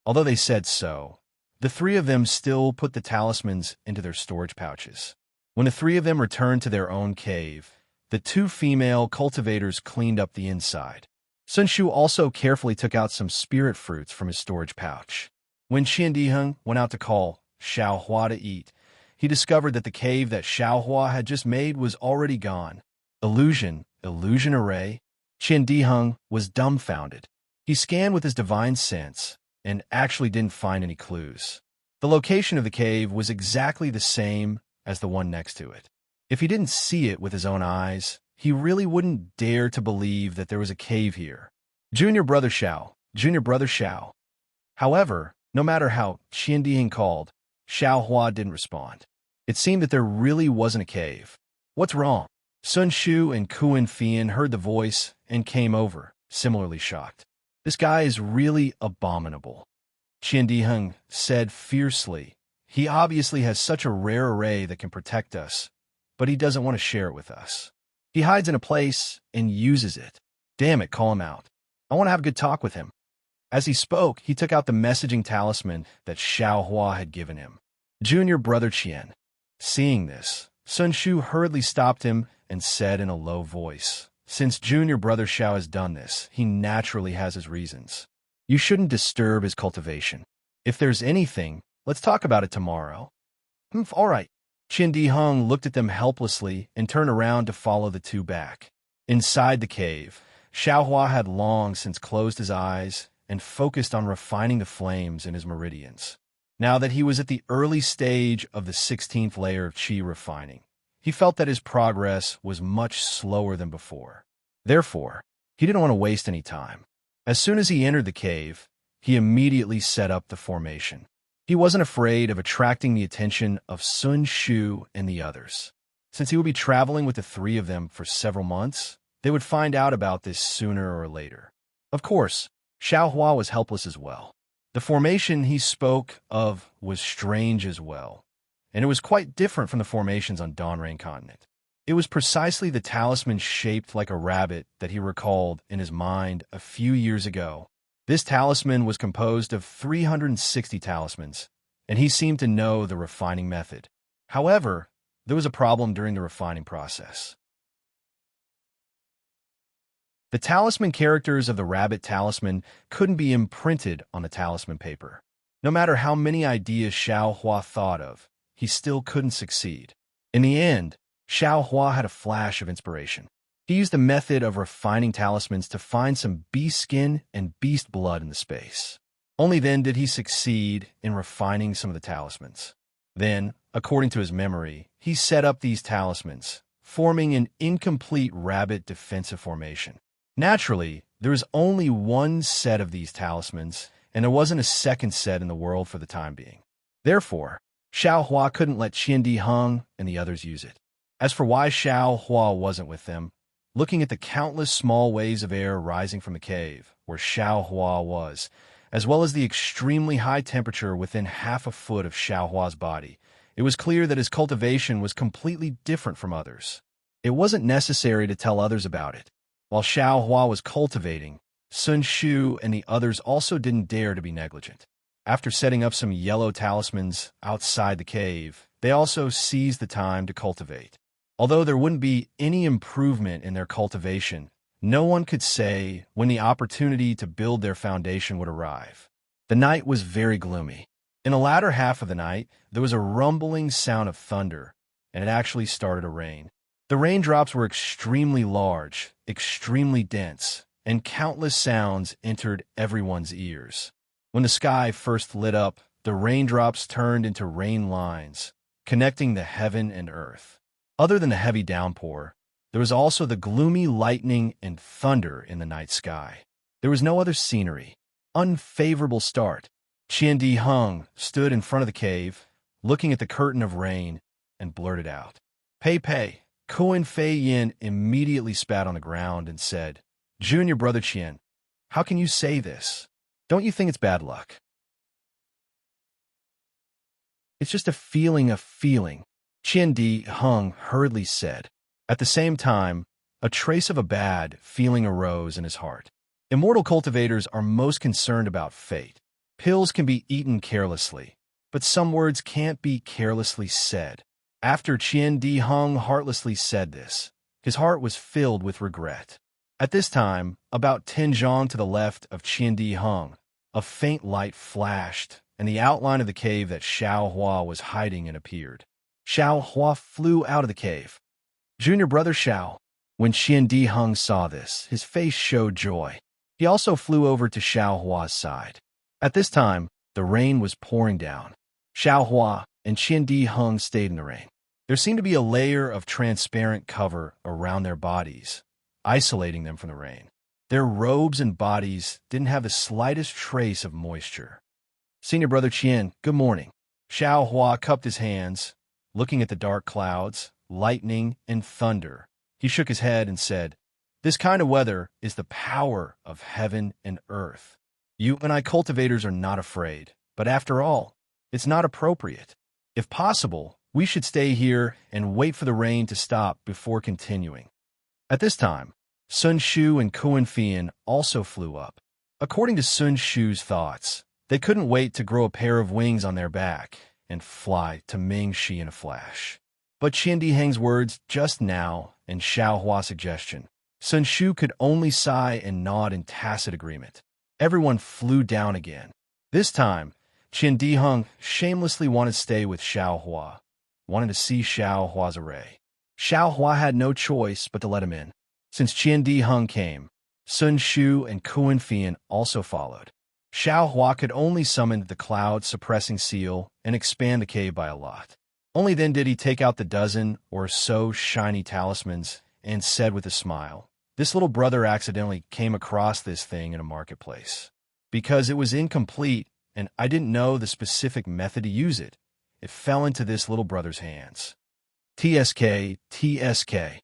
Although they said so, the 3 of them still put the talismans into their storage pouches. When the 3 of them returned to their own cave, the 2 female cultivators cleaned up the inside. Sun Shu also carefully took out some spirit fruits from his storage pouch. When Qian Diheng went out to call Xiao Hua to eat, he discovered that the cave that Xiao Hua had just made was already gone. Illusion array? Qian Diheng was dumbfounded. He scanned with his divine sense and actually didn't find any clues. The location of the cave was exactly the same as the one next to it. If he didn't see it with his own eyes, he really wouldn't dare to believe that there was a cave here. Junior brother Xiao, junior brother Xiao. However, no matter how Qian Diheng called, Xiao Hua didn't respond. It seemed that there really wasn't a cave. What's wrong? Sun Shu and Kuan Fian heard the voice and came over, similarly shocked. This guy is really abominable, Qian Diheng said fiercely. He obviously has such a rare array that can protect us, but he doesn't want to share it with us. He hides in a place and uses it. Damn it, call him out. I want to have a good talk with him. As he spoke, he took out the messaging talisman that Xiao Hua had given him. Junior brother Qian. Seeing this, Sun Shu hurriedly stopped him and said in a low voice, "Since junior brother Xiao has done this, he naturally has his reasons. You shouldn't disturb his cultivation. If there's anything, let's talk about it tomorrow." All right. Qian Diheng looked at them helplessly and turned around to follow the two back. Inside the cave, Xiao Hua had long since closed his eyes and focused on refining the flames in his meridians. Now that he was at the early stage of the 16th layer of qi refining, he felt that his progress was much slower than before. Therefore, he didn't want to waste any time. As soon as he entered the cave, he immediately set up the formation. He wasn't afraid of attracting the attention of Sun Shu and the others. Since he would be traveling with the three of them for several months, they would find out about this sooner or later. Of course, Xiao Hua was helpless as well. The formation he spoke of was strange as well, and it was quite different from the formations on Dawnrain Continent. It was precisely the talisman shaped like a rabbit that he recalled in his mind a few years ago. This talisman was composed of 360 talismans, and he seemed to know the refining method. However, there was a problem during the refining process. The talisman characters of the rabbit talisman couldn't be imprinted on the talisman paper. No matter how many ideas Xiao Hua thought of, he still couldn't succeed. In the end, Xiao Hua had a flash of inspiration. He used the method of refining talismans to find some beast skin and beast blood in the space. Only then did he succeed in refining some of the talismans. Then, according to his memory, he set up these talismans, forming an incomplete rabbit defensive formation. Naturally, there was only one set of these talismans, and there wasn't a second set in the world for the time being. Therefore, Xiao Hua couldn't let Qian Diheng and the others use it. As for why Xiao Hua wasn't with them, looking at the countless small waves of air rising from the cave where Xiao Hua was, as well as the extremely high temperature within half a foot of Xiao Hua's body, it was clear that his cultivation was completely different from others. It wasn't necessary to tell others about it. While Xiao Hua was cultivating, Sun Shu and the others also didn't dare to be negligent. After setting up some yellow talismans outside the cave, they also seized the time to cultivate. Although there wouldn't be any improvement in their cultivation, no one could say when the opportunity to build their foundation would arrive. The night was very gloomy. In the latter half of the night, there was a rumbling sound of thunder, and it actually started to rain. The raindrops were extremely large, extremely dense, and countless sounds entered everyone's ears. When the sky first lit up, the raindrops turned into rain lines, connecting the heaven and earth. Other than the heavy downpour, there was also the gloomy lightning and thunder in the night sky. There was no other scenery. Unfavorable start. Qian Diheng stood in front of the cave, looking at the curtain of rain, and blurted out, "Pei Pei." Kuan Fei Yin immediately spat on the ground and said, "Junior brother Qian, how can you say this? Don't you think it's bad luck?" "It's just a feeling, Qian Diheng hurriedly said. At the same time, a trace of a bad feeling arose in his heart. Immortal cultivators are most concerned about fate. Pills can be eaten carelessly, but some words can't be carelessly said. After Qian Diheng heartlessly said this, his heart was filled with regret. At this time, about 10 zhang to the left of Qian Diheng, a faint light flashed, and the outline of the cave that Xiao Hua was hiding in appeared. Xiao Hua flew out of the cave. Junior brother Xiao. When Qian Di Hung saw this, his face showed joy. He also flew over to Xiao Hua's side. At this time, the rain was pouring down. Xiao Hua and Qian Di Hung stayed in the rain. There seemed to be a layer of transparent cover around their bodies, isolating them from the rain. Their robes and bodies didn't have the slightest trace of moisture. Senior brother Qian, good morning. Xiao Hua cupped his hands, looking at the dark clouds, lightning, and thunder. He shook his head and said, "This kind of weather is the power of heaven and earth. You and I cultivators are not afraid, but after all, it's not appropriate. If possible, we should stay here and wait for the rain to stop before continuing." At this time, Sun Shu and Kuan Fian also flew up. According to Sun Shu's thoughts, they couldn't wait to grow a pair of wings on their back and fly to Mingxi in a flash. But Qian Di Heng's words just now and Xiao Hua's suggestion, Sun Shu could only sigh and nod in tacit agreement. Everyone flew down again. This time, Qian Di Heng shamelessly wanted to stay with Xiao Hua, wanted to see Xiao Hua's array. Xiao Hua had no choice but to let him in. Since Qian Di Heng came, Sun Shu and Kuan Fian also followed. Xiao Hua could only summon the cloud-suppressing seal and expand the cave by a lot. Only then did he take out the dozen or so shiny talismans and said with a smile, "This little brother accidentally came across this thing in a marketplace. Because it was incomplete and I didn't know the specific method to use it, it fell into this little brother's hands." TSK, TSK.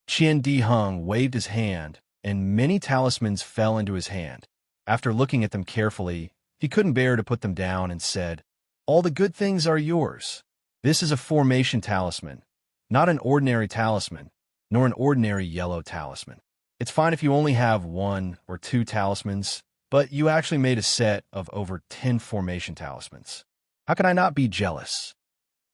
Qian Di Heng waved his hand, and many talismans fell into his hand. After looking at them carefully, he couldn't bear to put them down and said, "All the good things are yours. This is a formation talisman, not an ordinary talisman, nor an ordinary yellow talisman. It's fine if you only have 1 or 2 talismans, but you actually made a set of over 10 formation talismans. How can I not be jealous?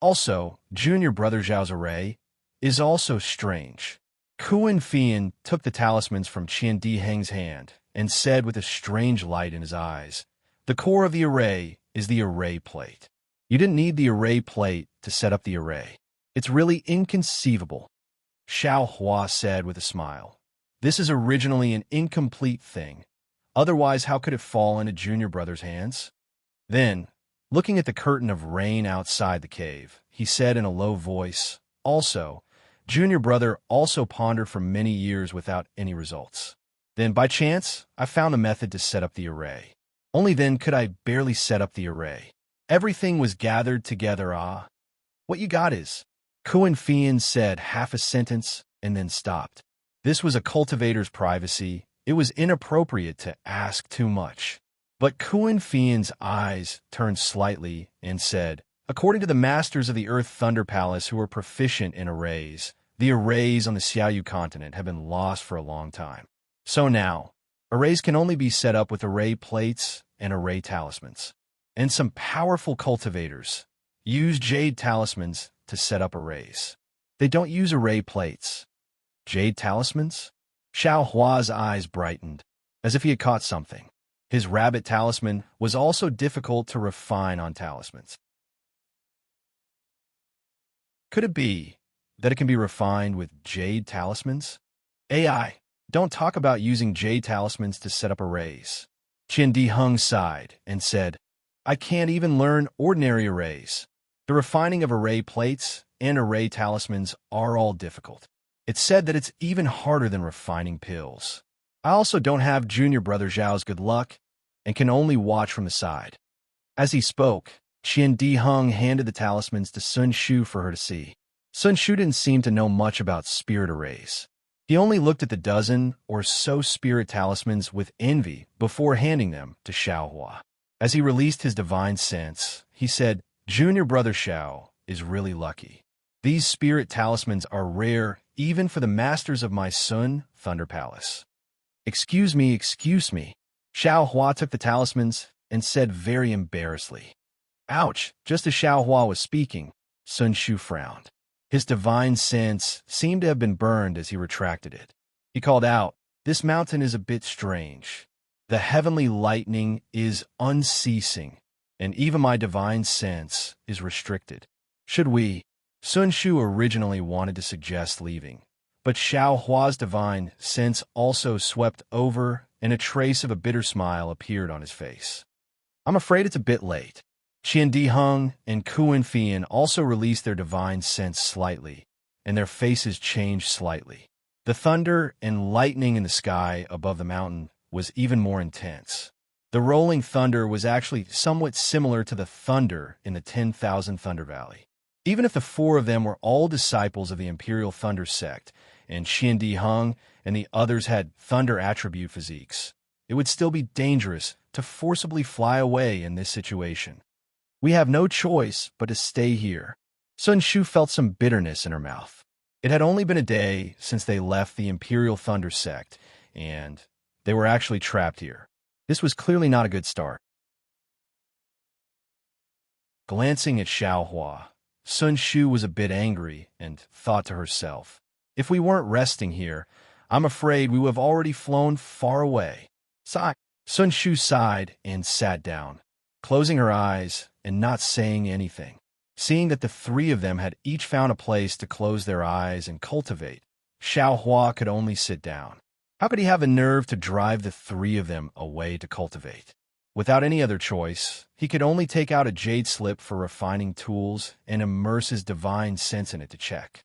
Also, Junior Brother Zhao's array is also strange." Kuan Fian took the talismans from Qian Di Heng's hand and said with a strange light in his eyes, "The core of the array is the array plate. You didn't need the array plate to set up the array. It's really inconceivable." Xiao Hua said with a smile, "This is originally an incomplete thing. Otherwise, how could it fall into Junior Brother's hands?" Then, looking at the curtain of rain outside the cave, he said in a low voice, "Also, Junior Brother also pondered for many years without any results. Then, by chance, I found a method to set up the array. Only then could I barely set up the array. Everything was gathered together, ah. What you got is..." Kuan Fian said half a sentence and then stopped. This was a cultivator's privacy. It was inappropriate to ask too much. But Kuan Fian's eyes turned slightly and said, "According to the masters of the Earth Thunder Palace who are proficient in arrays, the arrays on the Xiaoyu continent have been lost for a long time. So now, arrays can only be set up with array plates and array talismans. And some powerful cultivators use jade talismans to set up arrays. They don't use array plates." "Jade talismans?" Xiao Hua's eyes brightened, as if he had caught something. His rabbit talisman was also difficult to refine on talismans. Could it be that it can be refined with jade talismans? AI, don't talk about using jade talismans to set up arrays. Qian Di Heng sighed and said, "I can't even learn ordinary arrays. The refining of array plates and array talismans are all difficult. It's said that it's even harder than refining pills. I also don't have Junior Brother Zhao's good luck and can only watch from the side." As he spoke, Qian Di Heng handed the talismans to Sun Shu for her to see. Sun Shu didn't seem to know much about spirit arrays. He only looked at the dozen or so spirit talismans with envy before handing them to Xiao Hua. As he released his divine sense, he said, "Junior Brother Xiao is really lucky. These spirit talismans are rare even for the masters of my Sun Thunder Palace." Excuse me. Xiao Hua took the talismans and said very embarrassedly. "Ouch!" Just as Xiao Hua was speaking, Sun Shu frowned. His divine sense seemed to have been burned as he retracted it. He called out, "This mountain is a bit strange. The heavenly lightning is unceasing, and even my divine sense is restricted. Should we? Sun Shu originally wanted to suggest leaving, but Xiao Hua's divine sense also swept over, and a trace of a bitter smile appeared on his face. I'm afraid it's a bit late. Qian Diheng and Kuan Fian also released their divine sense slightly, and their faces changed slightly. The thunder and lightning in the sky above the mountain was even more intense. The rolling thunder was actually somewhat similar to the thunder in the 10,000 Thunder Valley. Even if the four of them were all disciples of the Imperial Thunder sect, and Qian Diheng and the others had thunder attribute physiques, it would still be dangerous to forcibly fly away in this situation. We have no choice but to stay here. Sun Shu felt some bitterness in her mouth. It had only been a day since they left the Imperial Thunder sect, and they were actually trapped here. This was clearly not a good start. Glancing at Xiao Hua, Sun Shu was a bit angry and thought to herself, if we weren't resting here, I'm afraid we would have already flown far away. Sigh. Sun Shu sighed and sat down, closing her eyes and not saying anything. Seeing that the three of them had each found a place to close their eyes and cultivate, Xiao Hua could only sit down. How could he have the nerve to drive the three of them away to cultivate? Without any other choice, he could only take out a jade slip for refining tools and immerse his divine sense in it to check.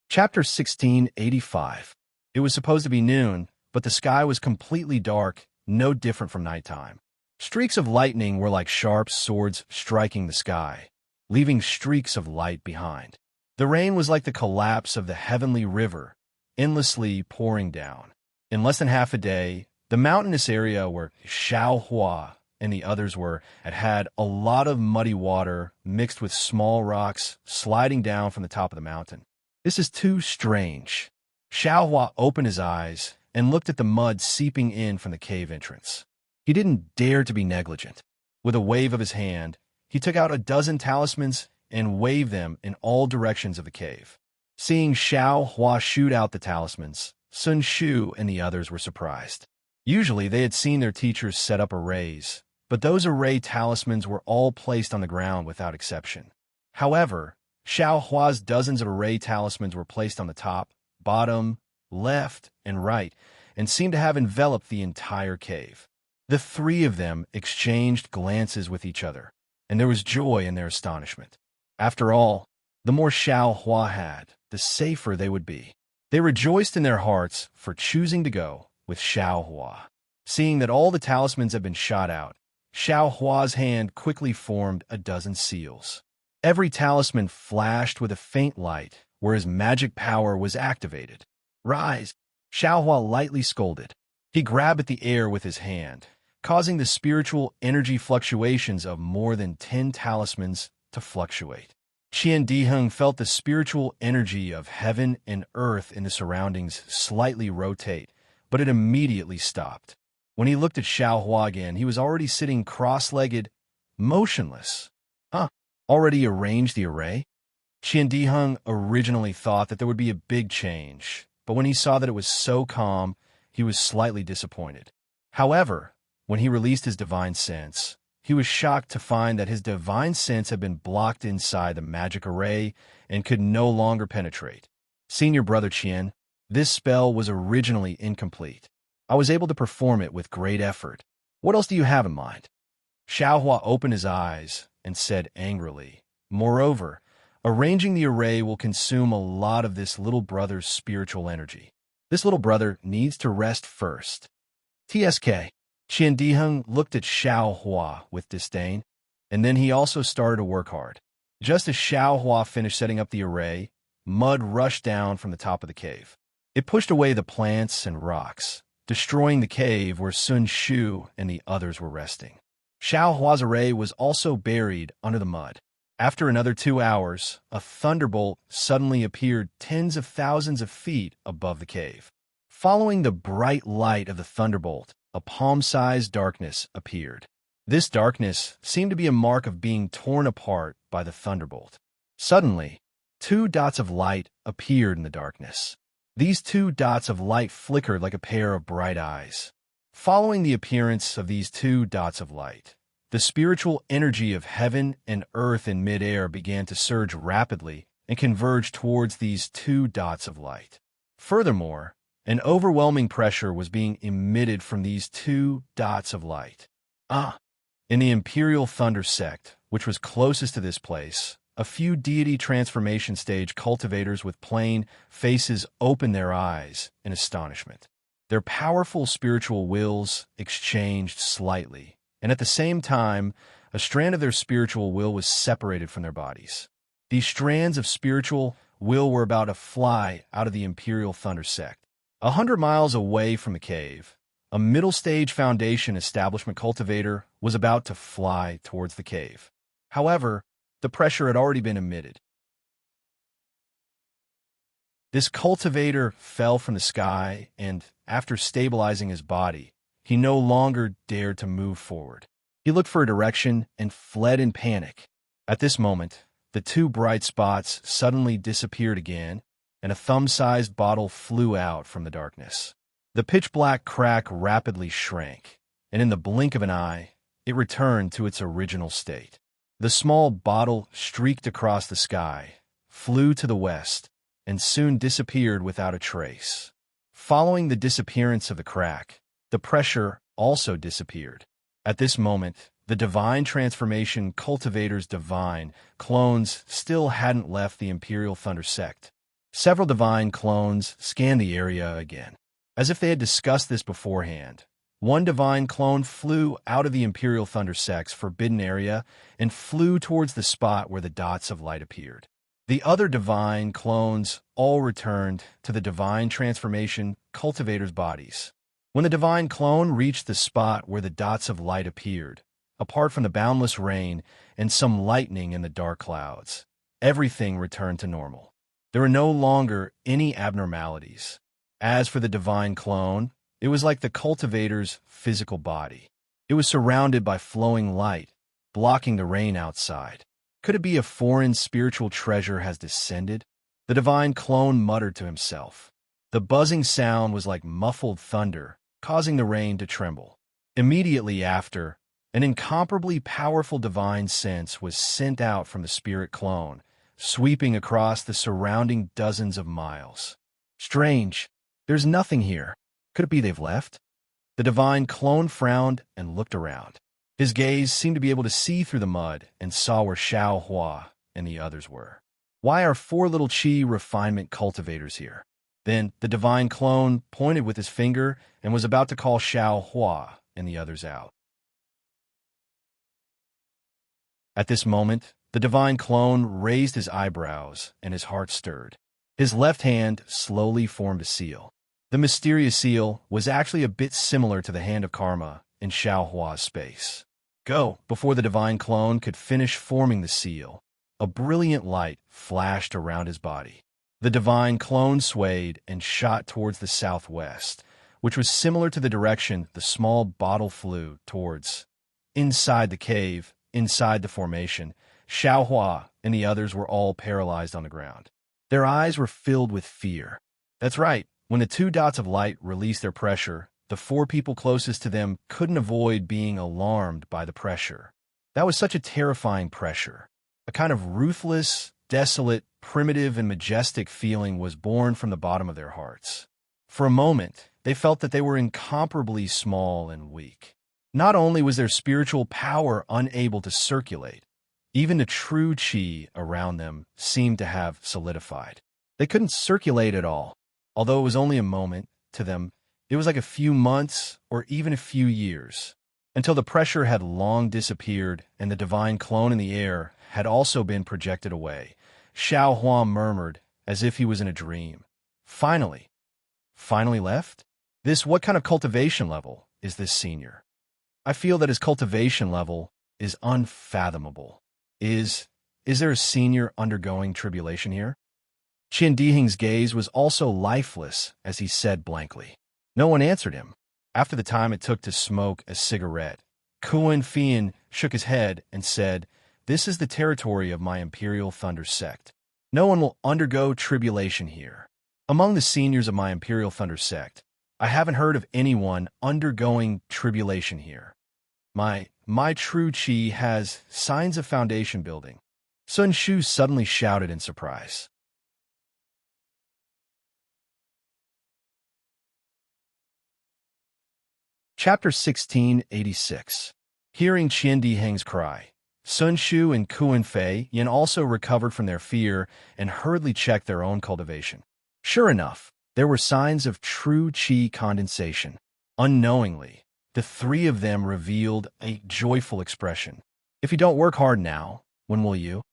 Chapter 1685. It was supposed to be noon, but the sky was completely dark, no different from nighttime. Streaks of lightning were like sharp swords striking the sky, leaving streaks of light behind. The rain was like the collapse of the heavenly river, endlessly pouring down. In less than half a day, the mountainous area where Xiao Hua and the others were had a lot of muddy water mixed with small rocks sliding down from the top of the mountain. This is too strange. Xiao Hua opened his eyes and looked at the mud seeping in from the cave entrance. He didn't dare to be negligent. With a wave of his hand, he took out a dozen talismans and waved them in all directions of the cave. Seeing Xiao Hua shoot out the talismans, Sun Shu and the others were surprised. Usually they had seen their teachers set up arrays, but those array talismans were all placed on the ground without exception. However, Xiao Hua's dozens of array talismans were placed on the top, bottom, left, and right, and seemed to have enveloped the entire cave. The three of them exchanged glances with each other, and there was joy in their astonishment. After all, the more Xiao Hua had, the safer they would be. They rejoiced in their hearts for choosing to go with Xiao Hua. Seeing that all the talismans had been shot out, Xiao Hua's hand quickly formed a dozen seals. Every talisman flashed with a faint light where his magic power was activated. Rise! Xiao Hua lightly scolded. He grabbed at the air with his hand, causing the spiritual energy fluctuations of more than 10 talismans to fluctuate. Qian Diheng felt the spiritual energy of heaven and earth in the surroundings slightly rotate, but it immediately stopped. When he looked at Xiao Hua again, he was already sitting cross-legged, motionless. Already arranged the array? Qian Diheng originally thought that there would be a big change, but when he saw that it was so calm, he was slightly disappointed. However, when he released his divine sense, he was shocked to find that his divine sense had been blocked inside the magic array and could no longer penetrate. Senior Brother Qian, this spell was originally incomplete. I was able to perform it with great effort. What else do you have in mind? Xiao Hua opened his eyes and said angrily, moreover, arranging the array will consume a lot of this little brother's spiritual energy. This little brother needs to rest first. TSK. Qian Diheng looked at Xiao Hua with disdain, and then he also started to work hard. Just as Xiao Hua finished setting up the array, mud rushed down from the top of the cave. It pushed away the plants and rocks, destroying the cave where Sun Shu and the others were resting. Xiao Hua's array was also buried under the mud. After another 2 hours, a thunderbolt suddenly appeared tens of thousands of feet above the cave. Following the bright light of the thunderbolt, a palm-sized darkness appeared. This darkness seemed to be a mark of being torn apart by the thunderbolt. Suddenly, 2 dots of light appeared in the darkness. These two dots of light flickered like a pair of bright eyes. Following the appearance of these two dots of light, the spiritual energy of heaven and earth in midair began to surge rapidly and converge towards these two dots of light. Furthermore, an overwhelming pressure was being emitted from these two dots of light. In the Imperial Thunder sect, which was closest to this place, a few deity transformation stage cultivators with plain faces opened their eyes in astonishment. Their powerful spiritual wills exchanged slightly, and at the same time, a strand of their spiritual will was separated from their bodies. These strands of spiritual will were about to fly out of the Imperial Thunder sect. 100 miles away from the cave, a middle-stage Foundation establishment cultivator was about to fly towards the cave. However, the pressure had already been emitted. This cultivator fell from the sky, and, after stabilizing his body, he no longer dared to move forward. He looked for a direction and fled in panic. At this moment, the two bright spots suddenly disappeared again, and a thumb-sized bottle flew out from the darkness. The pitch-black crack rapidly shrank, and in the blink of an eye, it returned to its original state. The small bottle streaked across the sky, flew to the west, and soon disappeared without a trace. Following the disappearance of the crack, the pressure also disappeared. At this moment, the divine transformation cultivator's divine clones still hadn't left the Imperial Thunder sect. Several divine clones scanned the area again. As if they had discussed this beforehand, one divine clone flew out of the Imperial Thunder sect's forbidden area and flew towards the spot where the dots of light appeared. The other divine clones all returned to the divine transformation cultivator's bodies. When the divine clone reached the spot where the dots of light appeared, apart from the boundless rain and some lightning in the dark clouds, everything returned to normal. There were no longer any abnormalities. As for the divine clone, it was like the cultivator's physical body. It was surrounded by flowing light, blocking the rain outside. Could it be a foreign spiritual treasure has descended? The divine clone muttered to himself. The buzzing sound was like muffled thunder, causing the rain to tremble. Immediately after, an incomparably powerful divine sense was sent out from the spirit clone, sweeping across the surrounding dozens of miles. Strange. There's nothing here. Could it be they've left? The divine clone frowned and looked around. His gaze seemed to be able to see through the mud and saw where Xiao Hua and the others were. Why are 4 little Qi refinement cultivators here? Then the divine clone pointed with his finger and was about to call Xiao Hua and the others out. At this moment, the divine clone raised his eyebrows and his heart stirred. His left hand slowly formed a seal. The mysterious seal was actually a bit similar to the hand of karma in Xiao Hua's space. Go! Before the divine clone could finish forming the seal, a brilliant light flashed around his body. The divine clone swayed and shot towards the southwest, which was similar to the direction the small bottle flew towards. Inside the cave, inside the formation, Xiao Hua and the others were all paralyzed on the ground. Their eyes were filled with fear. That's right. When the 2 dots of light released their pressure, the 4 people closest to them couldn't avoid being alarmed by the pressure. That was such a terrifying pressure. A kind of ruthless, desolate, primitive, and majestic feeling was born from the bottom of their hearts. For a moment, they felt that they were incomparably small and weak. Not only was their spiritual power unable to circulate, even the true Qi around them seemed to have solidified. They couldn't circulate at all. Although it was only a moment, to them, it was like a few months or even a few years, until the pressure had long disappeared and the divine clone in the air had also been projected away. Xiao Hua murmured, as if he was in a dream. Finally left? What kind of cultivation level is this senior? I feel that his cultivation level is unfathomable. Is there a senior undergoing tribulation here? Qin Dihing's gaze was also lifeless as he said blankly. No one answered him. After the time it took to smoke a cigarette, Kuan Fian shook his head and said, "This is the territory of my Imperial Thunder sect. No one will undergo tribulation here." Among the seniors of my Imperial Thunder sect, I haven't heard of anyone undergoing tribulation here. My true chi has signs of foundation building. Sun Shu suddenly shouted in surprise. Chapter 1686. Hearing Qian Diheng's cry, Sun Shu and Kuan Fei Yin also recovered from their fear and hurriedly checked their own cultivation. Sure enough, there were signs of true qi condensation. Unknowingly, the three of them revealed a joyful expression. "If you don't work hard now, when will you?"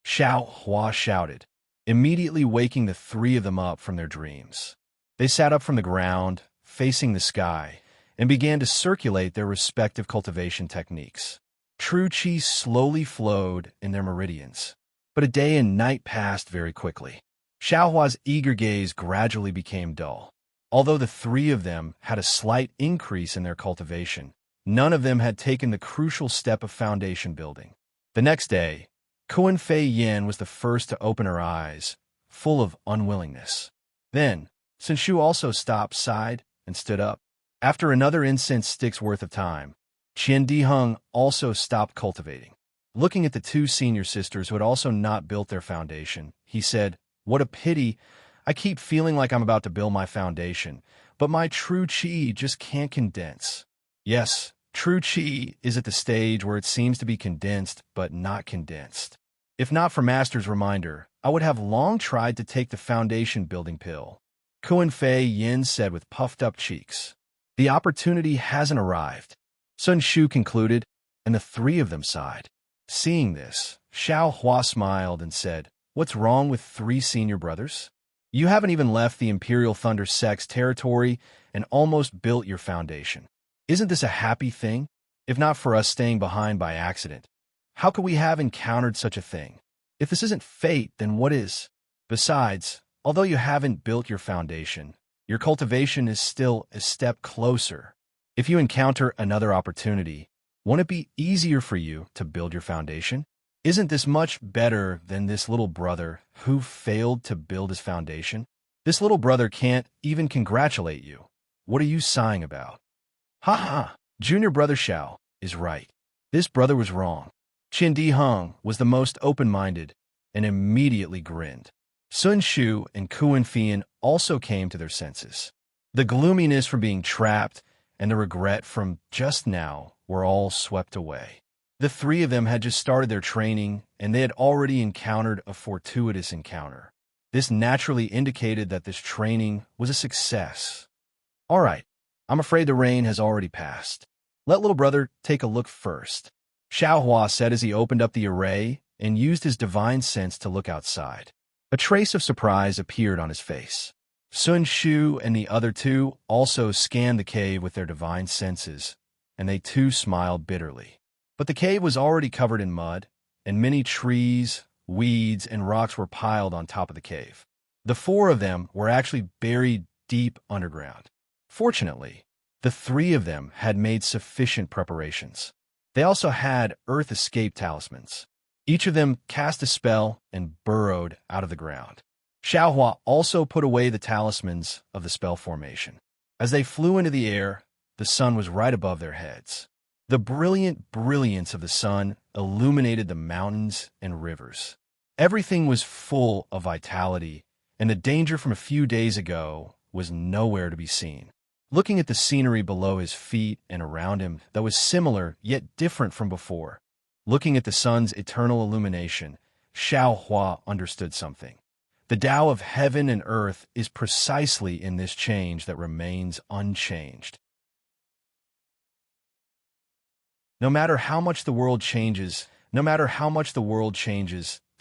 Xiao Hua shouted, immediately waking the three of them up from their dreams. They sat up from the ground, facing the sky, and began to circulate their respective cultivation techniques. True qi slowly flowed in their meridians, but a day and night passed very quickly. Xiaohua's eager gaze gradually became dull. Although the three of them had a slight increase in their cultivation, none of them had taken the crucial step of foundation building. The next day, Kuan Fei Yin was the first to open her eyes, full of unwillingness. Then, Sun Shu also stopped, sighed, and stood up. After another incense stick's worth of time, Qian Diheng also stopped cultivating. Looking at the two senior sisters who had also not built their foundation, he said, "What a pity. I keep feeling like I'm about to build my foundation, but my true qi just can't condense." Yes, true qi is at the stage where it seems to be condensed but not condensed. If not for Master's reminder, I would have long tried to take the foundation building pill. Kuan Fei Yin said with puffed up cheeks. The opportunity hasn't arrived. Sun Shu concluded, and the three of them sighed. Seeing this, Xiao Hua smiled and said, "What's wrong with three senior brothers? You haven't even left the Imperial Thunder sect's territory and almost built your foundation. Isn't this a happy thing? If not for us staying behind by accident, how could we have encountered such a thing? If this isn't fate, then what is? Besides, although you haven't built your foundation, your cultivation is still a step closer. If you encounter another opportunity, won't it be easier for you to build your foundation? Isn't this much better than this little brother who failed to build his foundation? This little brother can't even congratulate you. What are you sighing about?" "Ha ha, junior brother Xiao is right. This brother was wrong." Qian Diheng was the most open-minded and immediately grinned. Sun Shu and Kuan Fei also came to their senses. The gloominess from being trapped and the regret from just now were all swept away. The three of them had just started their training, and they had already encountered a fortuitous encounter. This naturally indicated that this training was a success. "All right, I'm afraid the rain has already passed. Let little brother take a look first," Xiao Hua said as he opened up the array and used his divine sense to look outside. A trace of surprise appeared on his face. Sun Shu and the other two also scanned the cave with their divine senses, and they too smiled bitterly. But the cave was already covered in mud, and many trees, weeds, and rocks were piled on top of the cave. The four of them were actually buried deep underground. Fortunately, the three of them had made sufficient preparations. They also had earth escape talismans. Each of them cast a spell and burrowed out of the ground. Xiaohua also put away the talismans of the spell formation. As they flew into the air, the sun was right above their heads. The brilliant brilliance of the sun illuminated the mountains and rivers. Everything was full of vitality, and the danger from a few days ago was nowhere to be seen. Looking at the scenery below his feet and around him that was similar yet different from before, looking at the sun's eternal illumination, Xiaohua understood something. The Tao of heaven and earth is precisely in this change that remains unchanged. No matter how much the world changes, the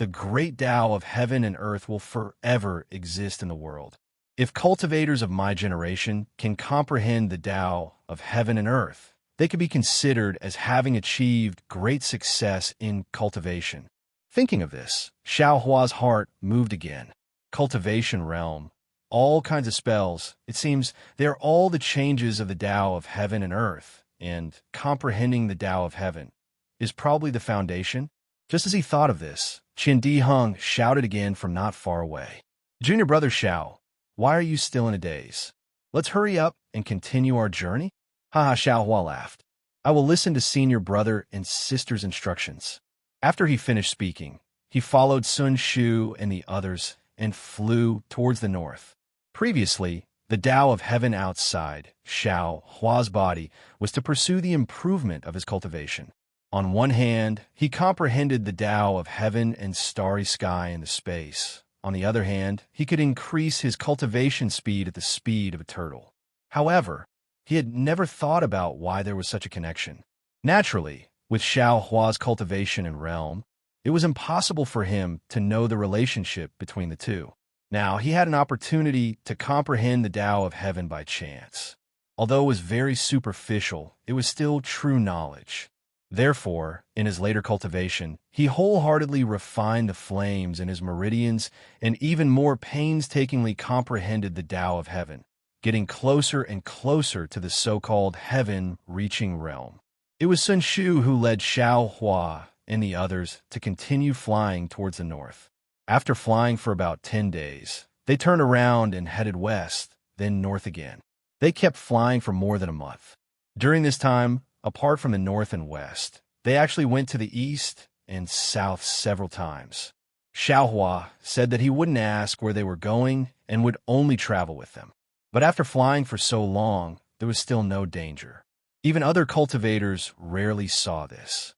great Tao of heaven and earth will forever exist in the world. If cultivators of my generation can comprehend the Tao of heaven and earth, they could be considered as having achieved great success in cultivation. Thinking of this, Xiaohua's heart moved again. Cultivation realm, all kinds of spells, it seems they are all the changes of the Tao of heaven and earth, and comprehending the Tao of heaven is probably the foundation. Just as he thought of this, Qian Diheng shouted again from not far away. "Junior brother Xiao, Why are you still in a daze? Let's hurry up and continue our journey? Haha, Xiao Hua laughed. I will listen to senior brother and sister's instructions. After he finished speaking, he followed Sun Shu and the others and flew towards the north. Previously, the Tao of heaven outside Xiao Hua's body was to pursue the improvement of his cultivation. On one hand, he comprehended the Tao of heaven and starry sky in the space. On the other hand, he could increase his cultivation speed at the speed of a turtle. However, he had never thought about why there was such a connection. Naturally, with Xiao Hua's cultivation and realm, it was impossible for him to know the relationship between the two. Now, he had an opportunity to comprehend the Tao of heaven by chance. Although it was very superficial, it was still true knowledge. Therefore, in his later cultivation, he wholeheartedly refined the flames in his meridians and even more painstakingly comprehended the Tao of heaven, getting closer and closer to the so-called heaven-reaching realm. It was Sun Shu who led Xiao Hua and the others to continue flying towards the north. After flying for about 10 days, they turned around and headed west, then north again. They kept flying for more than a month. During this time, apart from the north and west, they actually went to the east and south several times. Xiao Hua said that he wouldn't ask where they were going and would only travel with them. But after flying for so long, there was still no danger. Even other cultivators rarely saw this.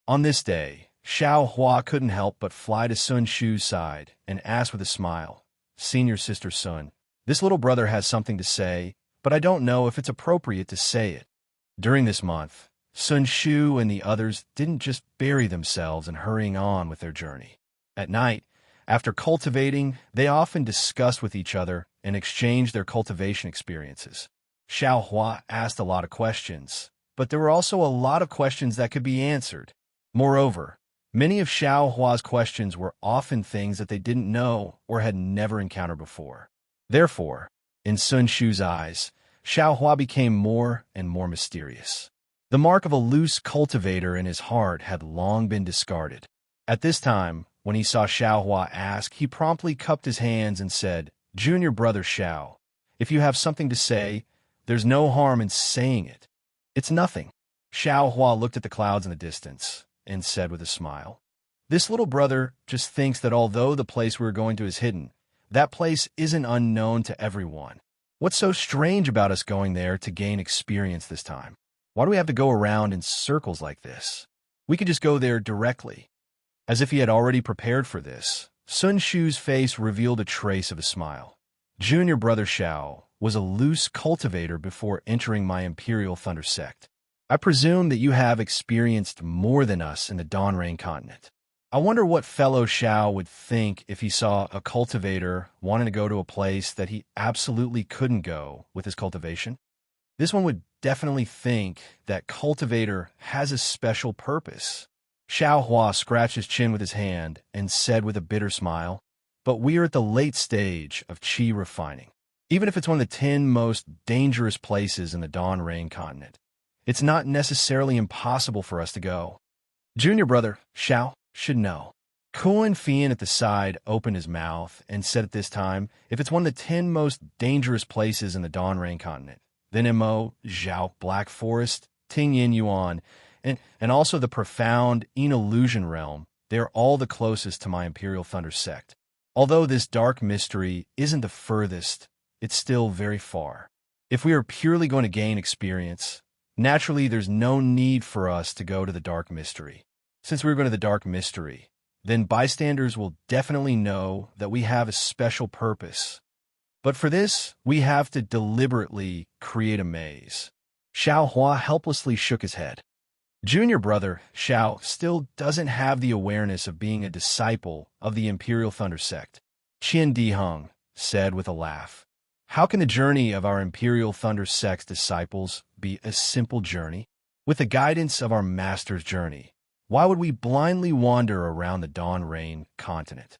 On this day, Xiao Hua couldn't help but fly to Sun Shu's side and ask with a smile, "Senior sister Sun, this little brother has something to say, but I don't know if it's appropriate to say it." During this month, Sun Shu and the others didn't just bury themselves in hurrying on with their journey. At night, after cultivating, they often discussed with each other and exchanged their cultivation experiences. Xiao Hua asked a lot of questions, but there were also a lot of questions that could be answered. Moreover, many of Xiao Hua's questions were often things that they didn't know or had never encountered before. Therefore, in Sun Shu's eyes, Xiao Hua became more and more mysterious. The mark of a loose cultivator in his heart had long been discarded. At this time, when he saw Xiao Hua ask, he promptly cupped his hands and said, "Junior brother Xiao, if you have something to say, there's no harm in saying it." "It's nothing." Xiao Hua looked at the clouds in the distance and said with a smile, "This little brother just thinks that although the place we're going to is hidden, that place isn't unknown to everyone. What's so strange about us going there to gain experience this time? Why do we have to go around in circles like this? We could just go there directly." As if he had already prepared for this, Sun Shu's face revealed a trace of a smile. "Junior brother Xiao was a loose cultivator before entering my Imperial Thunder sect. I presume that you have experienced more than us in the Dawn Rain continent. I wonder what fellow Xiao would think if he saw a cultivator wanting to go to a place that he absolutely couldn't go with his cultivation. This one would definitely think that cultivator has a special purpose." Xiao Hua scratched his chin with his hand and said with a bitter smile, "But we are at the late stage of qi refining. Even if it's one of the 10 most dangerous places in the Dawn Rain continent, it's not necessarily impossible for us to go. Junior brother Xiao should know." Kuan Fian at the side opened his mouth and said at this time, "If it's one of the 10 most dangerous places in the Dawn Rain continent, then Mo, Zhao, Black Forest, Ting Yin Yuan, and also the profound Illusion realm, they're all the closest to my Imperial Thunder sect. Although this dark mystery isn't the furthest, it's still very far. If we are purely going to gain experience, naturally there's no need for us to go to the dark mystery. Since we're going to the dark mystery, then bystanders will definitely know that we have a special purpose. But for this, we have to deliberately create a maze." Xiao Hua helplessly shook his head. Junior brother Xiao still doesn't have the awareness of being a disciple of the Imperial Thunder sect. Qian Diheng said with a laugh, "How can the journey of our Imperial Thunder sect's disciples be a simple journey? With the guidance of our master's journey, why would we blindly wander around the Dawn Rain continent?"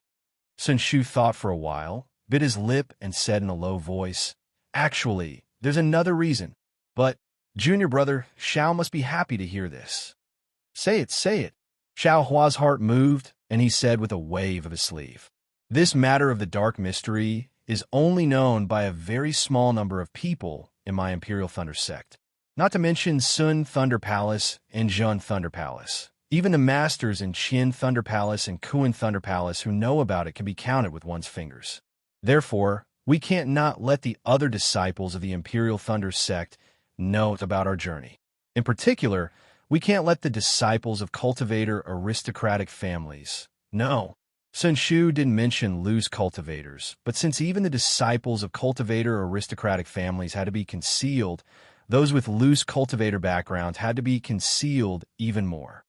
Sun Shu thought for a while, bit his lip, and said in a low voice, "Actually, there's another reason, but Junior brother Xiao must be happy to hear this." Say it, say it." Xiao Hua's heart moved, and he said with a wave of his sleeve, This matter of the dark mystery is only known by a very small number of people in my Imperial Thunder sect. Not to mention Sun Thunder Palace and Jun Thunder Palace. Even the masters in Qian Thunder Palace and Kuan Thunder Palace who know about it can be counted with one's fingers. Therefore, we can't not let the other disciples of the Imperial Thunder sect know about our journey. In particular, we can't let the disciples of cultivator aristocratic families know. Sun Shu didn't mention loose cultivators, but since even the disciples of cultivator aristocratic families had to be concealed, those with loose cultivator backgrounds had to be concealed even more.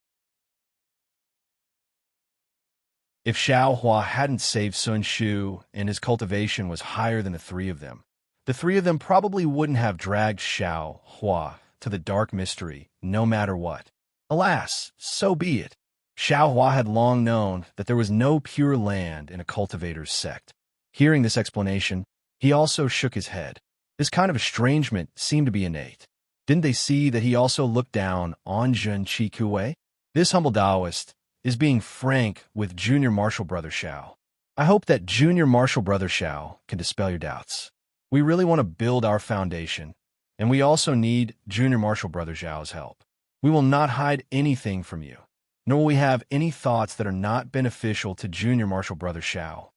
If Xiao Hua hadn't saved Sun Shu and his cultivation was higher than the three of them probably wouldn't have dragged Xiao Hua to the dark mystery, no matter what. Alas, so be it. Xiao Hua had long known that there was no pure land in a cultivator's sect. Hearing this explanation, he also shook his head. This kind of estrangement seemed to be innate. Didn't they see that he also looked down on Jun Chi Kuei? This humble Taoist is being frank with Junior Martial Brother Xiao. I hope that Junior Martial Brother Xiao can dispel your doubts. We really want to build our foundation, and we also need Junior Martial Brother Xiao's help. We will not hide anything from you, nor will we have any thoughts that are not beneficial to Junior Martial Brother Xiao.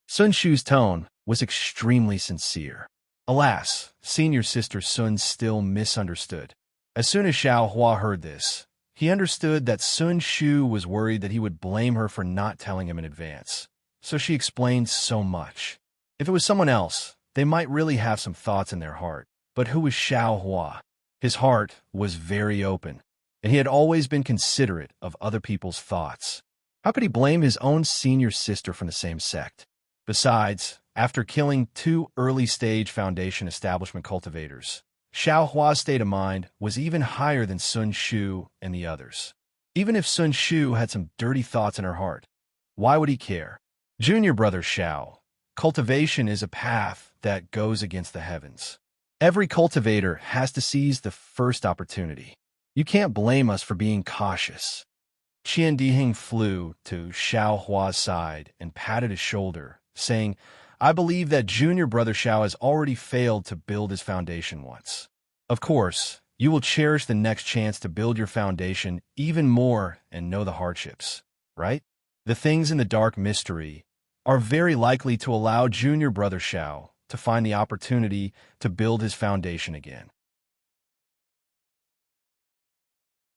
Sun Shu's tone was extremely sincere. Alas, senior sister Sun still misunderstood. As soon as Xiao Hua heard this, he understood that Sun Shu was worried that he would blame her for not telling him in advance. So she explained so much. If it was someone else, they might really have some thoughts in their heart. But who was Xiao Hua? His heart was very open, and he had always been considerate of other people's thoughts. How could he blame his own senior sister from the same sect? Besides, after killing 2 early-stage Foundation establishment cultivators, Xiao Hua's state of mind was even higher than Sun Shu and the others. Even if Sun Shu had some dirty thoughts in her heart, why would he care? Junior Brother Xiao, cultivation is a path that goes against the heavens. Every cultivator has to seize the first opportunity. You can't blame us for being cautious. Qian Diheng flew to Xiao Hua's side and patted his shoulder, saying, I believe that Junior Brother Xiao has already failed to build his foundation once. Of course, you will cherish the next chance to build your foundation even more and know the hardships, right? The things in the dark mystery are very likely to allow Junior Brother Xiao to find the opportunity to build his foundation again.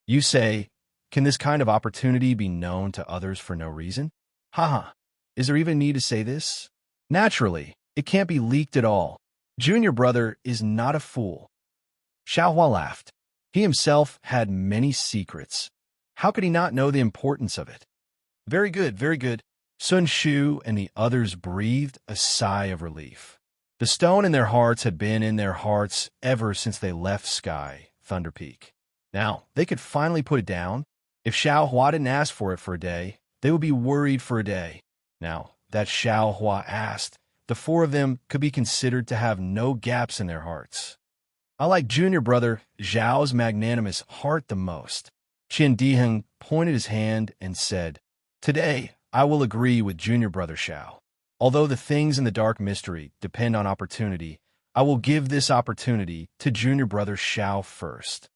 You say, can this kind of opportunity be known to others for no reason? Haha, is there even need to say this? Naturally, it can't be leaked at all. Junior Brother is not a fool. Xiao Hua laughed. He himself had many secrets. How could he not know the importance of it? Very good, very good. Sun Shu and the others breathed a sigh of relief. The stone in their hearts had been in their hearts ever since they left Sky Thunder Peak. Now, they could finally put it down. If Xiao Hua didn't ask for it for a day, they would be worried for a day. Now that Xiao Hua asked, the 4 of them could be considered to have no gaps in their hearts. I like Junior Brother Zhao's magnanimous heart the most. Qian Diheng pointed his hand and said, Today, I will agree with Junior Brother Xiao. Although the things in the dark mystery depend on opportunity, I will give this opportunity to Junior Brother Xiao first.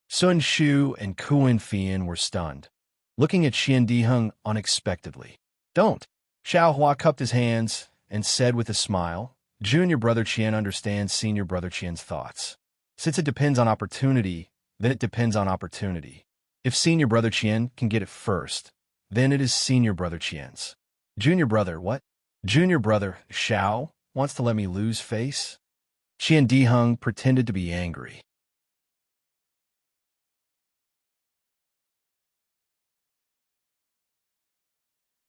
Sun Shu and Kuan Fian were stunned, looking at Qian Diheng unexpectedly. Don't. Xiao Hua cupped his hands and said with a smile, Junior Brother Qian understands Senior Brother Qian's thoughts. Since it depends on opportunity, then it depends on opportunity. If Senior Brother Qian can get it first, then it is Senior Brother Qian's. Junior Brother, what? Junior Brother Xiao wants to let me lose face? Qian Diheng pretended to be angry.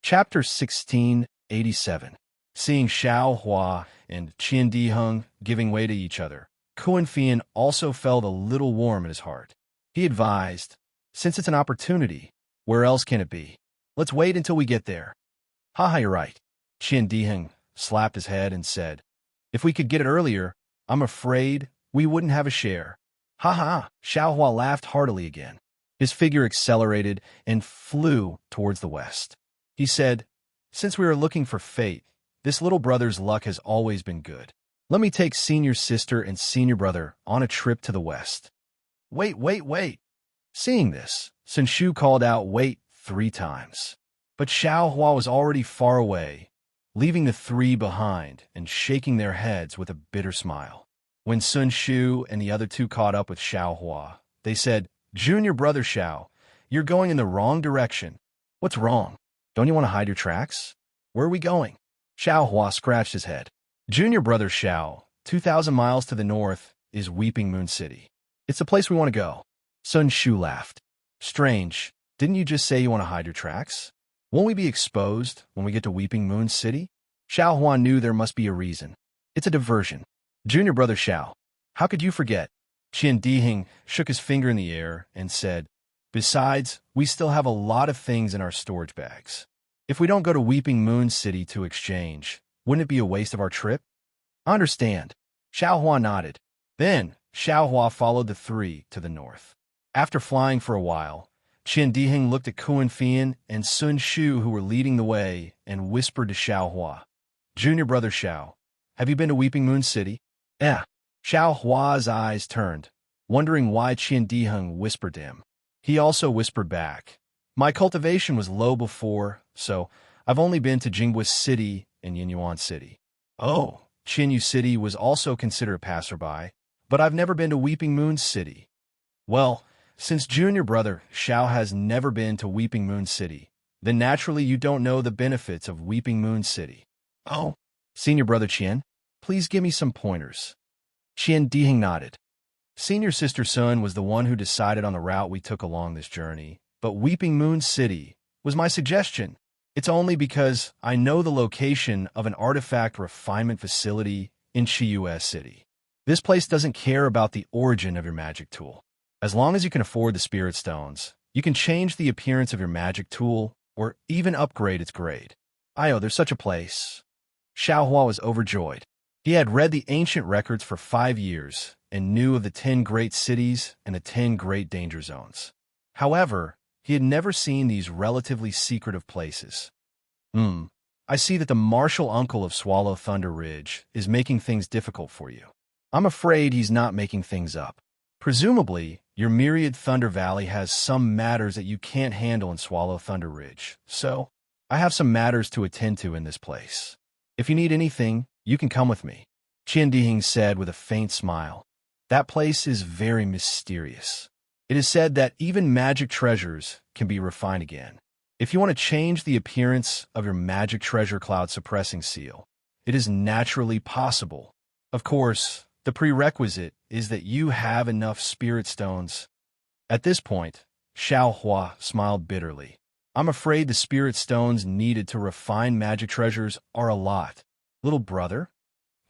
Chapter 1687. Seeing Xiao Hua and Qian Diheng giving way to each other, Kuan Fian also felt a little warm in his heart. He advised, since it's an opportunity, where else can it be? Let's wait until we get there. Haha, you're right. Qian Diheng slapped his head and said, if we could get it earlier, I'm afraid we wouldn't have a share. Haha, Xiao Hua laughed heartily again. His figure accelerated and flew towards the west. He said, Since we are looking for fate, this little brother's luck has always been good. Let me take senior sister and senior brother on a trip to the west. Wait, wait, wait. Seeing this, Sun Shu called out wait 3 times. But Xiao Hua was already far away, leaving the 3 behind and shaking their heads with a bitter smile. When Sun Shu and the other 2 caught up with Xiao Hua, they said, "Junior brother Xiao, you're going in the wrong direction." "What's wrong? Don't you want to hide your tracks? Where are we going?" Xiao Hua scratched his head. "Junior brother Xiao, 2,000 miles to the north is Weeping Moon City. It's the place we want to go." Sun Shu laughed. "Strange, didn't you just say you want to hide your tracks? Won't we be exposed when we get to Weeping Moon City?" Xiao Hua knew there must be a reason. "It's a diversion. Junior brother Xiao, how could you forget?" Qian Dihing shook his finger in the air and said, "Besides, we still have a lot of things in our storage bags. If we don't go to Weeping Moon City to exchange, wouldn't it be a waste of our trip?" "I understand." Xiao Hua nodded. Then, Xiao Hua followed the 3 to the north. After flying for a while, Qian Dihing looked at Kuan Fian and Sun Shu, who were leading the way, and whispered to Xiao Hua, "Junior brother Xiao, have you been to Weeping Moon City?" "Yeah." Xiao Hua's eyes turned, wondering why Qian Dihing whispered to him. He also whispered back, "My cultivation was low before, so I've only been to Jinghua City and Yinyuan City." "Oh." Qinyu City was also considered a passerby, "but I've never been to Weeping Moon City." "Well, since junior brother Xiao has never been to Weeping Moon City, then naturally you don't know the benefits of Weeping Moon City." "Oh." "Senior brother Qian, please give me some pointers." Qian Dihing nodded. "Senior sister Sun was the one who decided on the route we took along this journey, but Weeping Moon City was my suggestion. It's only because I know the location of an artifact refinement facility in Chiyue City. This place doesn't care about the origin of your magic tool. As long as you can afford the spirit stones, you can change the appearance of your magic tool or even upgrade its grade. There's such a place." Xiao Hua was overjoyed. He had read the ancient records for 5 years and knew of the 10 great cities and the 10 great danger zones. However, he had never seen these relatively secretive places. I see that the martial uncle of Swallow Thunder Ridge is making things difficult for you. I'm afraid he's not making things up. Presumably, your Myriad Thunder Valley has some matters that you can't handle in Swallow Thunder Ridge, so I have some matters to attend to in this place. If you need anything, you can come with me," Qian Dihing said with a faint smile. "That place is very mysterious. It is said that even magic treasures can be refined again. If you want to change the appearance of your magic treasure cloud suppressing seal, it is naturally possible. Of course, the prerequisite is that you have enough spirit stones." At this point, Xiao Hua smiled bitterly. "I'm afraid the spirit stones needed to refine magic treasures are a lot. Little brother?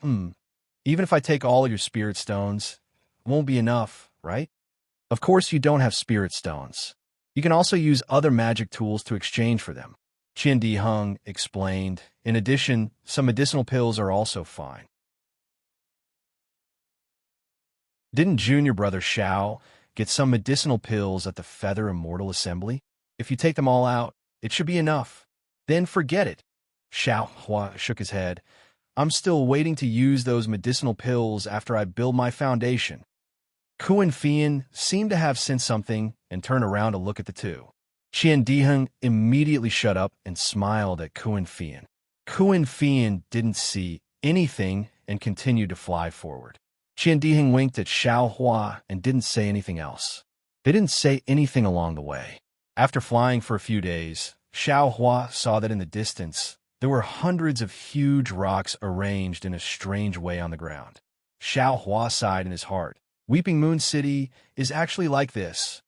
Even if I take all your spirit stones, it won't be enough, right? Of course you don't have spirit stones. You can also use other magic tools to exchange for them," Qian Diheng explained. "In addition, some medicinal pills are also fine." "Didn't junior brother Xiao get some medicinal pills at the Feather Immortal Assembly? If you take them all out, it should be enough. Then forget it." Xiao Hua shook his head. "I'm still waiting to use those medicinal pills after I build my foundation." Kuan Fian seemed to have sensed something and turned around to look at the 2. Qian Diheng immediately shut up and smiled at Kuan Fian. Kuan Fian didn't see anything and continued to fly forward. Qian Diheng winked at Xiao Hua and didn't say anything else. They didn't say anything along the way. After flying for a few days, Xiao Hua saw that in the distance, there were hundreds of huge rocks arranged in a strange way on the ground. Xiao Hua sighed in his heart. Weeping Moon City is actually like this.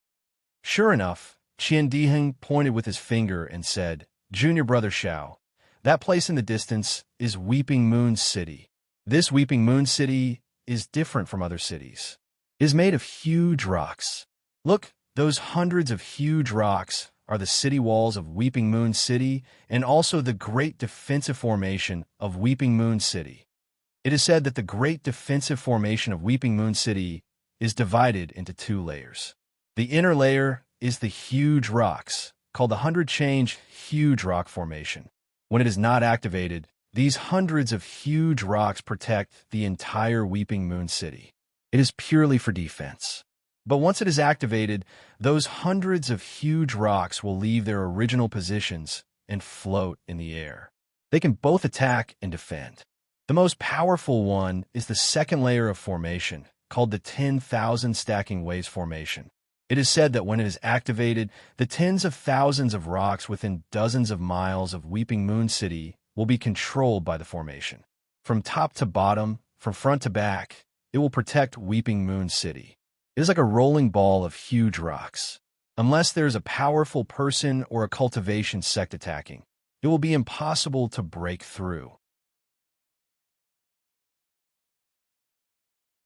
Sure enough, Qian Diheng pointed with his finger and said, "Junior brother Xiao, that place in the distance is Weeping Moon City. This Weeping Moon City is different from other cities. It is made of huge rocks. Look, those hundreds of huge rocks are the city walls of Weeping Moon City and also the Great Defensive Formation of Weeping Moon City. It is said that the Great Defensive Formation of Weeping Moon City is divided into 2 layers. The inner layer is the huge rocks, called the 100 Change Huge Rock Formation. When it is not activated, these hundreds of huge rocks protect the entire Weeping Moon City. It is purely for defense. But once it is activated, those hundreds of huge rocks will leave their original positions and float in the air. They can both attack and defend. The most powerful one is the second layer of formation, called the 10,000 Stacking Waves Formation. It is said that when it is activated, the tens of thousands of rocks within dozens of miles of Weeping Moon City will be controlled by the formation. From top to bottom, from front to back, it will protect Weeping Moon City. It is like a rolling ball of huge rocks. Unless there is a powerful person or a cultivation sect attacking, it will be impossible to break through.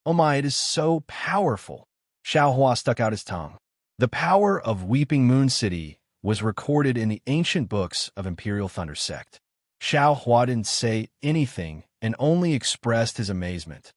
Oh my, it is so powerful. Xiaohua stuck out his tongue. The power of Weeping Moon City was recorded in the ancient books of Imperial Thunder Sect. Xiaohua didn't say anything and only expressed his amazement.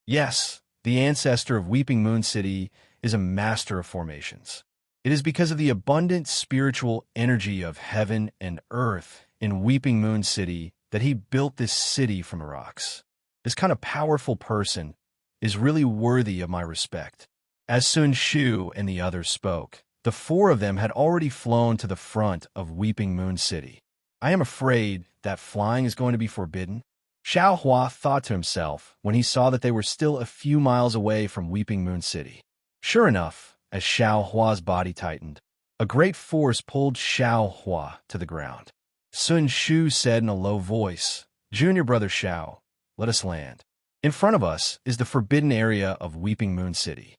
Yes, the ancestor of Weeping Moon City is a master of formations. It is because of the abundant spiritual energy of heaven and earth in Weeping Moon City that he built this city from the rocks. This kind of powerful person is really worthy of my respect. As Sun Shu and the others spoke, the four of them had already flown to the front of Weeping Moon City. I am afraid that flying is going to be forbidden. Xiaohua thought to himself when he saw that they were still a few miles away from Weeping Moon City. Sure enough, as Xiaohua's body tightened, a great force pulled Xiaohua to the ground. Sun Shu said in a low voice, "Junior brother Xiao, let us land. In front of us is the forbidden area of Weeping Moon City."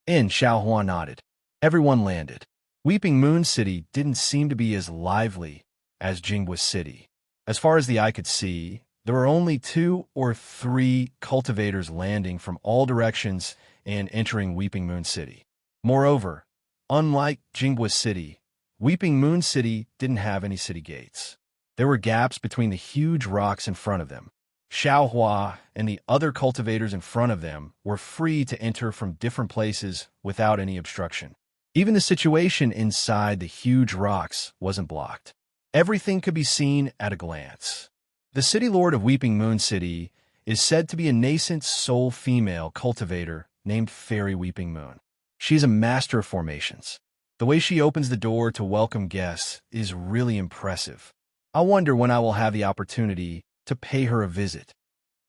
And Xiaohua nodded. Everyone landed. Weeping Moon City didn't seem to be as lively as Jinghua City. As far as the eye could see, there were only 2 or 3 cultivators landing from all directions and entering Weeping Moon City. Moreover, unlike Jinghua City, Weeping Moon City didn't have any city gates. There were gaps between the huge rocks in front of them. Xiaohua and the other cultivators in front of them were free to enter from different places without any obstruction. Even the situation inside the huge rocks wasn't blocked. Everything could be seen at a glance. The city lord of Weeping Moon City is said to be a nascent soul female cultivator named Fairy Weeping Moon. She is a master of formations. The way she opens the door to welcome guests is really impressive. I wonder when I will have the opportunity to pay her a visit.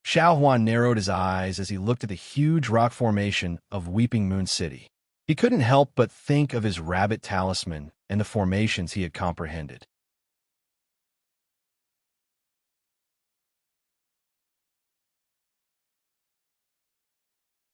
Xiaohua narrowed his eyes as he looked at the huge rock formation of Weeping Moon City. He couldn't help but think of his rabbit talisman and the formations he had comprehended.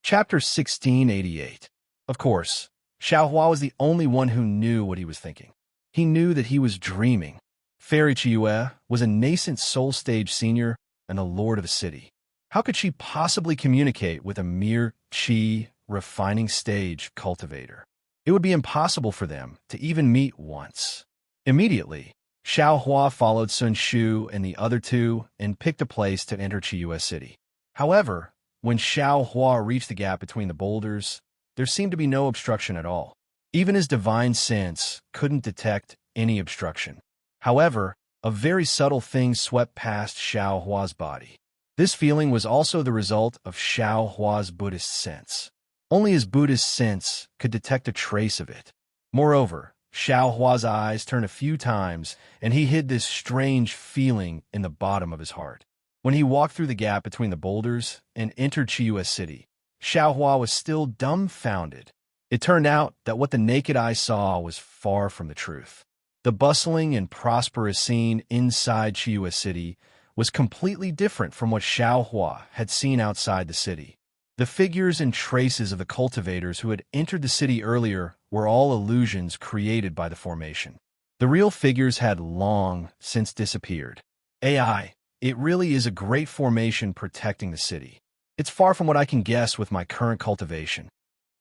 Chapter 1688. Of course, Xiaohua was the only one who knew what he was thinking. He knew that he was dreaming. Fairy Chiyue was a nascent soul stage senior and a lord of a city. How could she possibly communicate with a mere chi refining stage cultivator? It would be impossible for them to even meet once. Immediately, Xiaohua followed Sun Shu and the other 2 and picked a place to enter Chiyue City. However, when Xiaohua reached the gap between the boulders, there seemed to be no obstruction at all. Even his divine sense couldn't detect any obstruction. However, a very subtle thing swept past Xiaohua's body. This feeling was also the result of Xiaohua's Buddhist sense. Only his Buddhist sense could detect a trace of it. Moreover, Xiaohua's eyes turned a few times, and he hid this strange feeling in the bottom of his heart. When he walked through the gap between the boulders and entered Chiyue City, Xiaohua was still dumbfounded. It turned out that what the naked eye saw was far from the truth. The bustling and prosperous scene inside Chiyue City was completely different from what Xiaohua had seen outside the city. The figures and traces of the cultivators who had entered the city earlier were all illusions created by the formation. The real figures had long since disappeared. AI, it really is a great formation protecting the city. It's far from what I can guess with my current cultivation.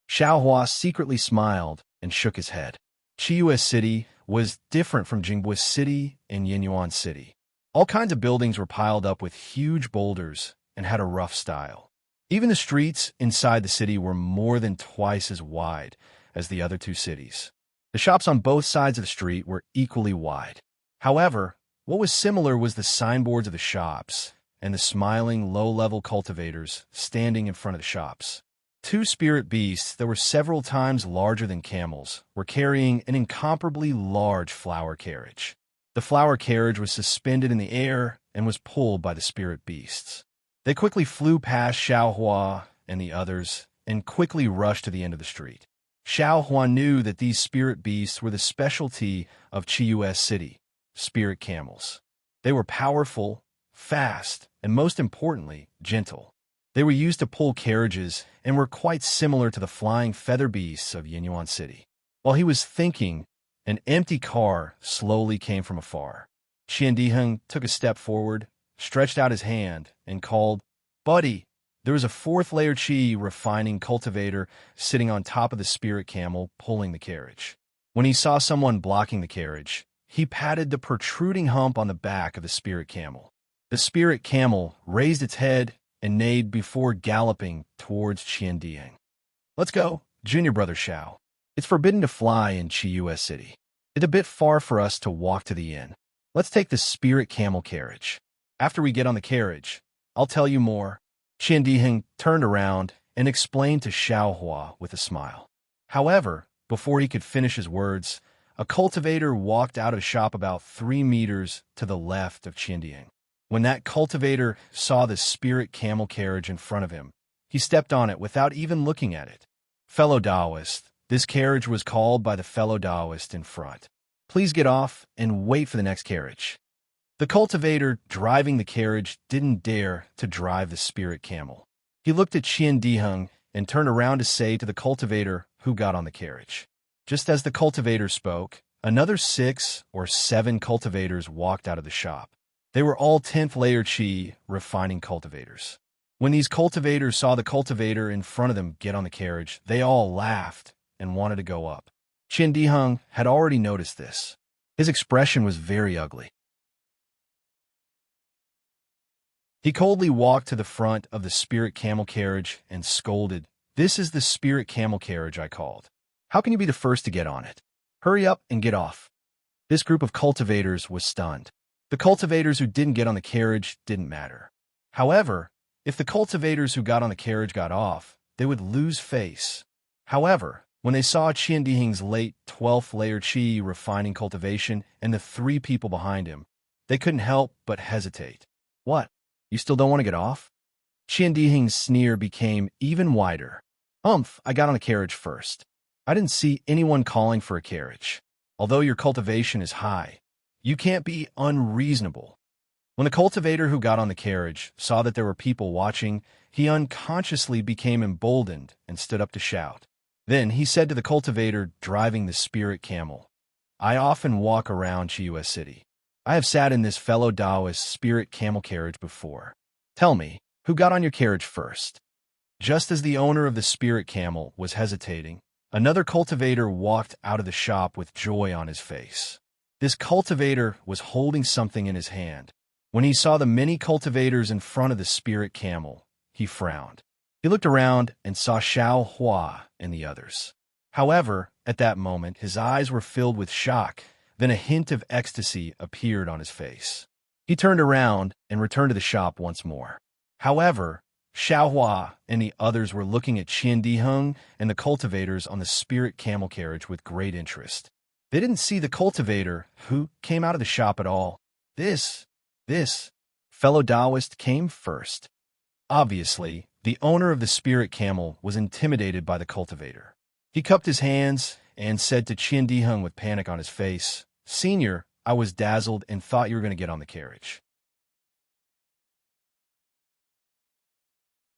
Xiaohua secretly smiled and shook his head. Chiyue City was different from Jinghua City and Yinyuan City. All kinds of buildings were piled up with huge boulders and had a rough style. Even the streets inside the city were more than twice as wide as the other 2 cities. The shops on both sides of the street were equally wide. However, What was similar was the signboards of the shops and the smiling, low-level cultivators standing in front of the shops. Two spirit beasts that were several times larger than camels were carrying an incomparably large flower carriage. The flower carriage was suspended in the air and was pulled by the spirit beasts. They quickly flew past Xiaohua and the others and quickly rushed to the end of the street. Xiaohua knew that these spirit beasts were the specialty of Chiyue City, spirit camels. They were powerful, fast, and most importantly, gentle. They were used to pull carriages and were quite similar to the flying feather beasts of Yinyuan City. While he was thinking, an empty car slowly came from afar. Qian Diheng took a step forward, stretched out his hand, and called, "Buddy!" There was a fourth-layer Qi refining cultivator sitting on top of the spirit camel pulling the carriage. When he saw someone blocking the carriage, he patted the protruding hump on the back of the spirit camel. The spirit camel raised its head and neighed before galloping towards Qian Diheng. "Let's go, junior brother Xiao. It's forbidden to fly in Chiyue City. It's a bit far for us to walk to the inn. Let's take the spirit camel carriage. After we get on the carriage, I'll tell you more." Qian Diheng turned around and explained to Xiaohua with a smile. However, before he could finish his words, a cultivator walked out of the shop about 3 meters to the left of Qian Diheng. When that cultivator saw the spirit camel carriage in front of him, he stepped on it without even looking at it. "Fellow Taoist, this carriage was called by the fellow Taoist in front. Please get off and wait for the next carriage." The cultivator driving the carriage didn't dare to drive the spirit camel. He looked at Qian Diheng and turned around to say to the cultivator who got on the carriage. Just as the cultivator spoke, another 6 or 7 cultivators walked out of the shop. They were all 10th-layer Qi refining cultivators. When these cultivators saw the cultivator in front of them get on the carriage, they all laughed and wanted to go up. Qian Diheng had already noticed this. His expression was very ugly. He coldly walked to the front of the spirit camel carriage and scolded, "This is the spirit camel carriage I called. How can you be the first to get on it? Hurry up and get off." This group of cultivators was stunned. The cultivators who didn't get on the carriage didn't matter. However, if the cultivators who got on the carriage got off, they would lose face. However, when they saw Qian Diheng's late 12th-layer Qi refining cultivation and the 3 people behind him, they couldn't help but hesitate. "What? You still don't want to get off?" Qian Diheng's sneer became even wider. I got on the carriage first. I didn't see anyone calling for a carriage. Although your cultivation is high, you can't be unreasonable." When the cultivator who got on the carriage saw that there were people watching, he unconsciously became emboldened and stood up to shout. Then he said to the cultivator driving the spirit camel, "I often walk around Chiyue City. I have sat in this fellow Taoist spirit camel carriage before. Tell me, who got on your carriage first?" Just as the owner of the spirit camel was hesitating, another cultivator walked out of the shop with joy on his face. This cultivator was holding something in his hand. When he saw the many cultivators in front of the spirit camel, he frowned. He looked around and saw Xiaohua and the others. However, at that moment, his eyes were filled with shock. Then a hint of ecstasy appeared on his face. He turned around and returned to the shop once more. However, Xiaohua and the others were looking at Qian Diheng and the cultivators on the spirit camel carriage with great interest. They didn't see the cultivator who came out of the shop at all. This fellow Taoist came first. Obviously, the owner of the spirit camel was intimidated by the cultivator. He cupped his hands and said to Qian Diheng with panic on his face, "Senior, I was dazzled and thought you were going to get on the carriage.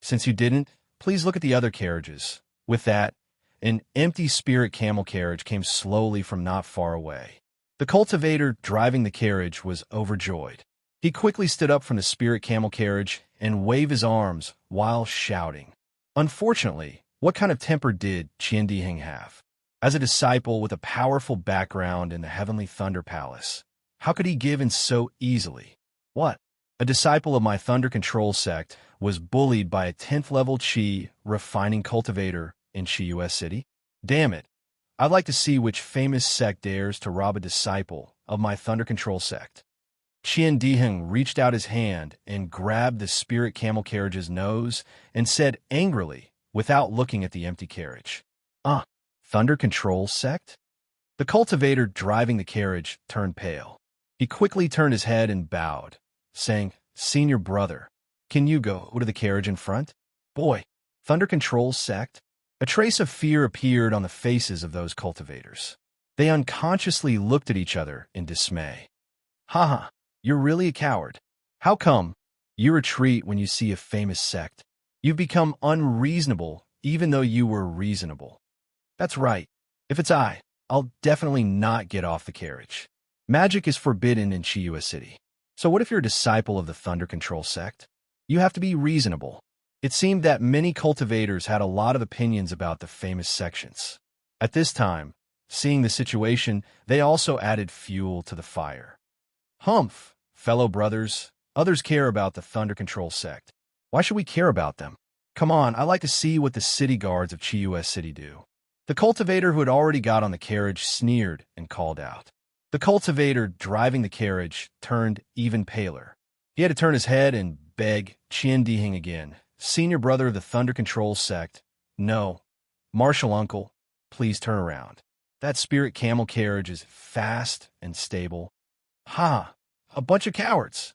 Since you didn't, please look at the other carriages." With that, an empty spirit camel carriage came slowly from not far away. The cultivator driving the carriage was overjoyed. He quickly stood up from the spirit camel carriage and waved his arms while shouting. Unfortunately, what kind of temper did Qian Diheng have? As a disciple with a powerful background in the Heavenly Thunder Palace, how could he give in so easily? What? A disciple of my Thunder Control sect was bullied by a 10th-level Qi refining cultivator in Chiyue City? Damn it. I'd like to see which famous sect dares to rob a disciple of my Thunder Control sect. Qian Diheng reached out his hand and grabbed the spirit camel carriage's nose and said angrily, without looking at the empty carriage, Thunder Control Sect? The cultivator driving the carriage turned pale. He quickly turned his head and bowed, saying, Senior brother, can you go to the carriage in front? Boy, Thunder Control Sect? A trace of fear appeared on the faces of those cultivators. They unconsciously looked at each other in dismay. Haha, you're really a coward. How come you retreat when you see a famous sect? You've become unreasonable even though you were reasonable. That's right. If it's I'll definitely not get off the carriage. Magic is forbidden in Chiyu City. So what if you're a disciple of the Thunder Control Sect? You have to be reasonable. It seemed that many cultivators had a lot of opinions about the famous sections. At this time, seeing the situation, they also added fuel to the fire. Humph, fellow brothers, others care about the Thunder Control Sect. Why should we care about them? Come on, I like to see what the city guards of Chiyu City do. The cultivator who had already got on the carriage sneered and called out. The cultivator driving the carriage turned even paler. He had to turn his head and beg Qian Diheng again, Senior brother of the Thunder Control Sect. No, Martial Uncle, please turn around. That spirit camel carriage is fast and stable. Ha! A bunch of cowards!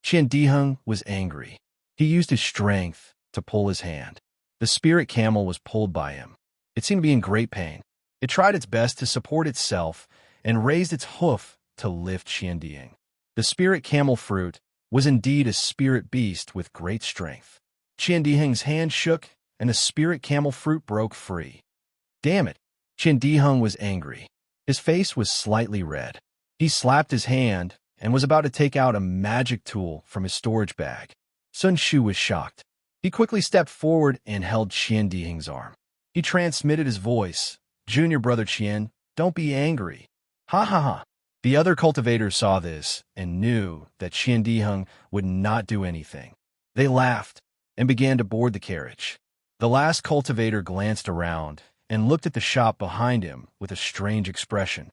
Qian Diheng was angry. He used his strength to pull his hand. The spirit camel was pulled by him. It seemed to be in great pain. It tried its best to support itself and raised its hoof to lift Qian Diheng. The spirit camel fruit was indeed a spirit beast with great strength. Qian Diheng's hand shook, and the spirit camel fruit broke free. Damn it! Qian Diheng was angry. His face was slightly red. He slapped his hand and was about to take out a magic tool from his storage bag. Sun Shu was shocked. He quickly stepped forward and held Qian Diheng's arm. He transmitted his voice. Junior brother Qian, don't be angry. Ha ha ha. The other cultivators saw this and knew that Qian Diheng would not do anything. They laughed and began to board the carriage. The last cultivator glanced around and looked at the shop behind him with a strange expression.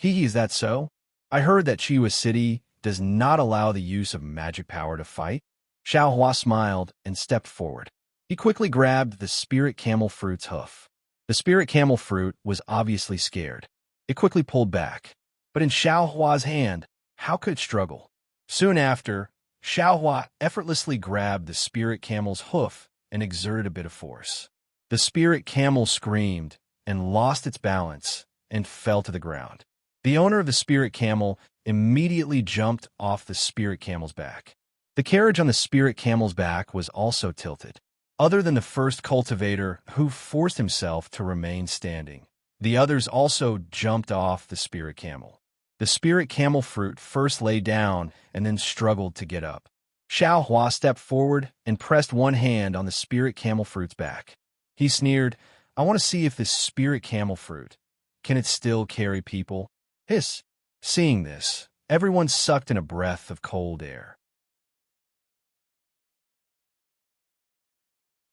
Is that so? I heard that Chiyu City does not allow the use of magic power to fight. Xiao Hua smiled and stepped forward. He quickly grabbed the spirit camel fruit's hoof. The spirit camel fruit was obviously scared. It quickly pulled back. But in Xiao Hua's hand, how could it struggle? Soon after, Xiao Hua effortlessly grabbed the spirit camel's hoof and exerted a bit of force. The spirit camel screamed and lost its balance and fell to the ground. The owner of the spirit camel immediately jumped off the spirit camel's back. The carriage on the spirit camel's back was also tilted. Other than the first cultivator, who forced himself to remain standing, the others also jumped off the spirit camel. The spirit camel fruit first lay down and then struggled to get up. Xiao Hua stepped forward and pressed one hand on the spirit camel fruit's back. He sneered, I want to see if this spirit camel fruit, can it still carry people? Hiss. Seeing this, everyone sucked in a breath of cold air.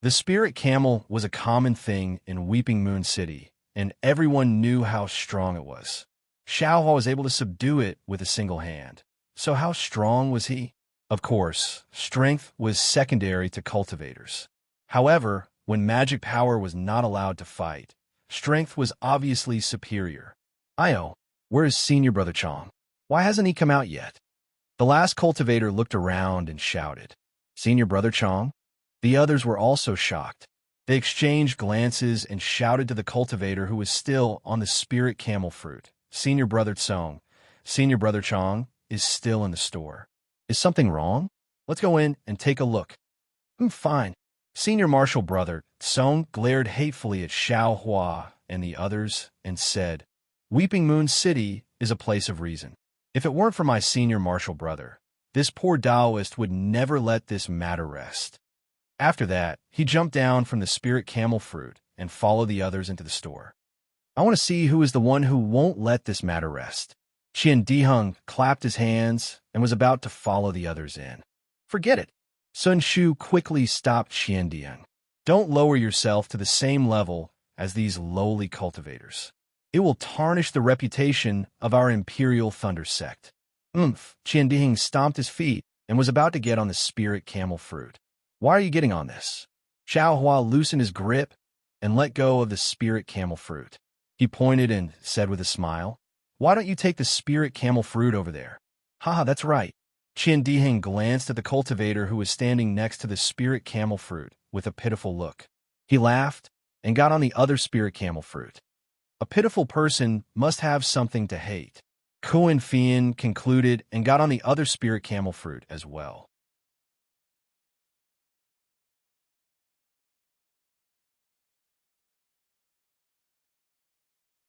The spirit camel was a common thing in Weeping Moon City, and everyone knew how strong it was. Xiao Hua was able to subdue it with a single hand. So how strong was he? Of course, strength was secondary to cultivators. However, when magic power was not allowed to fight, strength was obviously superior. Io, where is Senior Brother Chong? Why hasn't he come out yet? The last cultivator looked around and shouted, Senior Brother Chong? The others were also shocked. They exchanged glances and shouted to the cultivator who was still on the spirit camel fruit. Senior Brother Tsong, Senior Brother Chong is still in the store. Is something wrong? Let's go in and take a look. Fine. Senior Martial Brother Tsong glared hatefully at Xiao Hua and the others and said, Weeping Moon City is a place of reason. If it weren't for my senior martial brother, this poor Taoist would never let this matter rest. After that, he jumped down from the spirit camel fruit and followed the others into the store. I want to see who is the one who won't let this matter rest. Qian Diheng clapped his hands and was about to follow the others in. Forget it. Sun Shu quickly stopped Qian Diheng. Don't lower yourself to the same level as these lowly cultivators. It will tarnish the reputation of our Imperial Thunder Sect. Qian stomped his feet and was about to get on the spirit camel fruit. Why are you getting on this? Xiao Hua loosened his grip and let go of the spirit camel fruit. He pointed and said with a smile, "Why don't you take the spirit camel fruit over there?" Haha, that's right. Qian Diheng glanced at the cultivator who was standing next to the spirit camel fruit with a pitiful look. He laughed and got on the other spirit camel fruit. A pitiful person must have something to hate. Kuan Fian concluded and got on the other spirit camel fruit as well.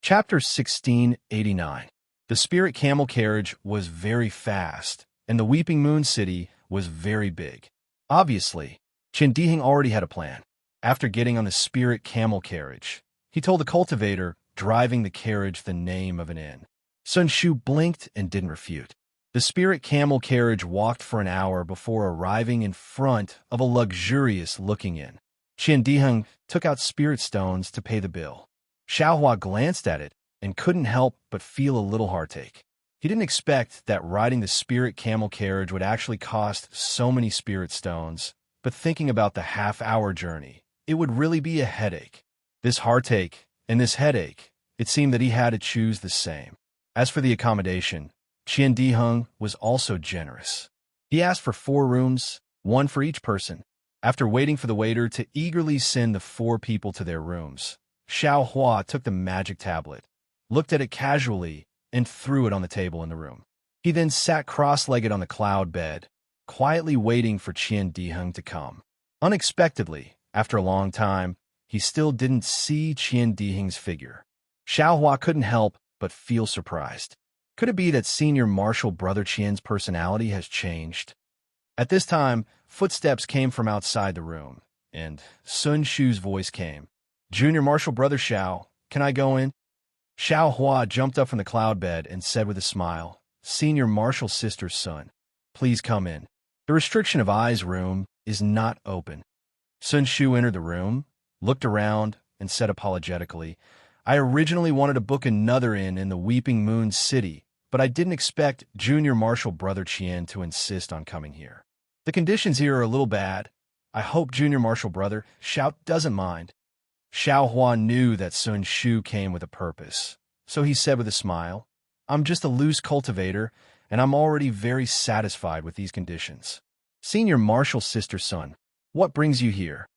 Chapter 1689. The spirit camel carriage was very fast, and the Weeping Moon City was very big. Obviously, Qian Diheng already had a plan. After getting on the spirit camel carriage, he told the cultivator driving the carriage the name of an inn. Sun Shu blinked and didn't refute. The spirit camel carriage walked for an hour before arriving in front of a luxurious-looking inn. Qian Diheng took out spirit stones to pay the bill. Xiaohua glanced at it and couldn't help but feel a little heartache. He didn't expect that riding the spirit camel carriage would actually cost so many spirit stones, but thinking about the half-hour journey, it would really be a headache. This heartache and this headache, it seemed that he had to choose the same. As for the accommodation, Qian Diheng was also generous. He asked for 4 rooms, 1 for each person. After waiting for the waiter to eagerly send the 4 people to their rooms, Xiao Hua took the magic tablet, looked at it casually, and threw it on the table in the room. He then sat cross-legged on the cloud bed, quietly waiting for Qian Diheng to come. Unexpectedly, after a long time, he still didn't see Qian Diheng's figure. Xiao Hua couldn't help but feel surprised. Could it be that Senior Marshal Brother Qian's personality has changed? At this time, footsteps came from outside the room, and Sun Shu's voice came. "Junior Marshal Brother Xiao, can I go in?" Xiao Hua jumped up from the cloud bed and said with a smile, "Senior Marshal Sister's son, please come in. The restriction of eyes room is not open." Sun Shu entered the room, looked around, and said apologetically, "I originally wanted to book another inn in the Weeping Moon City, but I didn't expect Junior Marshal Brother Qian to insist on coming here. The conditions here are a little bad. I hope Junior Marshal Brother Xiao doesn't mind." Xiao Hua knew that Sun Shu came with a purpose, so he said with a smile, "I'm just a loose cultivator, and I'm already very satisfied with these conditions. Senior Marshal Sister's son, what brings you here?"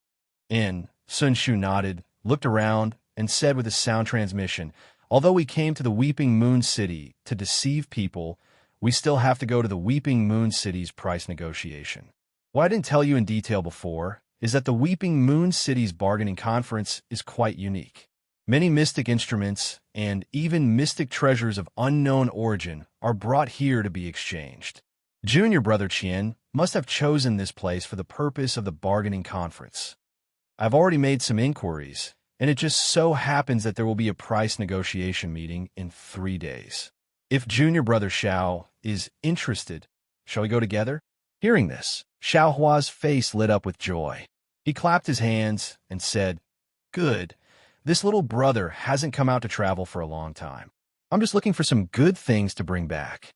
Sun Shu nodded, looked around, and said with a sound transmission, "Although we came to the Weeping Moon City to deceive people, we still have to go to the Weeping Moon City's price negotiation. What I didn't tell you in detail before is that the Weeping Moon City's bargaining conference is quite unique. Many mystic instruments and even mystic treasures of unknown origin are brought here to be exchanged. Junior Brother Qian must have chosen this place for the purpose of the bargaining conference. I've already made some inquiries, and it just so happens that there will be a price negotiation meeting in 3 days. If Junior Brother Xiao is interested, shall we go together?" Hearing this, Xiao Hua's face lit up with joy. He clapped his hands and said, "Good. This little brother hasn't come out to travel for a long time. I'm just looking for some good things to bring back."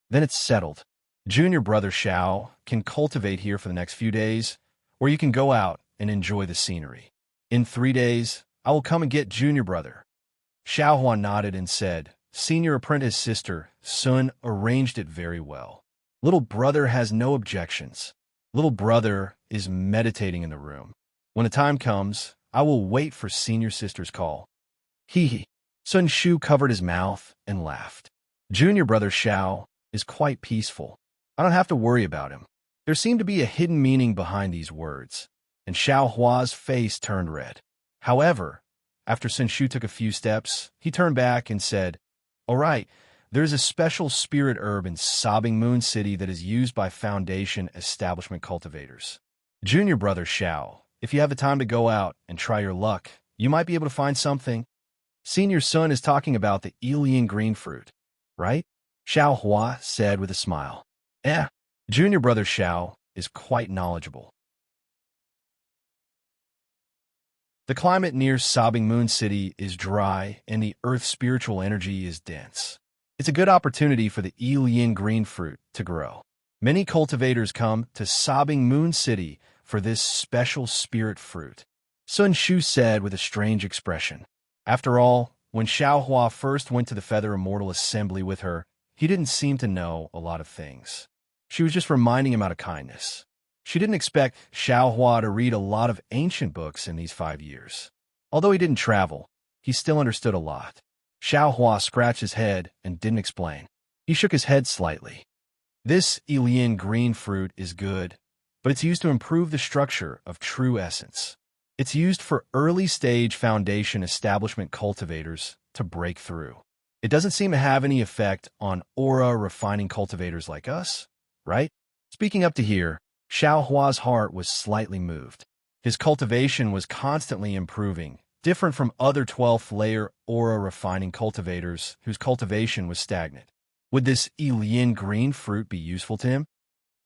Then it's settled. Junior Brother Xiao can cultivate here for the next few days, or you can go out and enjoy the scenery. In 3 days, I will come and get Junior Brother." Xiao Hua nodded and said, "Senior Apprentice Sister Sun arranged it very well. Little brother has no objections. Little brother is meditating in the room. When the time comes, I will wait for Senior Sister's call." Hee hee. Sun Shu covered his mouth and laughed. Junior Brother Xiao is quite peaceful. I don't have to worry about him. There seemed to be a hidden meaning behind these words, and Xiao Hua's face turned red. However, after Sun Shu took a few steps, he turned back and said, "All right, there's a special spirit herb in Sobbing Moon City that is used by Foundation establishment cultivators. Junior Brother Xiao, if you have the time to go out and try your luck, you might be able to find something. Senior Sun is talking about the alien green fruit, right?" Xiao Hua said with a smile. Junior Brother Xiao is quite knowledgeable. The climate near Sobbing Moon City is dry and the Earth's spiritual energy is dense. It's a good opportunity for the Ilian green fruit to grow. Many cultivators come to Sobbing Moon City for this special spirit fruit, Sun Shu said with a strange expression. After all, when Xiaohua first went to the Feather Immortal Assembly with her, he didn't seem to know a lot of things. She was just reminding him out of kindness. She didn't expect Xiaohua to read a lot of ancient books in these 5 years. Although he didn't travel, he still understood a lot. Xiaohua scratched his head and didn't explain. He shook his head slightly. This Ilian green fruit is good, but it's used to improve the structure of true essence. It's used for early-stage foundation establishment cultivators to break through. It doesn't seem to have any effect on aura-refining cultivators like us, right? Speaking up to here, Xiaohua's heart was slightly moved. His cultivation was constantly improving, different from other 12th-layer aura-refining cultivators whose cultivation was stagnant. Would this Ilian green fruit be useful to him?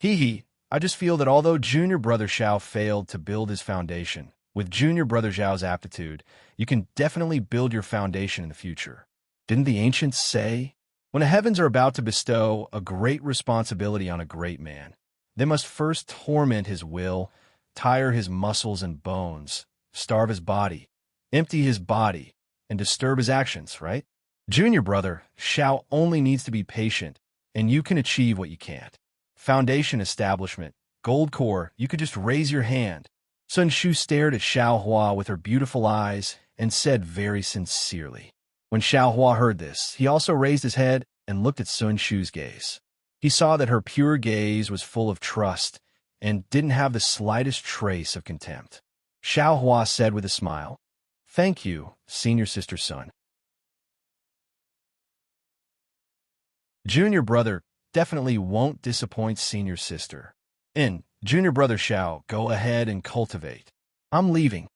I just feel that although Junior Brother Xiao failed to build his foundation, with Junior Brother Zhao's aptitude, you can definitely build your foundation in the future. Didn't the ancients say, when the heavens are about to bestow a great responsibility on a great man, they must first torment his will, tire his muscles and bones, starve his body, empty his body, and disturb his actions, right? Junior Brother Xiao only needs to be patient, and you can achieve what you can't. Foundation establishment, gold core, you could just raise your hand. Sun Shu stared at Xiaohua with her beautiful eyes and said very sincerely. When Xiaohua heard this, he also raised his head and looked at Sun Shu's gaze. He saw that her pure gaze was full of trust and didn't have the slightest trace of contempt. Xiaohua said with a smile, "Thank you, senior sister Sun." Junior brother definitely won't disappoint senior sister. Junior Brother Xiao, go ahead and cultivate. I'm leaving.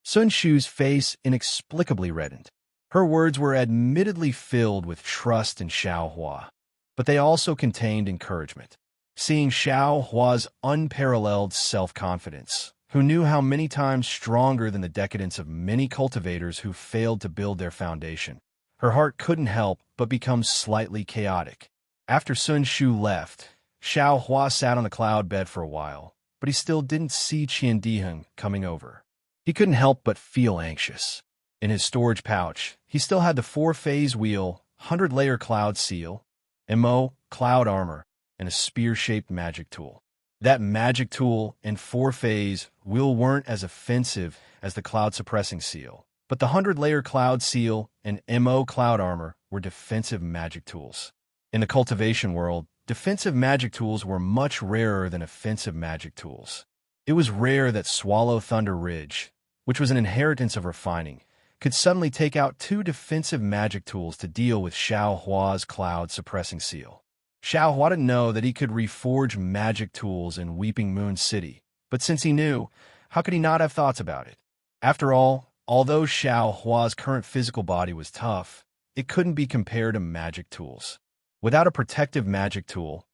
Sun Shu's face inexplicably reddened. Her words were admittedly filled with trust in Xiaohua, but they also contained encouragement. Seeing Xiaohua's unparalleled self-confidence, who knew how many times stronger than the decadence of many cultivators who failed to build their foundation, her heart couldn't help but become slightly chaotic. After Sun Shu left, Xiaohua sat on the cloud bed for a while, but he still didn't see Qiandiheng coming over. He couldn't help but feel anxious. In his storage pouch, he still had the 4-phase wheel, 100-layer cloud seal, MO, cloud armor, and a spear-shaped magic tool. That magic tool and 4-phase wheel weren't as offensive as the cloud-suppressing seal, but the 100-layer cloud seal and MO cloud armor were defensive magic tools. In the cultivation world, defensive magic tools were much rarer than offensive magic tools. It was rare that Swallow Thunder Ridge, which was an inheritance of refining, could suddenly take out 2 defensive magic tools to deal with Xiaohua's cloud-suppressing seal. Xiaohua didn't know that he could reforge magic tools in Weeping Moon City, but since he knew, how could he not have thoughts about it? After all, although Xiaohua's current physical body was tough, it couldn't be compared to magic tools. Without a protective magic tool,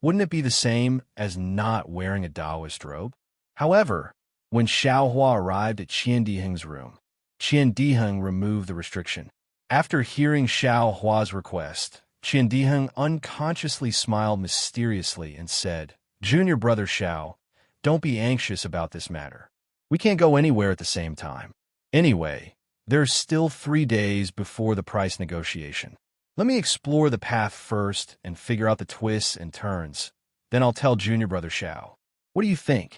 wouldn't it be the same as not wearing a Taoist robe? However, when Xiaohua arrived at Qiandiheng's room, Qiandiheng removed the restriction. After hearing Xiaohua's request, Qiandiheng unconsciously smiled mysteriously and said, "Junior Brother Xiao, don't be anxious about this matter. We can't go anywhere at the same time. Anyway, there's still 3 days before the price negotiation. Let me explore the path first and figure out the twists and turns. Then I'll tell Junior Brother Xiao. What do you think?"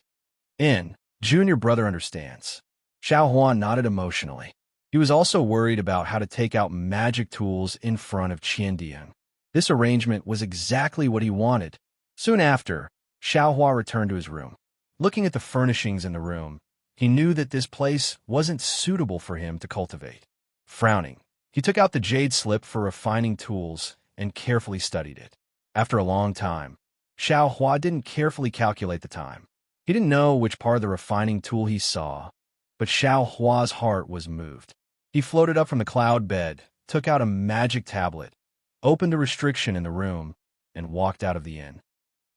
Junior Brother understands. Xiaohua nodded emotionally. He was also worried about how to take out magic tools in front of Qiandiheng. This arrangement was exactly what he wanted. Soon after, Xiaohua returned to his room. Looking at the furnishings in the room, he knew that this place wasn't suitable for him to cultivate. Frowning, he took out the jade slip for refining tools and carefully studied it. After a long time, Xiaohua didn't carefully calculate the time. He didn't know which part of the refining tool he saw, but Xiaohua's heart was moved. He floated up from the cloud bed, took out a magic tablet, opened a restriction in the room, and walked out of the inn.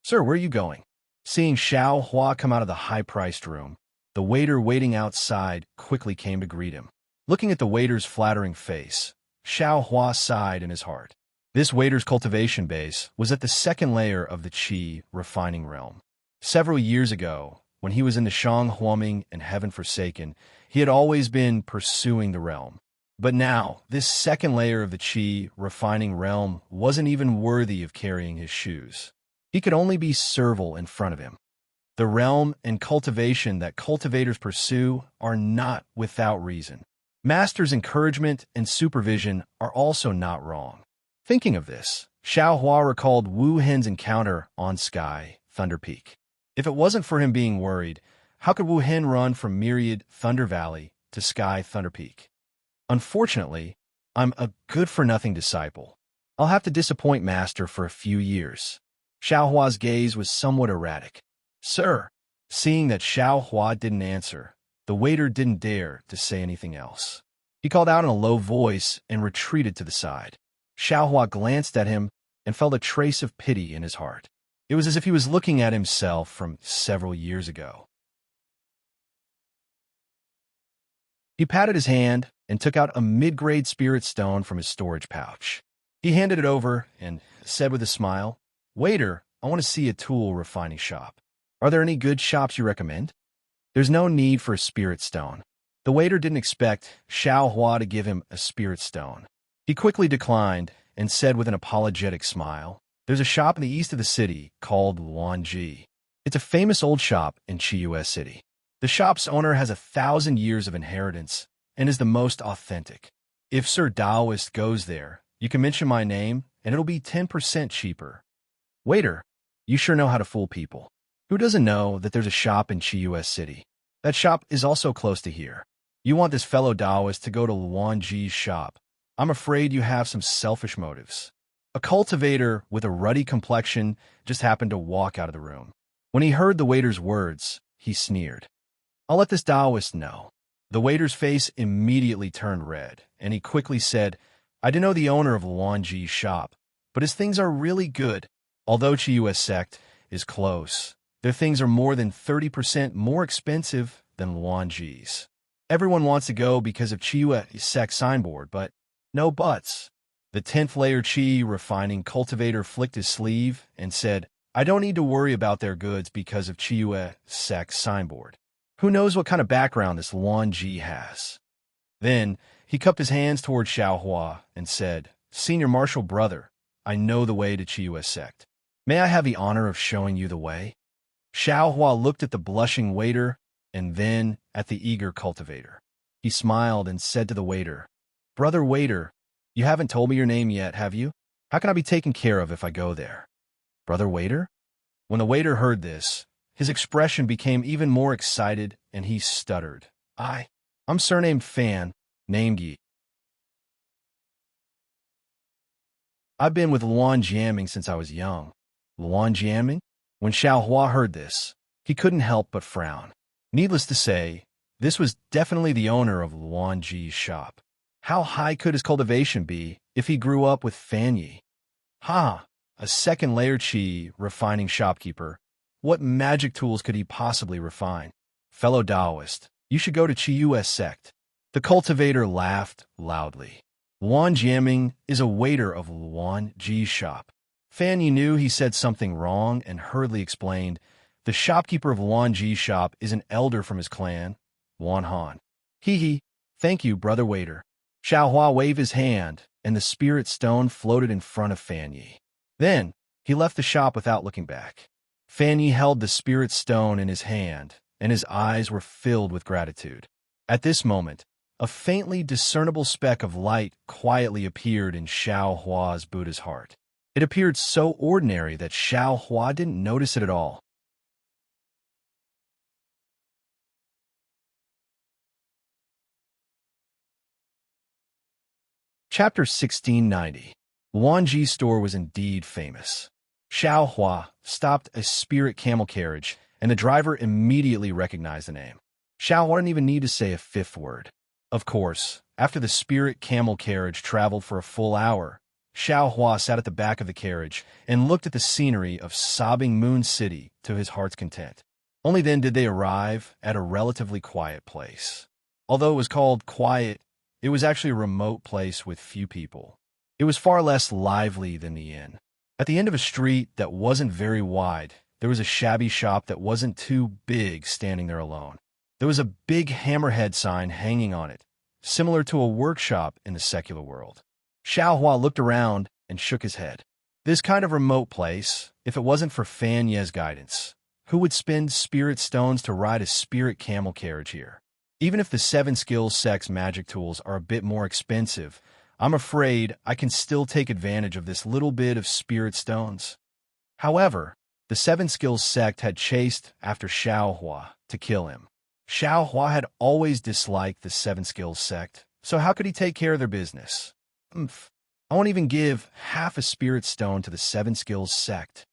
"Sir, where are you going?" Seeing Xiaohua come out of the high-priced room, the waiter waiting outside quickly came to greet him. Looking at the waiter's flattering face, Xiaohua sighed in his heart. This waiter's cultivation base was at the second layer of the Qi refining realm. Several years ago, when he was in the Shang Huaming and Heaven Forsaken, he had always been pursuing the realm. But now, this second layer of the Qi refining realm wasn't even worthy of carrying his shoes. He could only be servile in front of him. The realm and cultivation that cultivators pursue are not without reason. Master's encouragement and supervision are also not wrong. Thinking of this, Xiao Hua recalled Wu Hen's encounter on Sky Thunder Peak. If it wasn't for him being worried, how could Wu Hen run from Myriad Thunder Valley to Sky Thunder Peak? Unfortunately, I'm a good-for-nothing disciple. I'll have to disappoint Master for a few years. Xiao Hua's gaze was somewhat erratic. Sir, seeing that Xiao Hua didn't answer, the waiter didn't dare to say anything else. He called out in a low voice and retreated to the side. Xiao Hua glanced at him and felt a trace of pity in his heart. It was as if he was looking at himself from several years ago. He patted his hand and took out a mid-grade spirit stone from his storage pouch. He handed it over and said with a smile, "Waiter, I want to see a tool refining shop. Are there any good shops you recommend?" There's no need for a spirit stone. The waiter didn't expect Xiao Hua to give him a spirit stone. He quickly declined and said with an apologetic smile, "There's a shop in the east of the city called Luanji. It's a famous old shop in Chiyu City. The shop's owner has 1,000 years of inheritance and is the most authentic. If Sir Daoist goes there, you can mention my name and it'll be 10% cheaper." Waiter, you sure know how to fool people. Who doesn't know that there's a shop in Chiyu City? That shop is also close to here. You want this fellow Daoist to go to Luanji's shop. I'm afraid you have some selfish motives. A cultivator with a ruddy complexion just happened to walk out of the room. When he heard the waiter's words, he sneered. "I'll let this Daoist know." The waiter's face immediately turned red, and he quickly said, "I do know the owner of Luanji's shop, but his things are really good. Although Chiyu sect is close, their things are more than 30% more expensive than Luanji's. Everyone wants to go because of Chiyu sect signboard, but no buts." The 10th layer Qi refining cultivator flicked his sleeve and said, "I don't need to worry about their goods because of Chiyu sect signboard. Who knows what kind of background this Luanji has?" Then he cupped his hands toward Xiao Hua and said, "Senior Marshal Brother, I know the way to Chiyu sect. May I have the honor of showing you the way?" Xiao Hua looked at the blushing waiter and then at the eager cultivator. He smiled and said to the waiter, "Brother waiter, you haven't told me your name yet, have you? How can I be taken care of if I go there?" "Brother waiter?" When the waiter heard this, his expression became even more excited and he stuttered. I'm surnamed Fan, named Yi. I've been with Luan Jiaming since I was young." Luan Jiaming? When Xiao Hua heard this, he couldn't help but frown. Needless to say, this was definitely the owner of Luanji's shop. How high could his cultivation be if he grew up with Fan Yi? A second layer Qi refining shopkeeper. What magic tools could he possibly refine? Fellow Daoist, you should go to Chiyu sect. The cultivator laughed loudly. Luan Jiaming is a waiter of Luanji's shop. Fan Yi knew he said something wrong and hurriedly explained, "The shopkeeper of Luanji's shop is an elder from his clan, Luan Han." Thank you, brother waiter." Xiao Hua waved his hand, and the spirit stone floated in front of Fan Yi. Then, he left the shop without looking back. Fan Yi held the spirit stone in his hand, and his eyes were filled with gratitude. At this moment, a faintly discernible speck of light quietly appeared in Xiao Hua's Buddha's heart. It appeared so ordinary that Xiao Hua didn't notice it at all. Chapter 1690. Luanji's store was indeed famous. Xiao Hua stopped a spirit camel carriage, and the driver immediately recognized the name. Xiao Hua didn't even need to say a fifth word. Of course, after the spirit camel carriage traveled for a full hour, Xiao Hua sat at the back of the carriage and looked at the scenery of sobbing Moon City to his heart's content. Only then did they arrive at a relatively quiet place. Although it was called quiet, it was actually a remote place with few people. It was far less lively than the inn. At the end of a street that wasn't very wide, there was a shabby shop that wasn't too big standing there alone. There was a big hammerhead sign hanging on it, similar to a workshop in the secular world. Xiaohua looked around and shook his head. This kind of remote place, if it wasn't for Fan Ye's guidance, who would spend spirit stones to ride a spirit camel carriage here? Even if the 7 skills sex magic tools are a bit more expensive, I'm afraid I can still take advantage of this little bit of spirit stones. However, the 7 skills sect had chased after Xiaohua to kill him. Xiaohua had always disliked the 7 skills sect, so how could he take care of their business? I won't even give half a spirit stone to the 7 skills sect.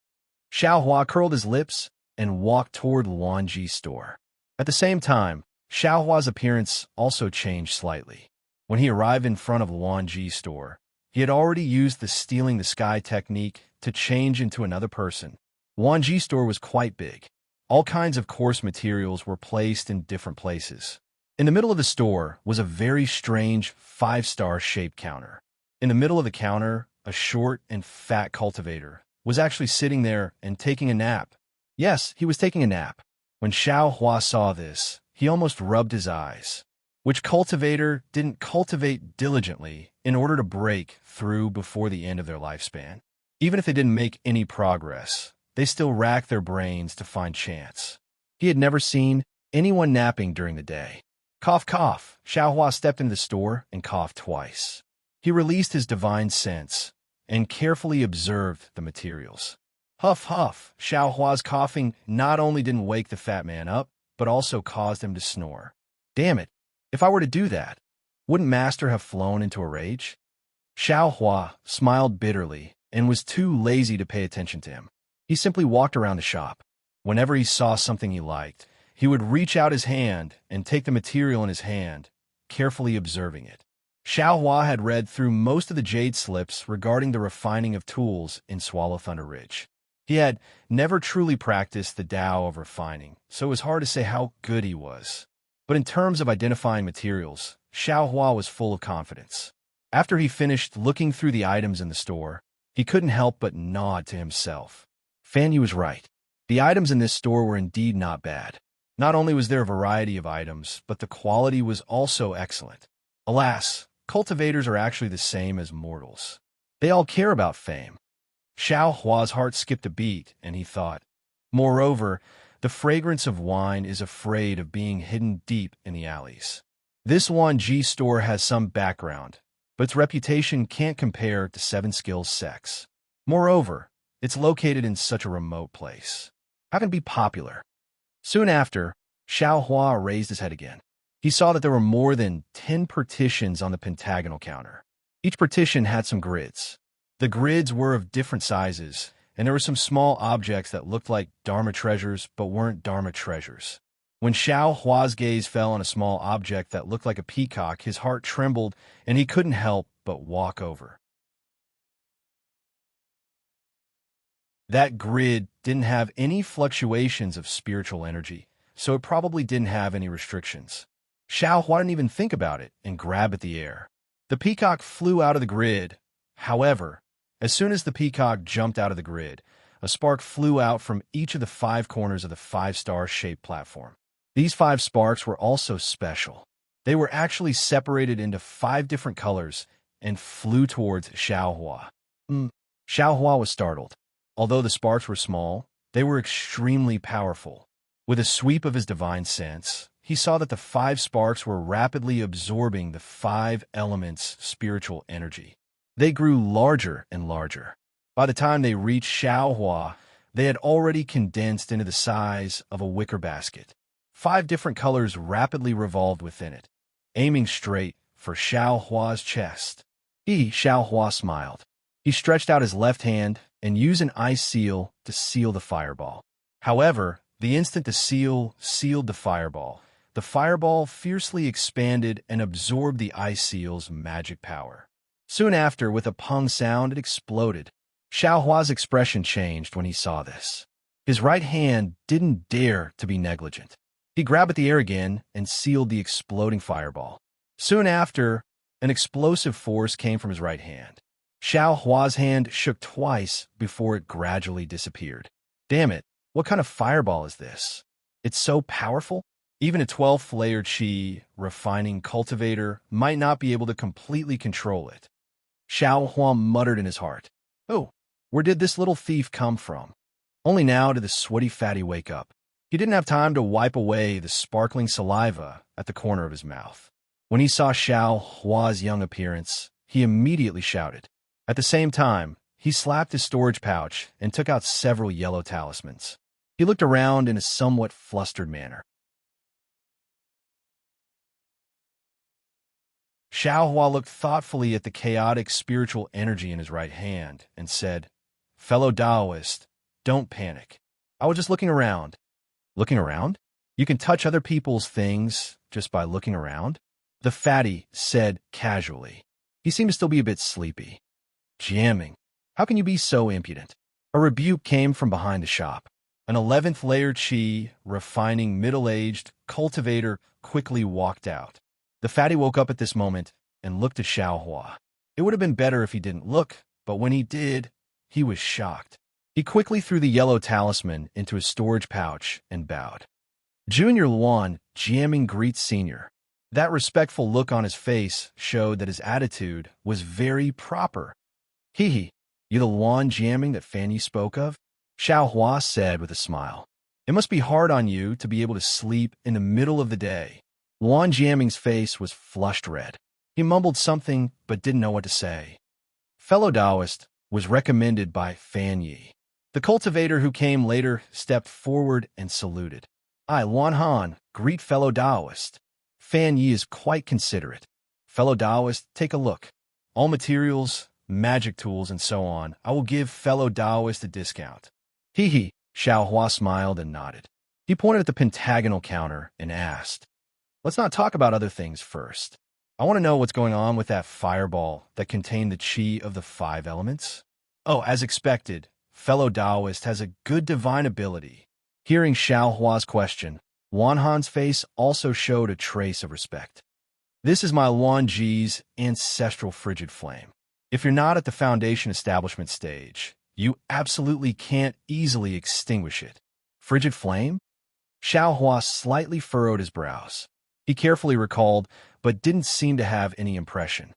Xiaohua curled his lips and walked toward Luanji's store. At the same time, Xiaohua's appearance also changed slightly. When he arrived in front of Luanji's store, he had already used the stealing the sky technique to change into another person. Luanji's store was quite big. All kinds of coarse materials were placed in different places. In the middle of the store was a very strange 5-star shaped counter. In the middle of the counter, a short and fat cultivator was actually sitting there and taking a nap. Yes, he was taking a nap. When Xiaohua saw this, he almost rubbed his eyes. Which cultivator didn't cultivate diligently in order to break through before the end of their lifespan? Even if they didn't make any progress, they still racked their brains to find chance. He had never seen anyone napping during the day. Cough, cough. Xiaohua stepped into the store and coughed twice. He released his divine sense and carefully observed the materials. Huff, huff. Xiaohua's coughing not only didn't wake the fat man up, but also caused him to snore. Damn it. If I were to do that, wouldn't Master have flown into a rage? Xiaohua smiled bitterly and was too lazy to pay attention to him. He simply walked around the shop. Whenever he saw something he liked, he would reach out his hand and take the material in his hand, carefully observing it. Xiaohua had read through most of the jade slips regarding the refining of tools in Swallow Thunder Ridge. He had never truly practiced the Tao of refining, so it was hard to say how good he was. But in terms of identifying materials, Xiaohua was full of confidence. After he finished looking through the items in the store, he couldn't help but nod to himself. Fan Yu was right. The items in this store were indeed not bad. Not only was there a variety of items, but the quality was also excellent. Alas, cultivators are actually the same as mortals. They all care about fame. Xiaohua's heart skipped a beat, and he thought, moreover, the fragrance of wine is afraid of being hidden deep in the alleys. This Luanji store has some background, but its reputation can't compare to 7 skills sex. Moreover, it's located in such a remote place. How can it be popular? Soon after, Xiaohua raised his head again. He saw that there were more than 10 partitions on the pentagonal counter. Each partition had some grids. The grids were of different sizes, and there were some small objects that looked like Dharma treasures but weren't Dharma treasures. When Xiaohua's gaze fell on a small object that looked like a peacock, his heart trembled, and he couldn't help but walk over. That grid didn't have any fluctuations of spiritual energy, so it probably didn't have any restrictions. Xiaohua didn't even think about it and grabbed at the air. The peacock flew out of the grid. However, as soon as the peacock jumped out of the grid, a spark flew out from each of the 5 corners of the 5-star shaped platform. These 5 sparks were also special. They were actually separated into 5 different colors and flew towards Xiaohua. Xiaohua was startled. Although the sparks were small, they were extremely powerful. With a sweep of his divine sense, he saw that the 5 sparks were rapidly absorbing the 5 elements' spiritual energy. They grew larger and larger. By the time they reached Xiaohua, they had already condensed into the size of a wicker basket. 5 different colors rapidly revolved within it, aiming straight for Xiaohua's chest. Xiaohua smiled. He stretched out his left hand and used an ice seal to seal the fireball. However, the instant the seal sealed the fireball fiercely expanded and absorbed the ice seal's magic power. Soon after, with a pung sound, it exploded. Xiaohua's expression changed when he saw this. His right hand didn't dare to be negligent. He grabbed at the air again and sealed the exploding fireball. Soon after, an explosive force came from his right hand. Xiao Hua's hand shook twice before it gradually disappeared. Damn it, what kind of fireball is this? It's so powerful? Even a 12th layer Qi refining cultivator might not be able to completely control it. Xiao Hua muttered in his heart. Oh, where did this little thief come from? Only now did the sweaty fatty wake up. He didn't have time to wipe away the sparkling saliva at the corner of his mouth. When he saw Xiao Hua's young appearance, he immediately shouted. At the same time, he slapped his storage pouch and took out several yellow talismans. He looked around in a somewhat flustered manner. Xiao Hua looked thoughtfully at the chaotic spiritual energy in his right hand and said, Fellow Taoist, don't panic. I was just looking around. Looking around? You can touch other people's things just by looking around? The fatty said casually. He seemed to still be a bit sleepy. Jamming. How can you be so impudent? A rebuke came from behind the shop. An 11th layer Qi, refining middle-aged cultivator, quickly walked out. The fatty woke up at this moment and looked at Xiao Hua. It would have been better if he didn't look, but when he did, he was shocked. He quickly threw the yellow talisman into his storage pouch and bowed. Junior Luan, jamming greets Senior. That respectful look on his face showed that his attitude was very proper. Hee, you the Luan jamming that Fan Yi spoke of? Xiao Hua said with a smile. It must be hard on you to be able to sleep in the middle of the day. Luan Jiaming's face was flushed red. He mumbled something but didn't know what to say. Fellow Taoist was recommended by Fan Yi. The cultivator who came later stepped forward and saluted. I, Luan Han, greet fellow Taoist. Fan Yi is quite considerate. Fellow Taoist, take a look. All materials, magic tools, and so on, I will give fellow Taoist a discount. Hee, Xiao Hua smiled and nodded. He pointed at the pentagonal counter and asked, Let's not talk about other things first. I want to know what's going on with that fireball that contained the Qi of the 5 elements. Oh, as expected, fellow Taoist has a good divine ability. Hearing Xiao Hua's question, Luan Han's face also showed a trace of respect. This is my Luan Ji's ancestral frigid flame. If you're not at the foundation establishment stage, you absolutely can't easily extinguish it. Frigid flame? Xiao Hua slightly furrowed his brows. He carefully recalled, but didn't seem to have any impression.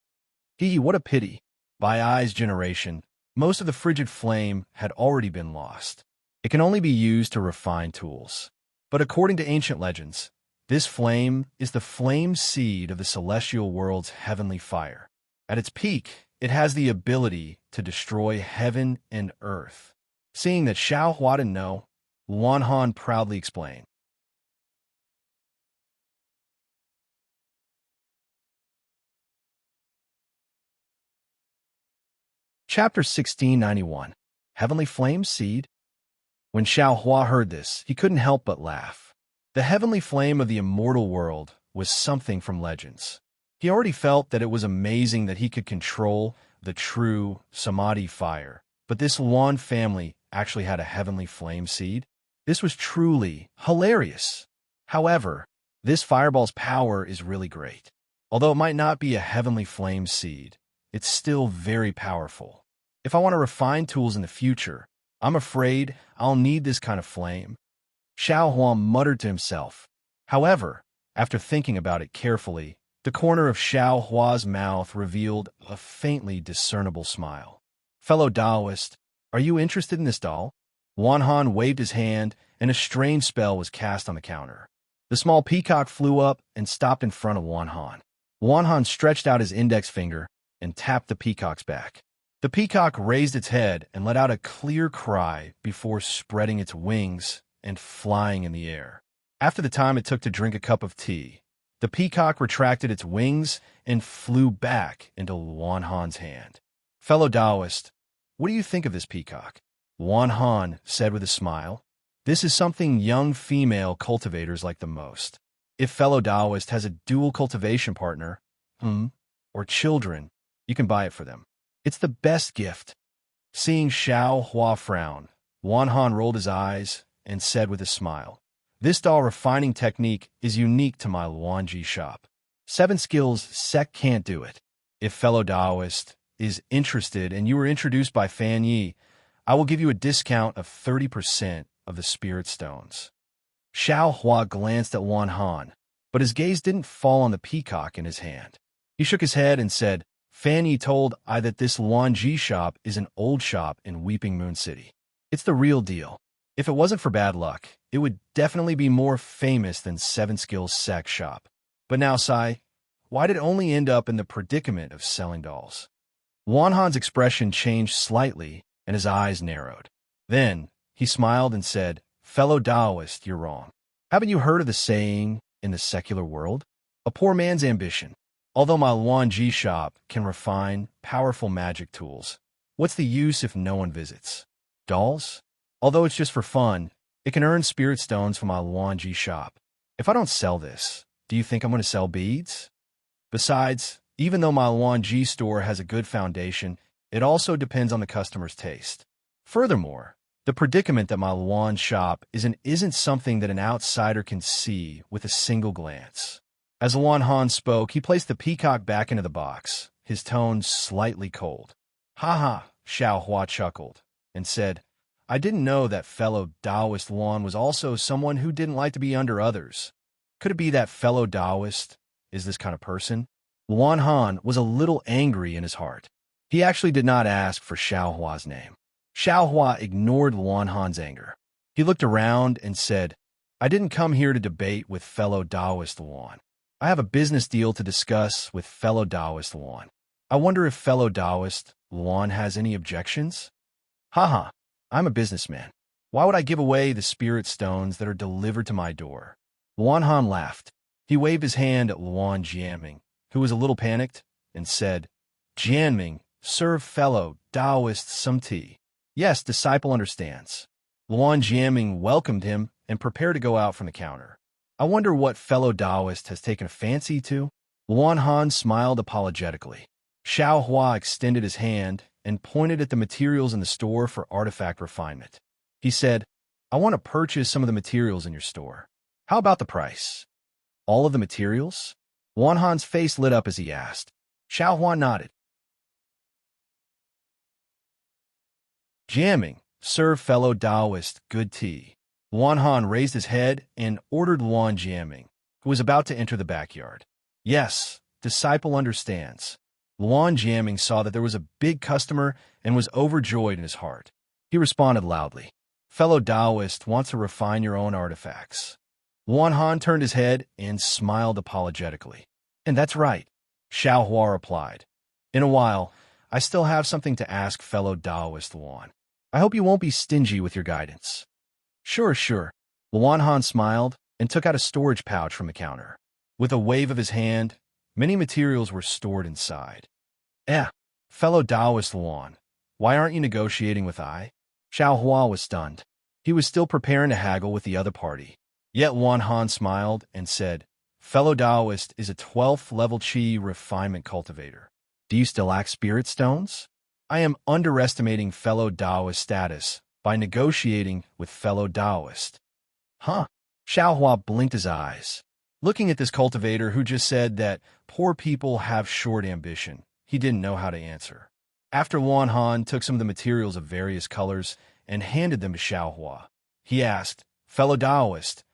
What a pity. By Ai's generation, most of the frigid flame had already been lost. It can only be used to refine tools. But according to ancient legends, this flame is the flame seed of the celestial world's heavenly fire. At its peak, it has the ability to destroy heaven and earth. Seeing that Xiao Hua didn't know, Luan Han proudly explained. Chapter 1691, Heavenly Flame Seed. When Xiao Hua heard this, he couldn't help but laugh. The heavenly flame of the immortal world was something from legends. He already felt that it was amazing that he could control the true Samadhi fire, but this Luan family actually had a heavenly flame seed. This was truly hilarious. However, this fireball's power is really great. Although it might not be a heavenly flame seed, it's still very powerful. If I want to refine tools in the future, I'm afraid I'll need this kind of flame. Xiao Hua muttered to himself. However, after thinking about it carefully, the corner of Xiao Hua's mouth revealed a faintly discernible smile. Fellow Taoist, are you interested in this doll? Luan Han waved his hand, and a strange spell was cast on the counter. The small peacock flew up and stopped in front of Luan Han. Luan Han stretched out his index finger and tapped the peacock's back. The peacock raised its head and let out a clear cry before spreading its wings and flying in the air. After the time it took to drink a cup of tea, the peacock retracted its wings and flew back into Luan Han's hand. Fellow Taoist, what do you think of this peacock? Luan Han said with a smile. This is something young female cultivators like the most. If fellow Taoist has a dual cultivation partner, or children, you can buy it for them. It's the best gift. Seeing Xiao Hua frown, Luan Han rolled his eyes and said with a smile, This doll refining technique is unique to my Luanji shop. 7 skills sec can't do it. If fellow Taoist is interested and you were introduced by Fan Yi, I will give you a discount of 30% of the spirit stones. Xiao Hua glanced at Wan Han, but his gaze didn't fall on the peacock in his hand. He shook his head and said, Fan Yi told I that this Luanji shop is an old shop in Weeping Moon City. It's the real deal. If it wasn't for bad luck, it would definitely be more famous than Seven Skills Sack Shop. But now, Sai, why did it only end up in the predicament of selling dolls? Wan Han's expression changed slightly and his eyes narrowed. Then he smiled and said, Fellow Taoist, you're wrong. Haven't you heard of the saying in the secular world? A poor man's ambition. Although my Luanji shop can refine powerful magic tools, what's the use if no one visits? Dolls? Although it's just for fun, it can earn spirit stones from my Luanji shop. If I don't sell this, do you think I'm going to sell beads? Besides, even though my Luanji store has a good foundation, it also depends on the customer's taste. Furthermore, the predicament that my Luan shop isn't something that an outsider can see with a single glance. As Wan Han spoke, he placed the peacock back into the box, his tone slightly cold. Ha ha, Xiao Hua chuckled and said, I didn't know that fellow Taoist Luan was also someone who didn't like to be under others. Could it be that fellow Taoist is this kind of person? Wan Han was a little angry in his heart. He actually did not ask for Xiao Hua's name. Xiao Hua ignored Wan Han's anger. He looked around and said, I didn't come here to debate with fellow Taoist Luan. I have a business deal to discuss with fellow Taoist Luan. I wonder if fellow Taoist Luan has any objections? Haha, I'm a businessman. Why would I give away the spirit stones that are delivered to my door? Wan Han laughed. He waved his hand at Luan Jianming, who was a little panicked, and said, Jianming, serve fellow Taoist some tea. Yes, disciple understands. Luan Jianming welcomed him and prepared to go out from the counter. I wonder what fellow Taoist has taken a fancy to? Wan Han smiled apologetically. Xiao Hua extended his hand and pointed at the materials in the store for artifact refinement. He said, I want to purchase some of the materials in your store. How about the price? All of the materials? Wan Han's face lit up as he asked. Xiao Hua nodded. Jamming, serve fellow Taoist good tea. Wan Han raised his head and ordered Luan Jianming, who was about to enter the backyard. Yes, disciple understands. Luan Jianming saw that there was a big customer and was overjoyed in his heart. He responded loudly, Fellow Taoist wants to refine your own artifacts. Luan Han turned his head and smiled apologetically. And that's right, Xiao Hua replied. In a while, I still have something to ask fellow Taoist Luan. I hope you won't be stingy with your guidance. Sure. Luan Han smiled and took out a storage pouch from the counter. With a wave of his hand, many materials were stored inside. Fellow Taoist Luan, why aren't you negotiating with I? Xiao Hua was stunned. He was still preparing to haggle with the other party. Yet Wan Han smiled and said, Fellow Taoist is a 12th level Qi refinement cultivator. Do you still lack spirit stones? I am underestimating fellow Taoist status by negotiating with fellow Taoist. Huh? Xiao Hua blinked his eyes. Looking at this cultivator who just said that poor people have short ambition, he didn't know how to answer. After Wan Han took some of the materials of various colors and handed them to Xiao Hua, he asked, Fellow Taoist,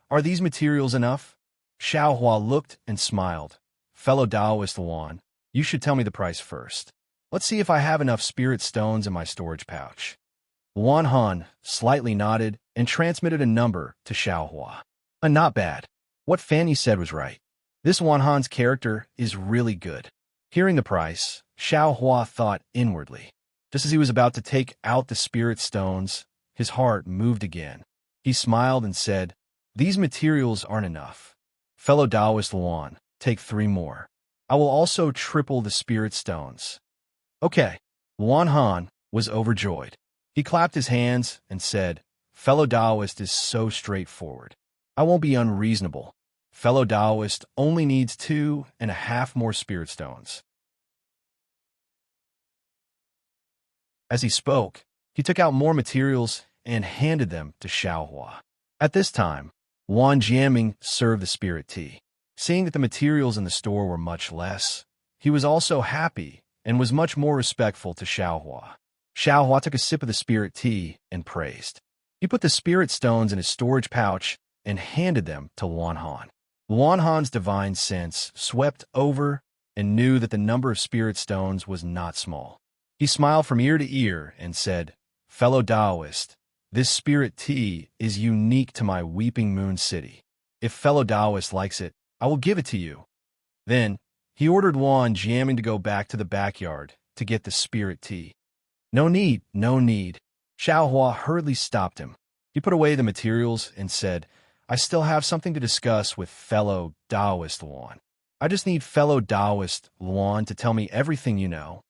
are these materials enough? Xiao Hua looked and smiled. Fellow Taoist Luan, you should tell me the price first. Let's see if I have enough spirit stones in my storage pouch. Wan Han slightly nodded and transmitted a number to Xiao Hua. Not bad. What Fanny said was right. This Wan Han's character is really good. Hearing the price, Xiao Hua thought inwardly. Just as he was about to take out the spirit stones, his heart moved again. He smiled and said, These materials aren't enough. Fellow Taoist Luan, take 3 more. I will also triple the spirit stones. Okay. Wan Han was overjoyed. He clapped his hands and said, Fellow Taoist is so straightforward. I won't be unreasonable. Fellow Taoist only needs 2.5 more spirit stones. As he spoke, he took out more materials and handed them to Xiao Hua. At this time, Luan Jianming served the spirit tea. Seeing that the materials in the store were much less, he was also happy and was much more respectful to Xiaohua. Xiaohua took a sip of the spirit tea and praised. He put the spirit stones in his storage pouch and handed them to Luan Han. Luan Han's divine sense swept over and knew that the number of spirit stones was not small. He smiled from ear to ear and said, "Fellow Taoist, this spirit tea is unique to my Weeping Moon City. If fellow Taoist likes it, I will give it to you." Then, he ordered Luan Jiaming to go back to the backyard to get the spirit tea. "No need, no need." Xiaohua hurriedly stopped him. He put away the materials and said, "I still have something to discuss with fellow Taoist Luan. I just need fellow Taoist Luan to tell me everything you know."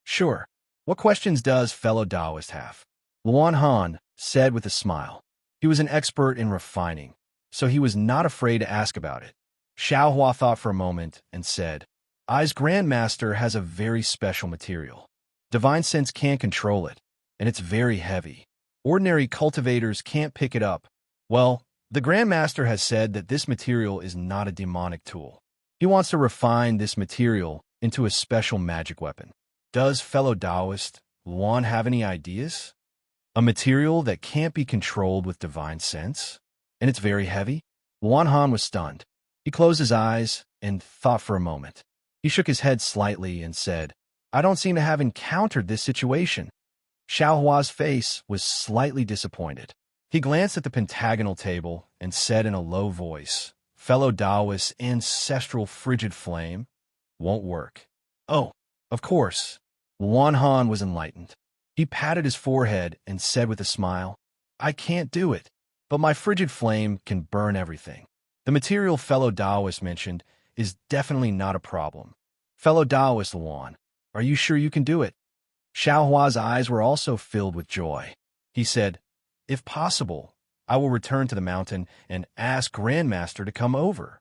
"Sure. What questions does fellow Taoist have?" Luan Han said with a smile. He was an expert in refining, so he was not afraid to ask about it. Xiaohua thought for a moment and said, "Ai's Grandmaster has a very special material. Divine Sense can't control it, and it's very heavy. Ordinary cultivators can't pick it up. Well, the Grandmaster has said that this material is not a demonic tool. He wants to refine this material into a special magic weapon. Does fellow Taoist Luan have any ideas? A material that can't be controlled with divine sense? And it's very heavy?" Luan Han was stunned. He closed his eyes and thought for a moment. He shook his head slightly and said, "I don't seem to have encountered this situation." Xiaohua's face was slightly disappointed. He glanced at the pentagonal table and said in a low voice, "Fellow Taoist's ancestral frigid flame won't work." "Oh, of course." Luan Han was enlightened. He patted his forehead and said with a smile, "I can't do it, but my frigid flame can burn everything. The material fellow Taoist mentioned is definitely not a problem. Fellow Taoist Luan, are you sure you can do it?" Xiaohua's eyes were also filled with joy. He said, "If possible, I will return to the mountain and ask Grandmaster to come over."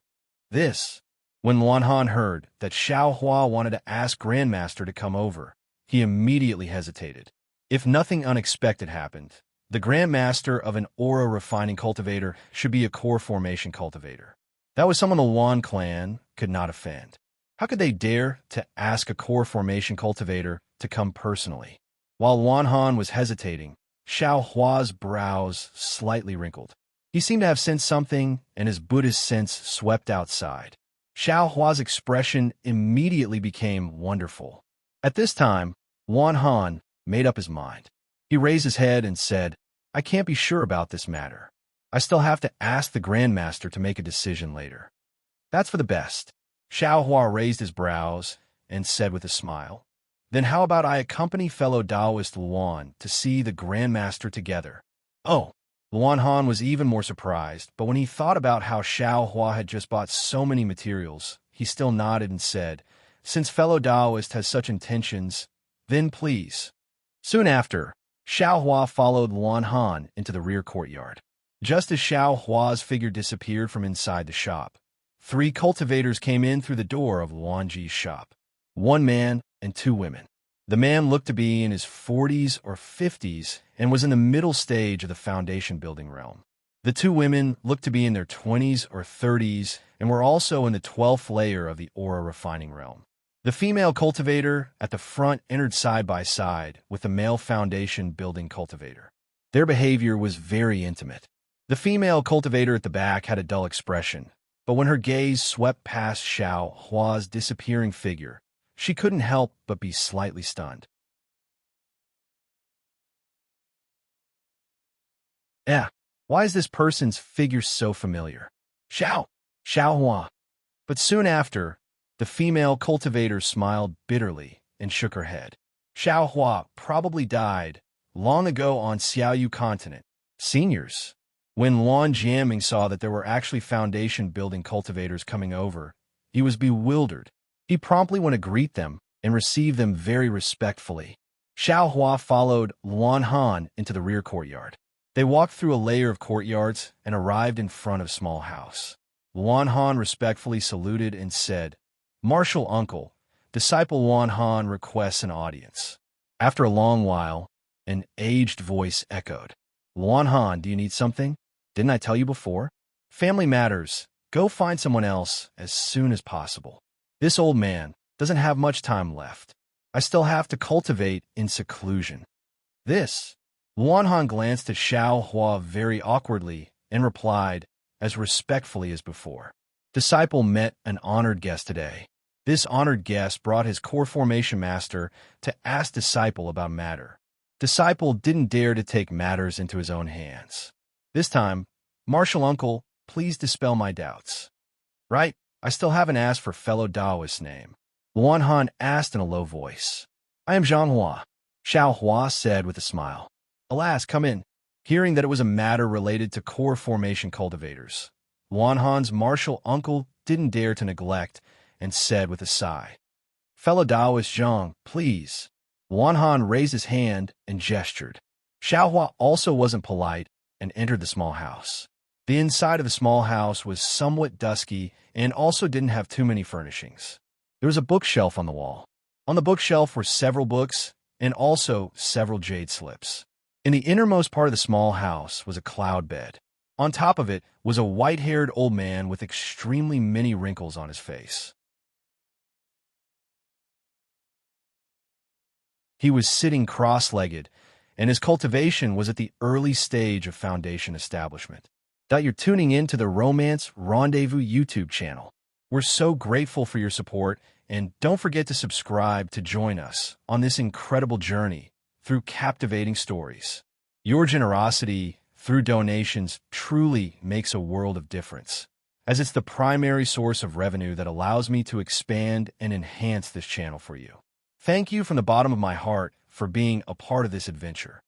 When Luan Han heard that Xiaohua wanted to ask Grandmaster to come over, he immediately hesitated. If nothing unexpected happened, the Grandmaster of an aura refining cultivator should be a core formation cultivator. That was someone the Luan clan could not offend. How could they dare to ask a core formation cultivator to come personally? While Luan Han was hesitating, Xiaohua's brows slightly wrinkled. He seemed to have sensed something, and his Buddhist sense swept outside. Xiaohua's expression immediately became wonderful. At this time, Luan Han made up his mind. He raised his head and said, "I can't be sure about this matter. I still have to ask the Grandmaster to make a decision later." "That's for the best." Xiaohua raised his brows and said with a smile, "Then how about I accompany fellow Taoist Luan to see the Grandmaster together?" "Oh." Luan Han was even more surprised, but when he thought about how Xiaohua had just bought so many materials, he still nodded and said, "Since fellow Taoist has such intentions, then please." Soon after, Xiaohua followed Luan Han into the rear courtyard. Just as Xiaohua's figure disappeared from inside the shop, 3 cultivators came in through the door of Luanji's shop. 1 man and 2 women. The man looked to be in his 40s or 50s and was in the middle stage of the foundation building realm. The 2 women looked to be in their 20s or 30s and were also in the 12th layer of the aura refining realm. The female cultivator at the front entered side by side with the male foundation building cultivator. Their behavior was very intimate. The female cultivator at the back had a dull expression, but when her gaze swept past Xiaohua's disappearing figure, she couldn't help but be slightly stunned. Why is this person's figure so familiar? Xiaohua. But soon after, the female cultivator smiled bitterly and shook her head. Xiaohua probably died long ago on Xiaoyu continent. Seniors. When Luan Jiaming saw that there were actually foundation-building cultivators coming over, he was bewildered. He promptly went to greet them and receive them very respectfully. Xiaohua followed Luan Han into the rear courtyard. They walked through a layer of courtyards and arrived in front of a small house. Luan Han respectfully saluted and said, "Martial uncle, disciple Luan Han requests an audience." After a long while, an aged voice echoed, "Luan Han, do you need something? Didn't I tell you before? Family matters. Go find someone else as soon as possible. This old man doesn't have much time left." I still have to cultivate in seclusion. This. Luanhan glanced at Xiao Hua very awkwardly and replied, as respectfully as before. Disciple met an honored guest today. This honored guest brought his core formation master to ask Disciple about matter. Disciple didn't dare to take matters into his own hands. This time, Martial Uncle, please dispel my doubts. Right, I still haven't asked for fellow Daoist's name. Luanhan asked in a low voice. I am Zhang Hua, Xiao Hua said with a smile. Alas, come in. Hearing that it was a matter related to core formation cultivators, Luanhan's martial uncle didn't dare to neglect and said with a sigh, Fellow Daoist Zhang, please. Luanhan raised his hand and gestured. Xiao Hua also wasn't polite and entered the small house. The inside of the small house was somewhat dusky and also didn't have too many furnishings. There was a bookshelf on the wall. On the bookshelf were several books and also several jade slips. In the innermost part of the small house was a cloud bed. On top of it was a white-haired old man with extremely many wrinkles on his face. He was sitting cross-legged, and his cultivation was at the early stage of foundation establishment. You're tuning in to the Romance Rendezvous YouTube channel. We're so grateful for your support, and don't forget to subscribe to join us on this incredible journey through captivating stories. Your generosity through donations truly makes a world of difference, as it's the primary source of revenue that allows me to expand and enhance this channel for you. Thank you from the bottom of my heart for being a part of this adventure.